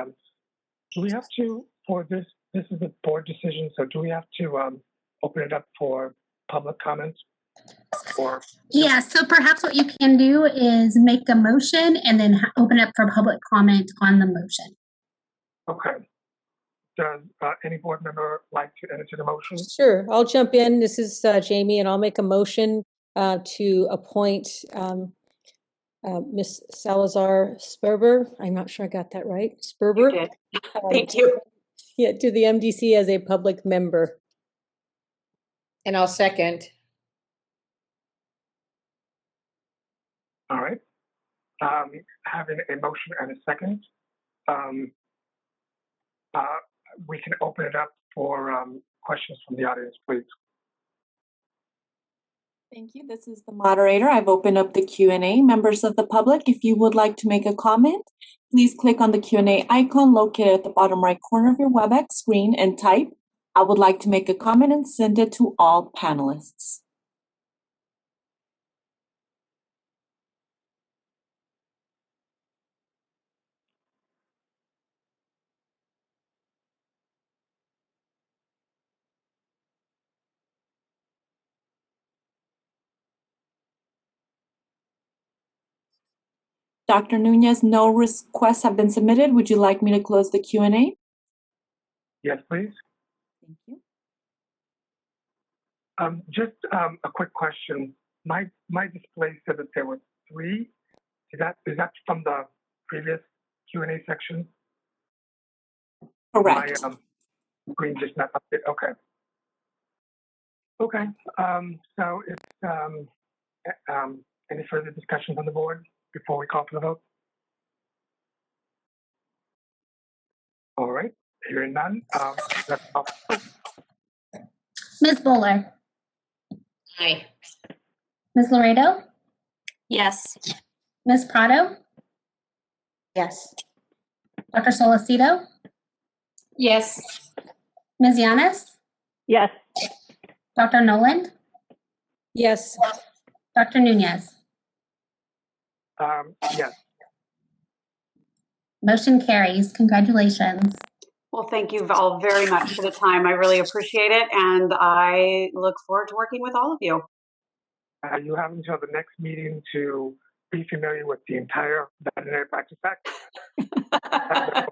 do we have to, for this is a board decision, so do we have to open it up for public comments? Or Yeah, so perhaps what you can do is make a motion and then open up for public comment on the motion. okay. Does any board member like to enter the motion? Sure, I'll jump in. This is Jamie, and I'll make a motion to appoint Ms. Salazar Sperber. I'm not sure I got that right. Sperber? You did. Thank you. Yeah, to the MDC as a public member. And I'll second. All right. Having a motion and a second, we can open it up for questions from the audience, please. Thank you. This is the moderator. I've opened up the Q&A. Members of the public, if you would like to make a comment, please click on the Q&A icon located at the bottom right corner of your WebEx screen and type, "I would like to make a comment," and send it to all panelists. Dr. Nunez, no requests have been submitted. Would you like me to close the Q&A? Yes, please. Thank you. Just a quick question. My display said that there were 3. Is that from the previous Q&A section? Correct. My screen just not updated. Okay. Okay. So it's any further discussions on the board before we call for the vote? All right. Hearing none. Let's call. Ms. Bowler. Aye. Ms. Laredo. Yes. Ms. Prado. Yes. Dr. Solacito. Yes. Ms. Yanis. Yes. Dr. Noland. Yes. Dr. Nunez. Yes. Motion carries. Congratulations. Well, thank you all very much for the time. I really appreciate it, and I look forward to working with all of you. You have until the next meeting to be familiar with the entire veterinary practice act. A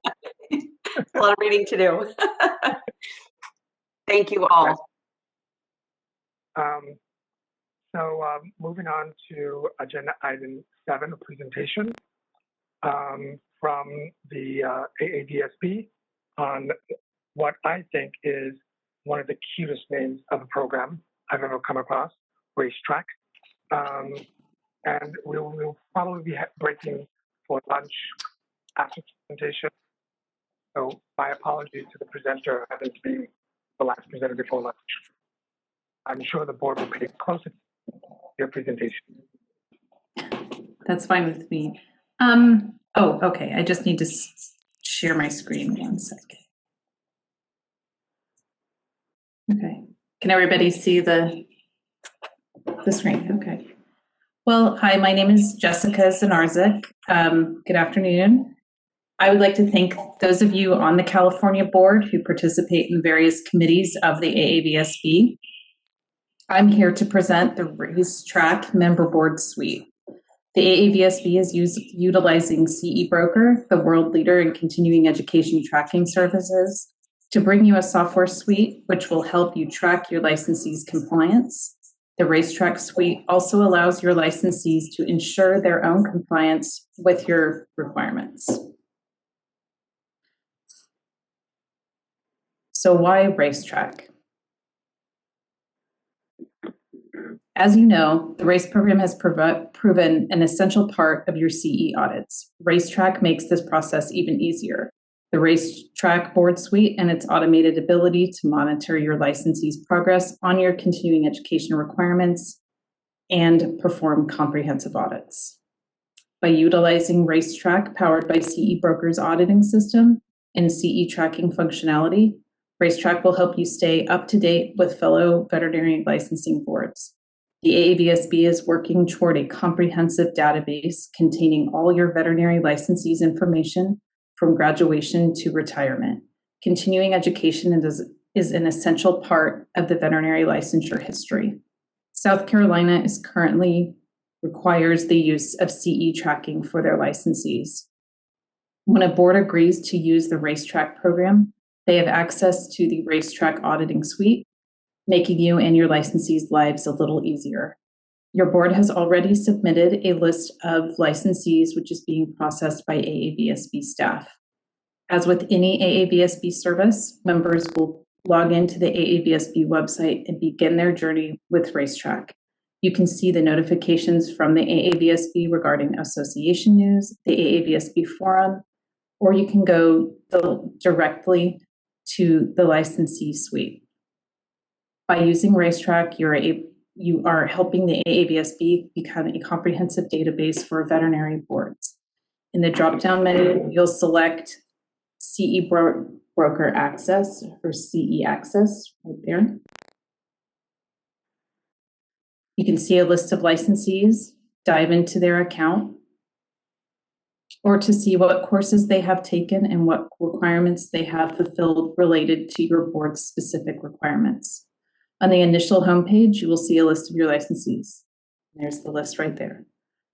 lot of reading to do. Thank you all. Moving on to agenda item 7, a presentation from the Aavsb on what I think is one of the cutest names of a program I've ever come across, Racetrack. And we'll probably be breaking for lunch after the presentation. So my apologies to the presenter having to be the last presenter before lunch. I'm sure the board will pay close attention to your presentation. That's fine with me. Oh, okay. I just need to share my screen 1 second. Okay. Can everybody see the screen? Okay. Well, hi, my name is Jessica Zanarzik. Good afternoon. I would like to thank those of you on the California board who participate in various committees of the Aavsb. I'm here to present the Racetrack Member Board Suite. The Aavsb is utilizing CE Broker, the world leader in continuing education tracking services, to bring you a software suite which will help you track your licensee's compliance. The Racetrack suite also allows your licensees to ensure their own compliance with your requirements. So why Racetrack? As you know, the RACE program has proven an essential part of your CE audits. Racetrack makes this process even easier. The Racetrack board suite and its automated ability to monitor your licensee's progress on your continuing education requirements and perform comprehensive audits. By utilizing Racetrack powered by CE Broker's auditing system and CE tracking functionality, Racetrack will help you stay up to date with fellow veterinary licensing boards. The Aavsb is working toward a comprehensive database containing all your veterinary licensees' information from graduation to retirement. Continuing education is an essential part of the veterinary licensure history. South Carolina currently requires the use of CE tracking for their licensees. When a board agrees to use the Racetrack program, they have access to the Racetrack auditing suite, making you and your licensees' lives a little easier. Your board has already submitted a list of licensees which is being processed by Aavsb staff. As with any Aavsb service, members will log into the Aavsb website and begin their journey with Racetrack. You can see the notifications from the Aavsb regarding association news, the Aavsb forum, or you can go directly to the licensee suite. By using Racetrack, you are helping the Aavsb become a comprehensive database for veterinary boards. In the drop-down menu, you'll select CE Broker Access or CE Access right there. You can see a list of licensees, dive into their account, or to see what courses they have taken and what requirements they have fulfilled related to your board's specific requirements. On the initial homepage, you will see a list of your licensees. There's the list right there.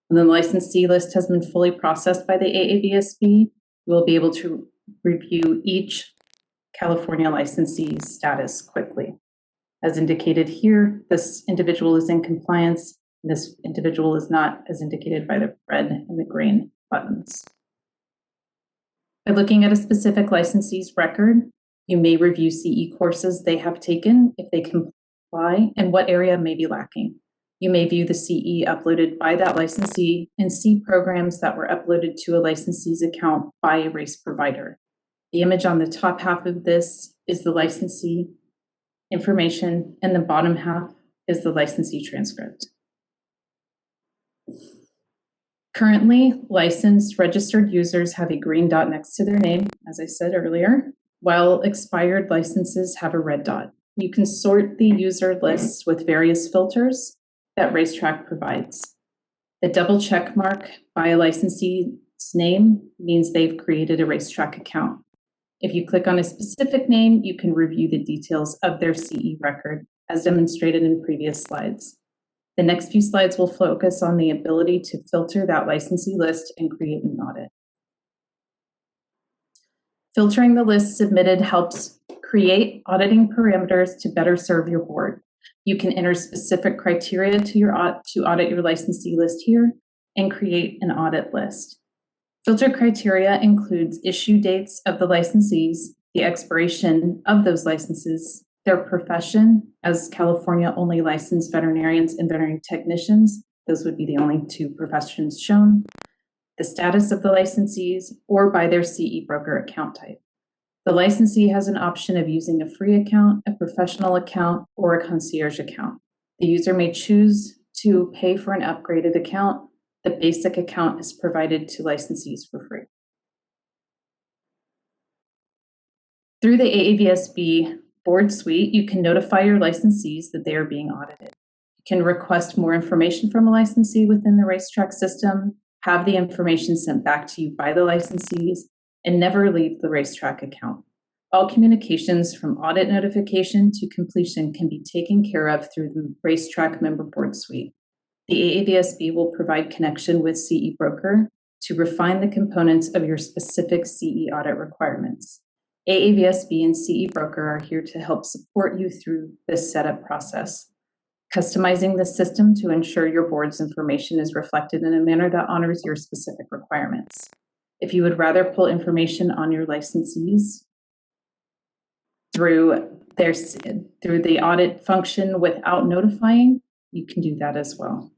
When the licensee list has been fully processed by the Aavsb, you will be able to review each California licensee's status quickly. As indicated here, this individual is in compliance, and this individual is not, as indicated by the red and the green buttons. By looking at a specific licensee's record, you may review CE courses they have taken if they comply and what area may be lacking. You may view the CE uploaded by that licensee and see programs that were uploaded to a licensee's account by a RACE provider. The image on the top half of this is the licensee information, and the bottom half is the licensee transcript. Currently, licensed registered users have a green dot next to their name, as I said earlier, while expired licenses have a red dot. You can sort the user lists with various filters that Racetrack provides. The double check mark by a licensee's name means they've created a Racetrack account. If you click on a specific name, you can review the details of their CE record, as demonstrated in previous slides. The next few slides will focus on the ability to filter that licensee list and create an audit. Filtering the list submitted helps create auditing parameters to better serve your board. You can enter specific criteria to audit your licensee list here and create an audit list. Filter criteria includes issue dates of the licensees, the expiration of those licenses, their profession as California-only licensed veterinarians and veterinary technicians. Those would be the only two professions shown. The status of the licensees, or by their CE Broker account type. The licensee has an option of using a free account, a professional account, or a concierge account. The user may choose to pay for an upgraded account. The basic account is provided to licensees for free. Through the Aavsb board suite, you can notify your licensees that they are being audited. You can request more information from a licensee within the Racetrack system, have the information sent back to you by the licensees, and never leave the Racetrack account. All communications from audit notification to completion can be taken care of through the Racetrack member board suite. The Aavsb will provide connection with CE Broker to refine the components of your specific CE audit requirements. Aavsb and CE Broker are here to help support you through this setup process, customizing the system to ensure your board's information is reflected in a manner that honors your specific requirements. If you would rather pull information on your licensees through the audit function without notifying, you can do that as well.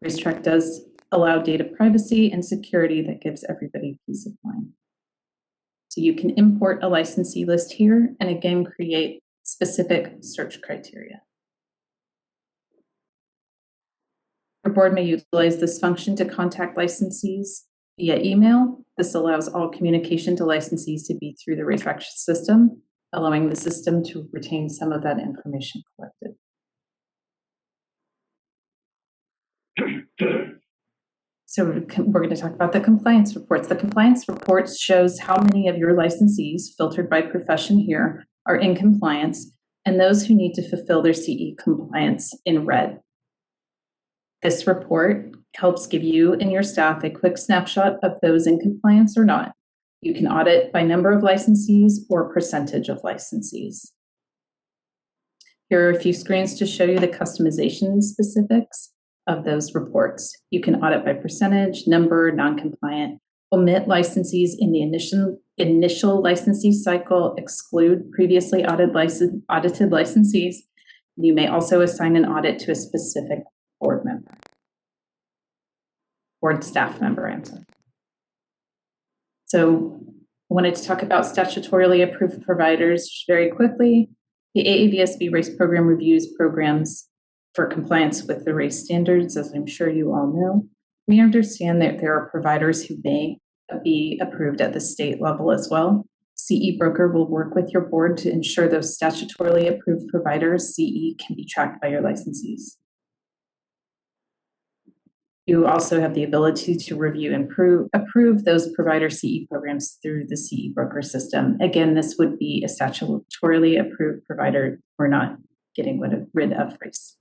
Racetrack does allow data privacy and security that gives everybody peace of mind. So you can import a licensee list here and again create specific search criteria. Your board may utilize this function to contact licensees via email. This allows all communication to licensees to be through the Racetrack system, allowing the system to retain some of that information collected. So we're going to talk about the compliance reports. The compliance reports shows how many of your licensees, filtered by profession here, are in compliance, and those who need to fulfill their CE compliance in red. This report helps give you and your staff a quick snapshot of those in compliance or not. You can audit by number of licensees or percentage of licensees. Here are a few screens to show you the customization specifics of those reports. You can audit by percentage, number, non-compliant, omit licensees in the initial licensee cycle, exclude previously audited licensees. You may also assign an audit to a specific board staff member, I'm sorry. So I wanted to talk about statutorily approved providers very quickly. The Aavsb RACE program reviews programs for compliance with the RACE standards, as I'm sure you all know. We understand that there are providers who may be approved at the state level as well. CE Broker will work with your board to ensure those statutorily approved providers, CE, can be tracked by your licensees. You also have the ability to review and approve those provider CE programs through the CE Broker system. Again, this would be a statutorily approved provider. We're not getting rid of RACE.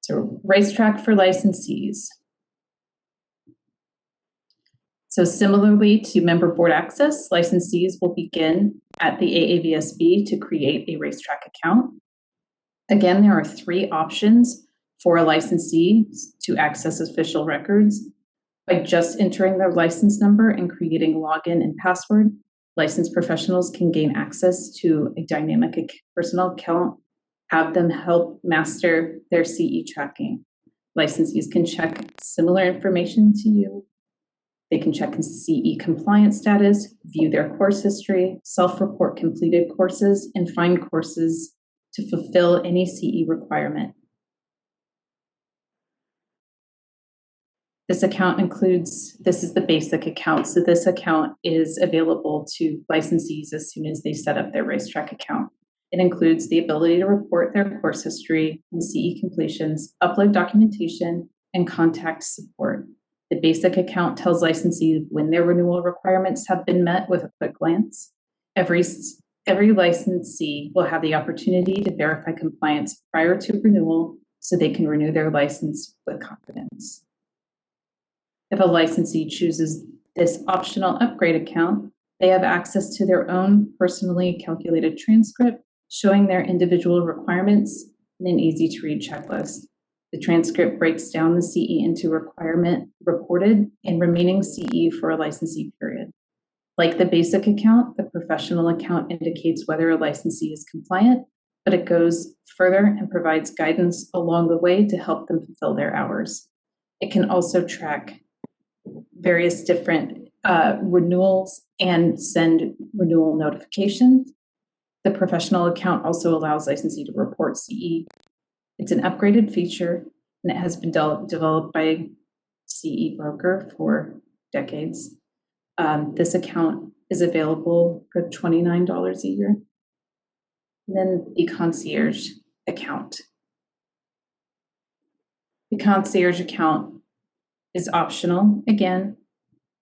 So Racetrack for licensees. So similarly to member board access, licensees will begin at the Aavsb to create a Racetrack account. Again, there are 3 options for a licensee to access official records. By just entering their license number and creating login and password, licensed professionals can gain access to a dynamic personal account, have them help master their CE tracking. Licensees can check similar information to you. They can check CE compliance status, view their course history, self-report completed courses, and find courses to fulfill any CE requirement. This account this is the basic account. So this account is available to licensees as soon as they set up their Racetrack account. It includes the ability to report their course history and CE completions, upload documentation, and contact support. The basic account tells licensees when their renewal requirements have been met with a quick glance. Every licensee will have the opportunity to verify compliance prior to renewal so they can renew their license with confidence. If a licensee chooses this optional upgrade account, they have access to their own personally calculated transcript showing their individual requirements in an easy-to-read checklist. The transcript breaks down the CE into requirement reported and remaining CE for a licensee period. Like the basic account, the professional account indicates whether a licensee is compliant, but it goes further and provides guidance along the way to help them fulfill their hours. It can also track various different renewals and send renewal notifications. The professional account also allows licensee to report CE. It's an upgraded feature, and it has been developed by CE Broker for decades. This account is available for $29 a year. And then the concierge account. The concierge account is optional. Again,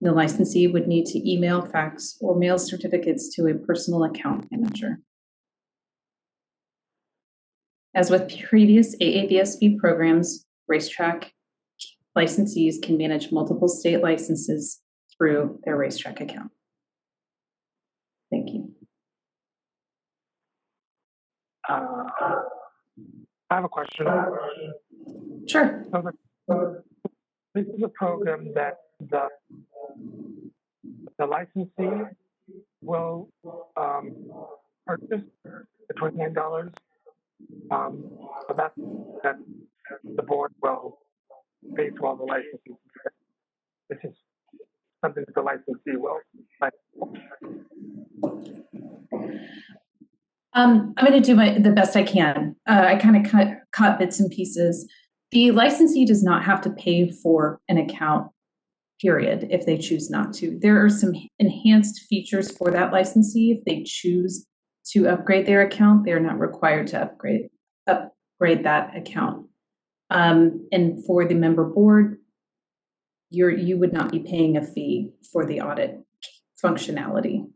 The licensee would need to email, fax, or mail certificates to a personal account manager. As with previous Aavsb programs, Racetrack licensees can manage multiple state licenses through their Racetrack account. Thank you. I have a question. Sure. So this is a program that the licensee will purchase the $29. So that the board will pay for all the licensing. This is something that the licensee will. I'm going to do the best I can. I kind of cut bits and pieces. The licensee does not have to pay for an account, period, if they choose not to. There are some enhanced features for that licensee. If they choose to upgrade their account, they're not required to upgrade that account. And for the member board, you would not be paying a fee for the audit functionality.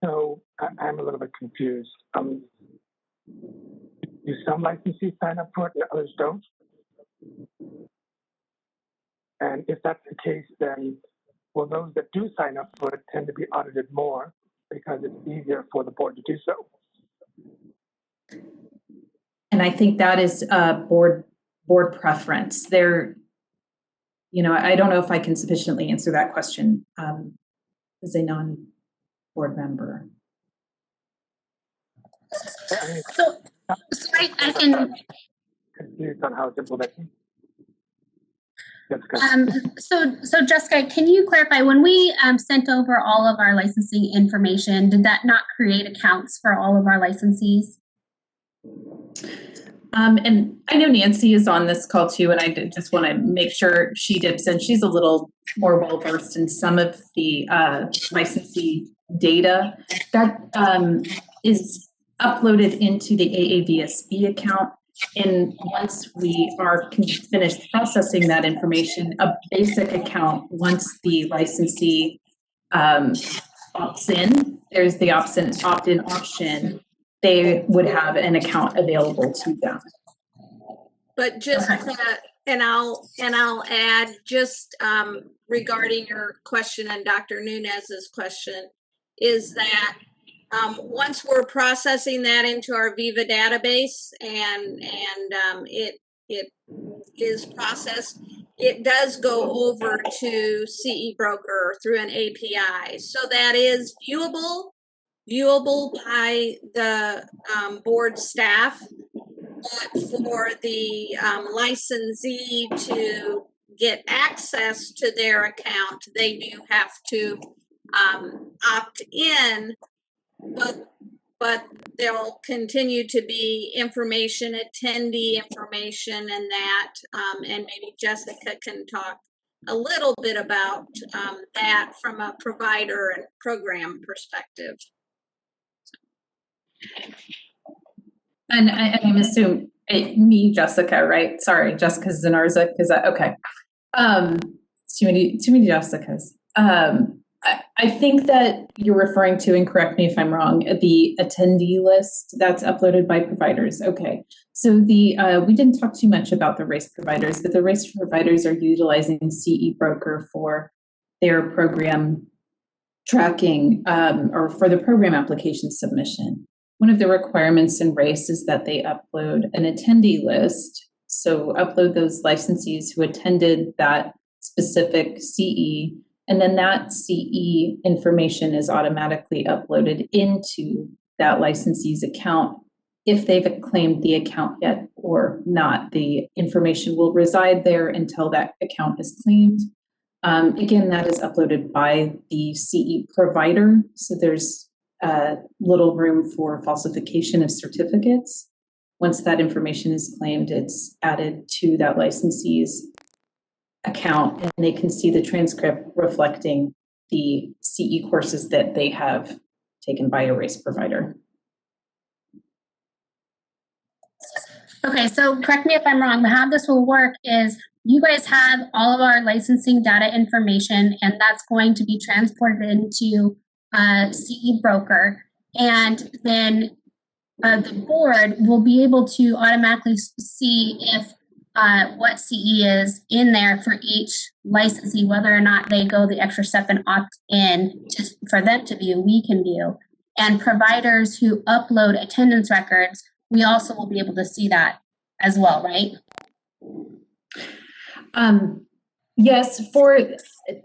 So I'm a little bit confused. Do some licensees sign up for it and others don't? And if that's the case, then will those that do sign up for it tend to be audited more because it's easier for the board to do so? And I think that is board preference. There, I don't know if I can sufficiently answer that question as a non-board member. So I can. Confused on how it's implemented. So Jessica, can you clarify, when we sent over all of our licensing information, did that not create accounts for all of our licensees? And I know Nancy is on this call too, and I just want to make sure she dips in. She's a little more well-versed in some of the licensee data that is uploaded into the Aavsb account. And once we are finished processing that information, a basic account, once the licensee opts in, there's the opt-in option, they would have an account available to them. But just and I'll add just regarding your question and Dr. Nunez's question is that once we're processing that into our Viva database and it is processed, it does go over to CE Broker through an API. So that is viewable by the board staff, but for the licensee to get access to their account, they do have to opt in, but there'll continue to be information, attendee information, and that, and maybe Jessica can talk a little bit about that from a provider and program perspective. And I'm assuming me, Jessica, right? Sorry, Jessica Zanarzik. Is that okay? Too many Jessicas. I think that you're referring to, and correct me if I'm wrong, the attendee list that's uploaded by providers. Okay, so we didn't talk too much about the race providers, but the race providers are utilizing CE Broker for their program tracking or for the program application submission. One of the requirements in RACE is that they upload an attendee list. So upload those licensees who attended that specific CE, and then that CE information is automatically uploaded into that licensee's account. If they've claimed the account yet or not, the information will reside there until that account is claimed. Again, that is uploaded by the CE provider. So there's little room for falsification of certificates. Once that information is claimed, it's added to that licensee's account, and they can see the transcript reflecting the CE courses that they have taken by a race provider. Okay, so correct me if I'm wrong, but how this will work is you guys have all of our licensing data information, and that's going to be transported into CE broker. And then the board will be able to automatically see if what CE is in there for each licensee, whether or not they go the extra step and opt in just for them to view, we can view. And providers who upload attendance records, we also will be able to see that as well, right? Yes,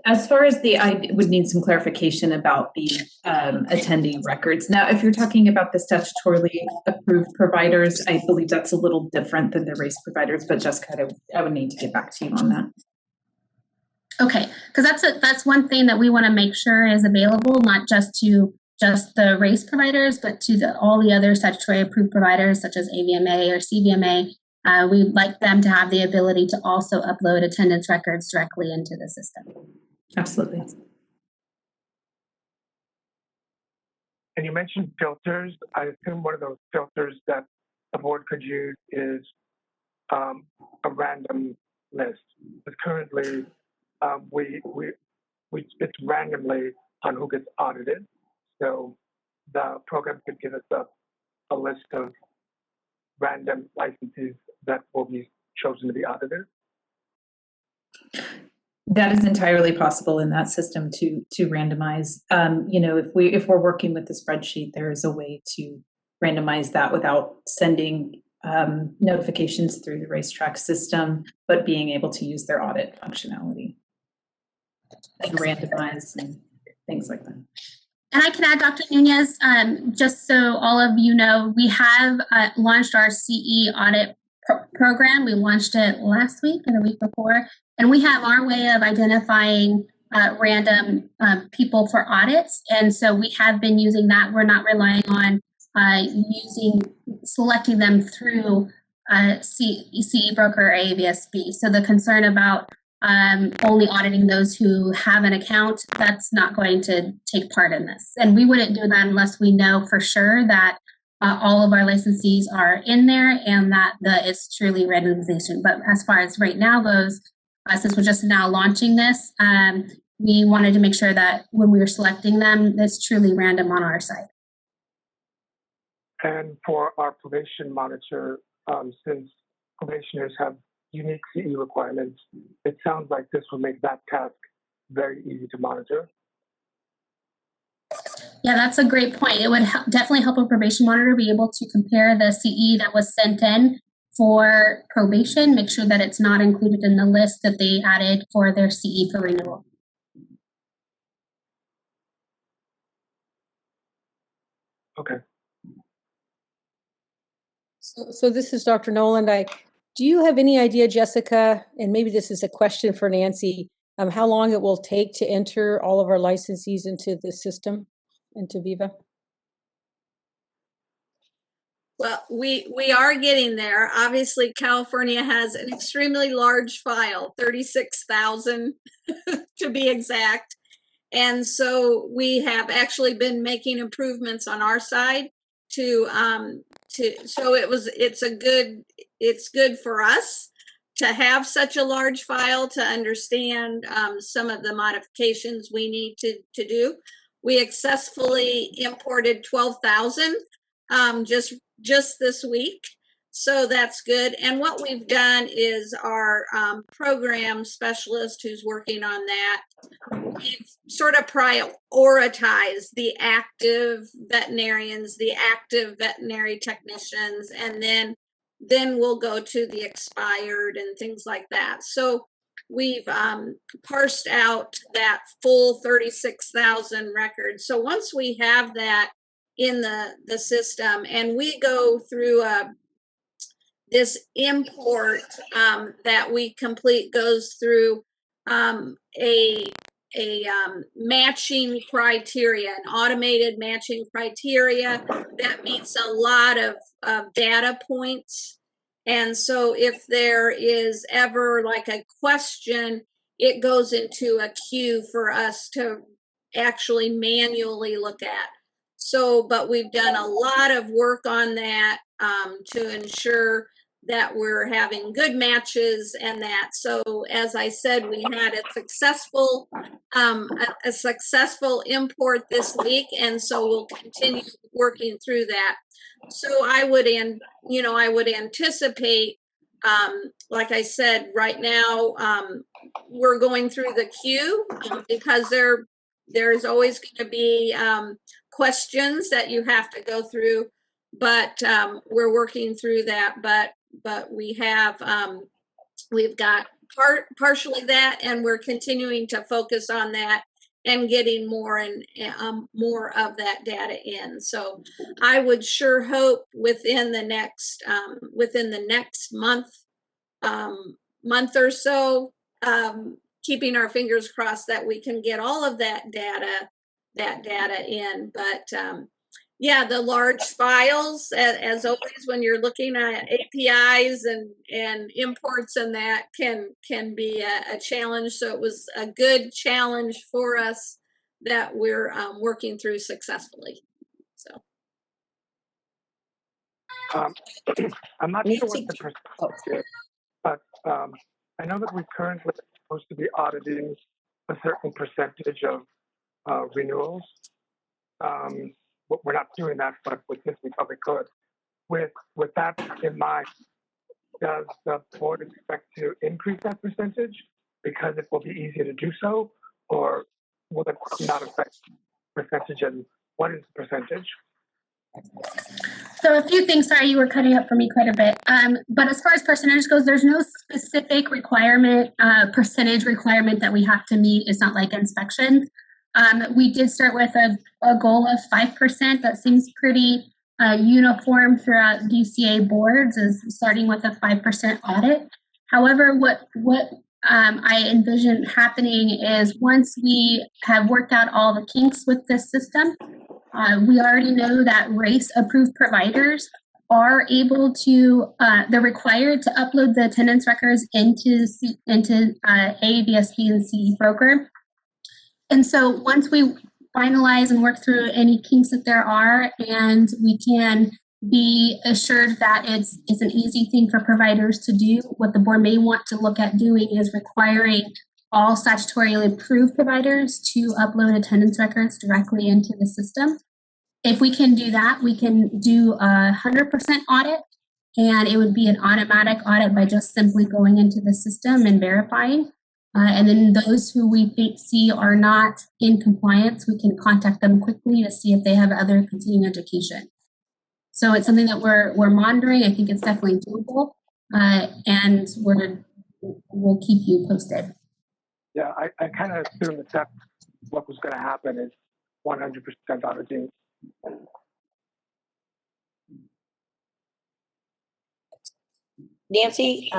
as far as I would need some clarification about the attendee records. Now, if you're talking about the statutorily approved providers, I believe that's a little different than the race providers, but Jessica, I would need to get back to you on that. Okay, because that's one thing that we want to make sure is available, not just to the race providers, but to all the other statutory approved providers such as AVMA or CVMA. We'd like them to have the ability to also upload attendance records directly into the system. Absolutely. And you mentioned filters. I assume one of those filters that the board could use is a random list. But currently, it's randomly on who gets audited. So the program could give us a list of random licenses that will be chosen to be audited. That is entirely possible in that system to randomize. If we're working with the spreadsheet, there is a way to randomize that without sending notifications through the Racetrack system, but being able to use their audit functionality and randomize and things like that. And I can add, Dr. Nunez, just so all of you know, we have launched our CE audit program. We launched it last week and the week before, and we have our way of identifying random people for audits. And so we have been using that. We're not relying on selecting them through CE broker or Aavsb. So the concern about only auditing those who have an account, that's not going to take part in this. And we wouldn't do that unless we know for sure that all of our licensees are in there and that it's truly randomization. But as far as right now goes, since we're just now launching this, we wanted to make sure that when we were selecting them, it's truly random on our side. And for our probation monitor, since probationers have unique CE requirements, it sounds like this will make that task very easy to monitor. Yeah, that's a great point. It would definitely help a probation monitor be able to compare the CE that was sent in for probation, make sure that it's not included in the list that they added for their CE for renewal. Okay. So this is Dr. Noland. Do you have any idea, Jessica, and maybe this is a question for Nancy, how long it will take to enter all of our licensees into the system, into Viva? Well, we are getting there. Obviously, California has an extremely large file, 36,000 to be exact. And so we have actually been making improvements on our side so it's good for us to have such a large file to understand some of the modifications we need to do. We successfully imported 12,000 just this week. So that's good. And what we've done is our program specialist who's working on that, we've sort of prioritized the active veterinarians, the active veterinary technicians, and then we'll go to the expired and things like that. So we've parsed out that full 36,000 records. So once we have that in the system and we go through this import that we complete goes through a matching criteria, an automated matching criteria that meets a lot of data points. And so if there is ever like a question, it goes into a queue for us to actually manually look at. So, but we've done a lot of work on that to ensure that we're having good matches and that. So as I said, we had a successful import this week, and so we'll continue working through that. So I would anticipate, like I said, right now we're going through the queue because there's always going to be questions that you have to go through, but we're working through that. But we have we've got partially that, and we're continuing to focus on that and getting more and more of that data in. So I would sure hope within the next month or so, keeping our fingers crossed that we can get all of that data in. But yeah, the large files, as always, when you're looking at APIs and imports, and that can be a challenge. So it was a good challenge for us that we're working through successfully. So I'm not sure what the percentage is, but I know that we currently are supposed to be auditing a certain percentage of renewals. We're not doing that, but with this we probably could. With that in mind, does the board expect to increase that percentage because it will be easier to do so, or will it not affect percentage? And what is the percentage? So a few things, sorry, you were cutting up for me quite a bit. But as far as percentage goes, there's no specific requirement, percentage requirement that we have to meet. It's not like inspections. We did start with a goal of 5%. That seems pretty uniform throughout DCA boards, is starting with a 5% audit. However, what I envision happening is once we have worked out all the kinks with this system, we already know that race-approved providers are able to, they're required to upload the attendance records into Aavsb and CE program. And so once we finalize and work through any kinks that there are, and we can be assured that it's an easy thing for providers to do, what the board may want to look at doing is requiring all statutorily approved providers to upload attendance records directly into the system. If we can do that, we can do a 100% audit, and it would be an automatic audit by just simply going into the system and verifying. And then those who we see are not in compliance, we can contact them quickly to see if they have other continuing education. So it's something that we're monitoring. I think it's definitely doable, and we'll keep you posted. Yeah, I kind of assumed that that's what was going to happen, is 100% auditing. Nancy,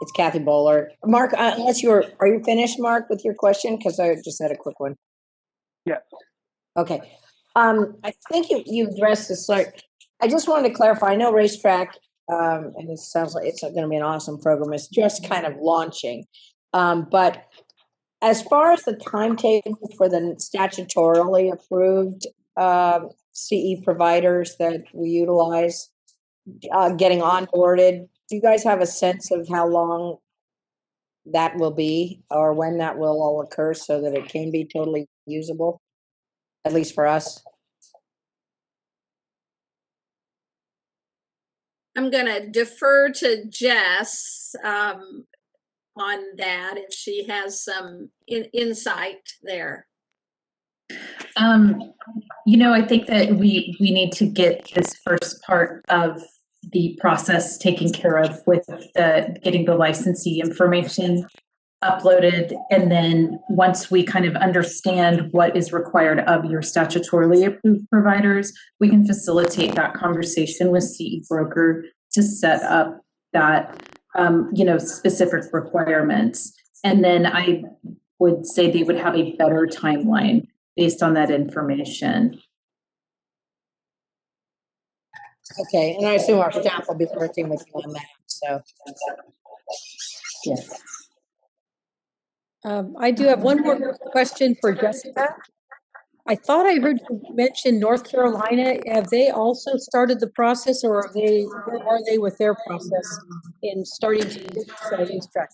it's Kathy Bowler. Mark, unless are you finished, Mark, with your question? Because I just had a quick one. Yes. Okay. I think you addressed this. I just wanted to clarify. I know Racetrack, and it sounds like it's going to be an awesome program. It's just kind of launching. But as far as the timetable for the statutorily approved CE providers that we utilize, getting onboarded, do you guys have a sense of how long that will be, or when that will all occur, so that it can be totally usable, at least for us? I'm going to defer to Jess on that if she has some insight there. I think that we need to get this first part of the process taken care of with getting the licensee information uploaded. And then once we kind of understand what is required of your statutorily approved providers, we can facilitate that conversation with CE broker to set up that, specific requirements. And then I would say they would have a better timeline based on that information. Okay, and I assume our staff will be working with you on that, so. Yes. I do have one more question for Jessica. I thought I heard you mention North Carolina. Have they also started the process, or where are they with their process in starting to use Racetrack?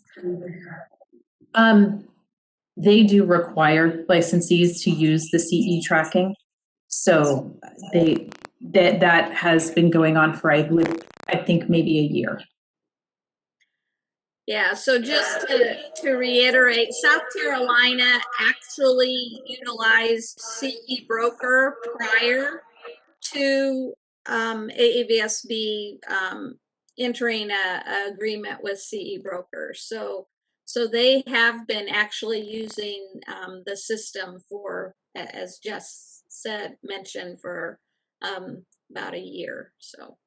They do require licensees to use the CE tracking. So that has been going on for, I think maybe a year. Yeah, so just to reiterate, South Carolina actually utilized CE broker prior to Aavsb entering a agreement with CE broker. So they have been actually using the system for, as Jess mentioned, for about a year. So.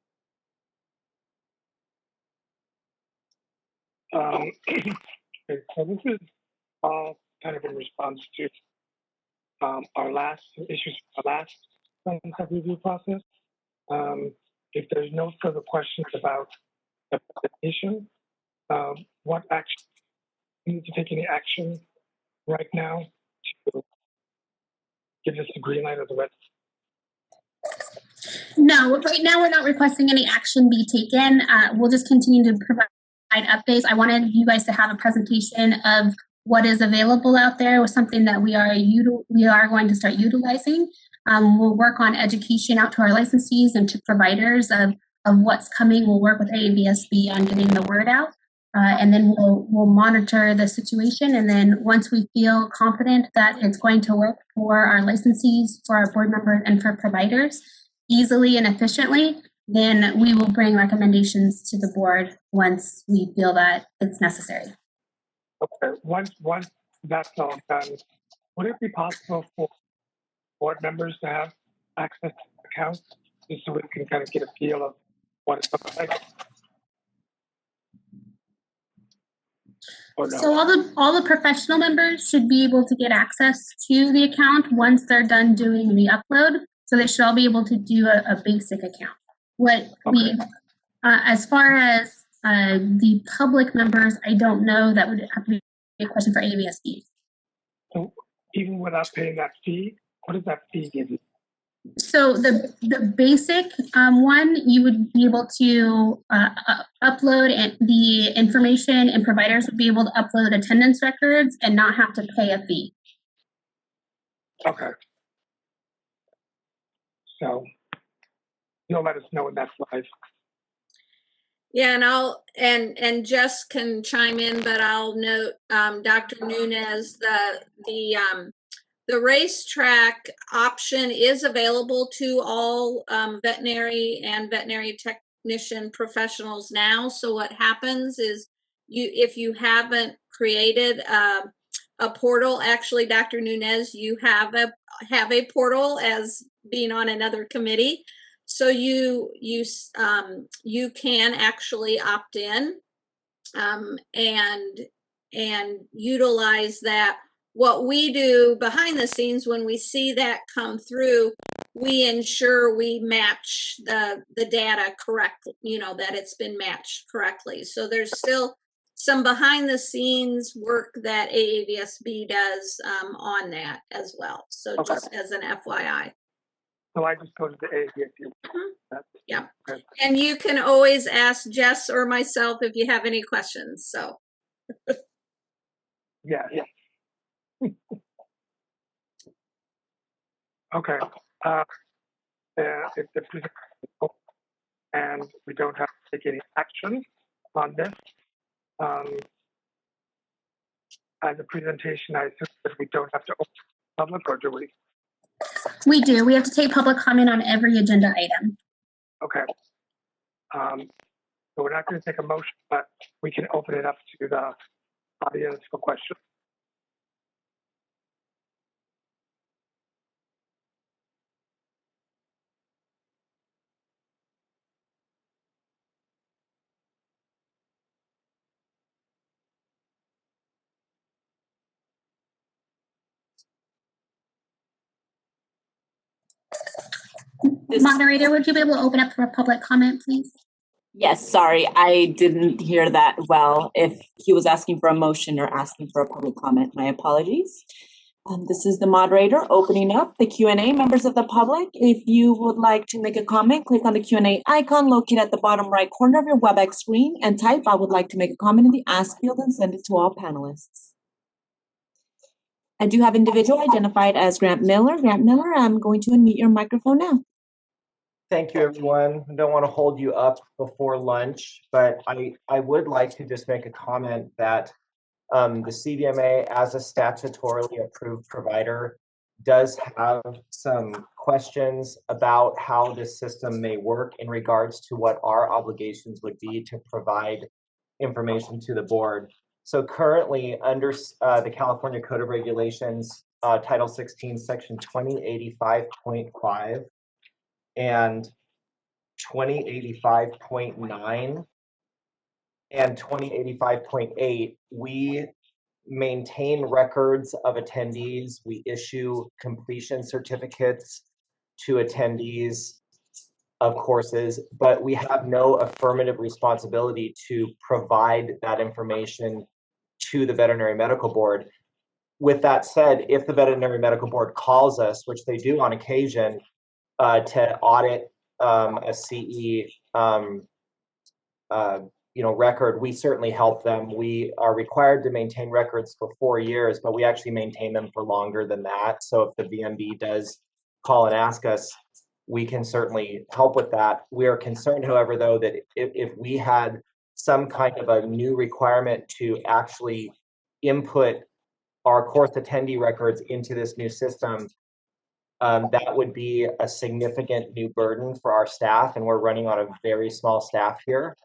So this is all kind of in response to our last review process. If there's no further questions about the presentation, what action, we need to take any action right now to give us the green light or the red? No, right now we're not requesting any action be taken. We'll just continue to provide updates. I wanted you guys to have a presentation of what is available out there with something that we are going to start utilizing. We'll work on education out to our licensees and to providers of what's coming. We'll work with Aavsb on getting the word out. And then we'll monitor the situation. And then once we feel confident that it's going to work for our licensees, for our board members, and for providers easily and efficiently, then we will bring recommendations to the board once we feel that it's necessary. Okay, once that's all done, would it be possible for board members to have access to accounts just so we can kind of get a feel of what it looks like? Or no? So all the professional members should be able to get access to the account once they're done doing the upload. So they should all be able to do a basic account. As far as the public members, I don't know. That would have to be a question for Aavsb. So even without paying that fee, what does that fee give you? So the basic one, you would be able to upload the information, and providers would be able to upload attendance records and not have to pay a fee. Okay. So you'll let us know when that's live. Yeah, and and Jess can chime in, but I'll note, Dr. Nunez, the Racetrack option is available to all veterinary and veterinary technician professionals now. So what happens is, if you haven't created a portal, actually, Dr. Nunez, you have a portal as being on another committee. So you can actually opt in and utilize that. What we do behind the scenes when we see that come through, we ensure we match the data correctly, that it's been matched correctly. So there's still some behind the scenes work that Aavsb does on that as well. So okay. Just as an FYI. So I just go to the Aavsb. Mm-hmm. Yeah. Okay. And you can always ask Jess or myself if you have any questions. So. Yeah. Okay. If the presentation is open and we don't have to take any action on this, as a presentation, I assume that we don't have to open public, or do we? We do. We have to take public comment on every agenda item. Okay. So we're not going to take a motion, but we can open it up to the audience for questions. Moderator, would you be able to open up for a public comment, please? Yes, sorry, I didn't hear that well. If he was asking for a motion or asking for a public comment, my apologies. This is the moderator opening up the Q&A. Members of the public, if you would like to make a comment, click on the Q&A icon located at the bottom right corner of your WebEx screen and type "I would like to make a comment" in the Ask field and send it to all panelists. I do have individual identified as Grant Miller. Grant Miller, I'm going to unmute your microphone now. Thank you, everyone. I don't want to hold you up before lunch, but I would like to just make a comment that the CVMA, as a statutorily approved provider, does have some questions about how this system may work in regards to what our obligations would be to provide information to the board. So currently, under the California Code of Regulations, Title 16, Section 2085.5 and 2085.9 and 2085.8, we maintain records of attendees. We issue completion certificates to attendees of courses, but we have no affirmative responsibility to provide that information to the Veterinary Medical Board. With that said, if the Veterinary Medical Board calls us, which they do on occasion, to audit a CE record, we certainly help them. We are required to maintain records for 4 years, but we actually maintain them for longer than that. So if the VMB does call and ask us, we can certainly help with that. We are concerned, however, though, that if we had some kind of a new requirement to actually input our course attendee records into this new system, that would be a significant new burden for our staff, and we're running on a very small staff here.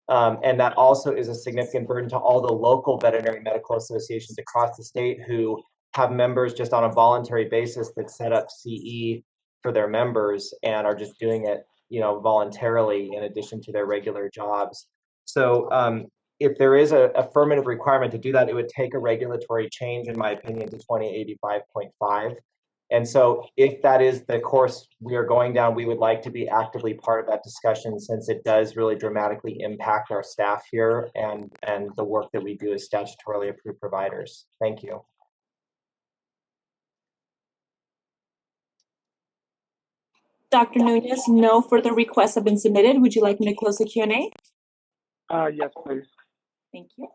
And that also is a significant burden to all the local veterinary medical associations across the state who have members just on a voluntary basis that set up CE for their members and are just doing it, voluntarily in addition to their regular jobs. So if there is an affirmative requirement to do that, it would take a regulatory change, in my opinion, to 2085.5. And so if that is the course we are going down, we would like to be actively part of that discussion, since it does really dramatically impact our staff here and the work that we do as statutorily approved providers. Thank you. Dr. Nunez, no further requests have been submitted. Would you like me to close the Q&A? Yes, please. Thank you.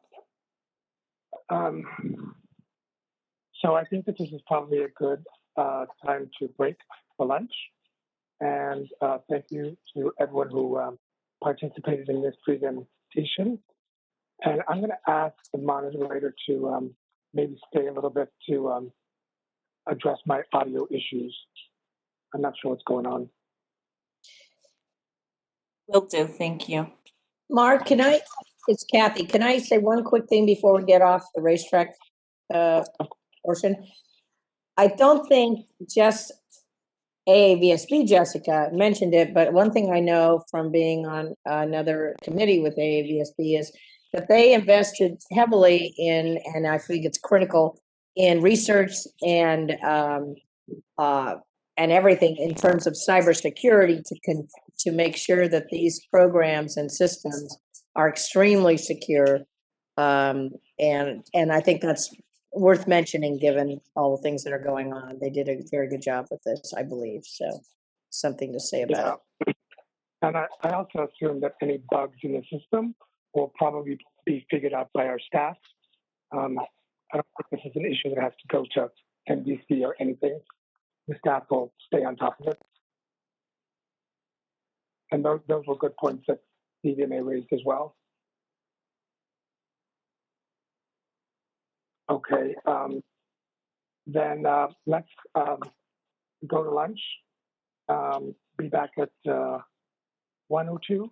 So I think that this is probably a good time to break for lunch. And thank you to everyone who participated in this presentation. And I'm going to ask the moderator to maybe stay a little bit to address my audio issues. I'm not sure what's going on. Will do. Thank you. Mark, it's Kathy. Can I say one quick thing before we get off the racetrack portion? I don't think just Aavsb, Jessica, mentioned it, but one thing I know from being on another committee with Aavsb is that they invested heavily in, and I think it's critical, in research and everything in terms of cybersecurity to make sure that these programs and systems are extremely secure. And I think that's worth mentioning given all the things that are going on. They did a very good job with this, I believe. So something to say about it. And I also assume that any bugs in the system will probably be figured out by our staff. I don't think this is an issue that has to go to MDC or anything. The staff will stay on top of it. And those were good points that CVMA raised as well. Okay, then let's go to lunch. Be back at 1:02.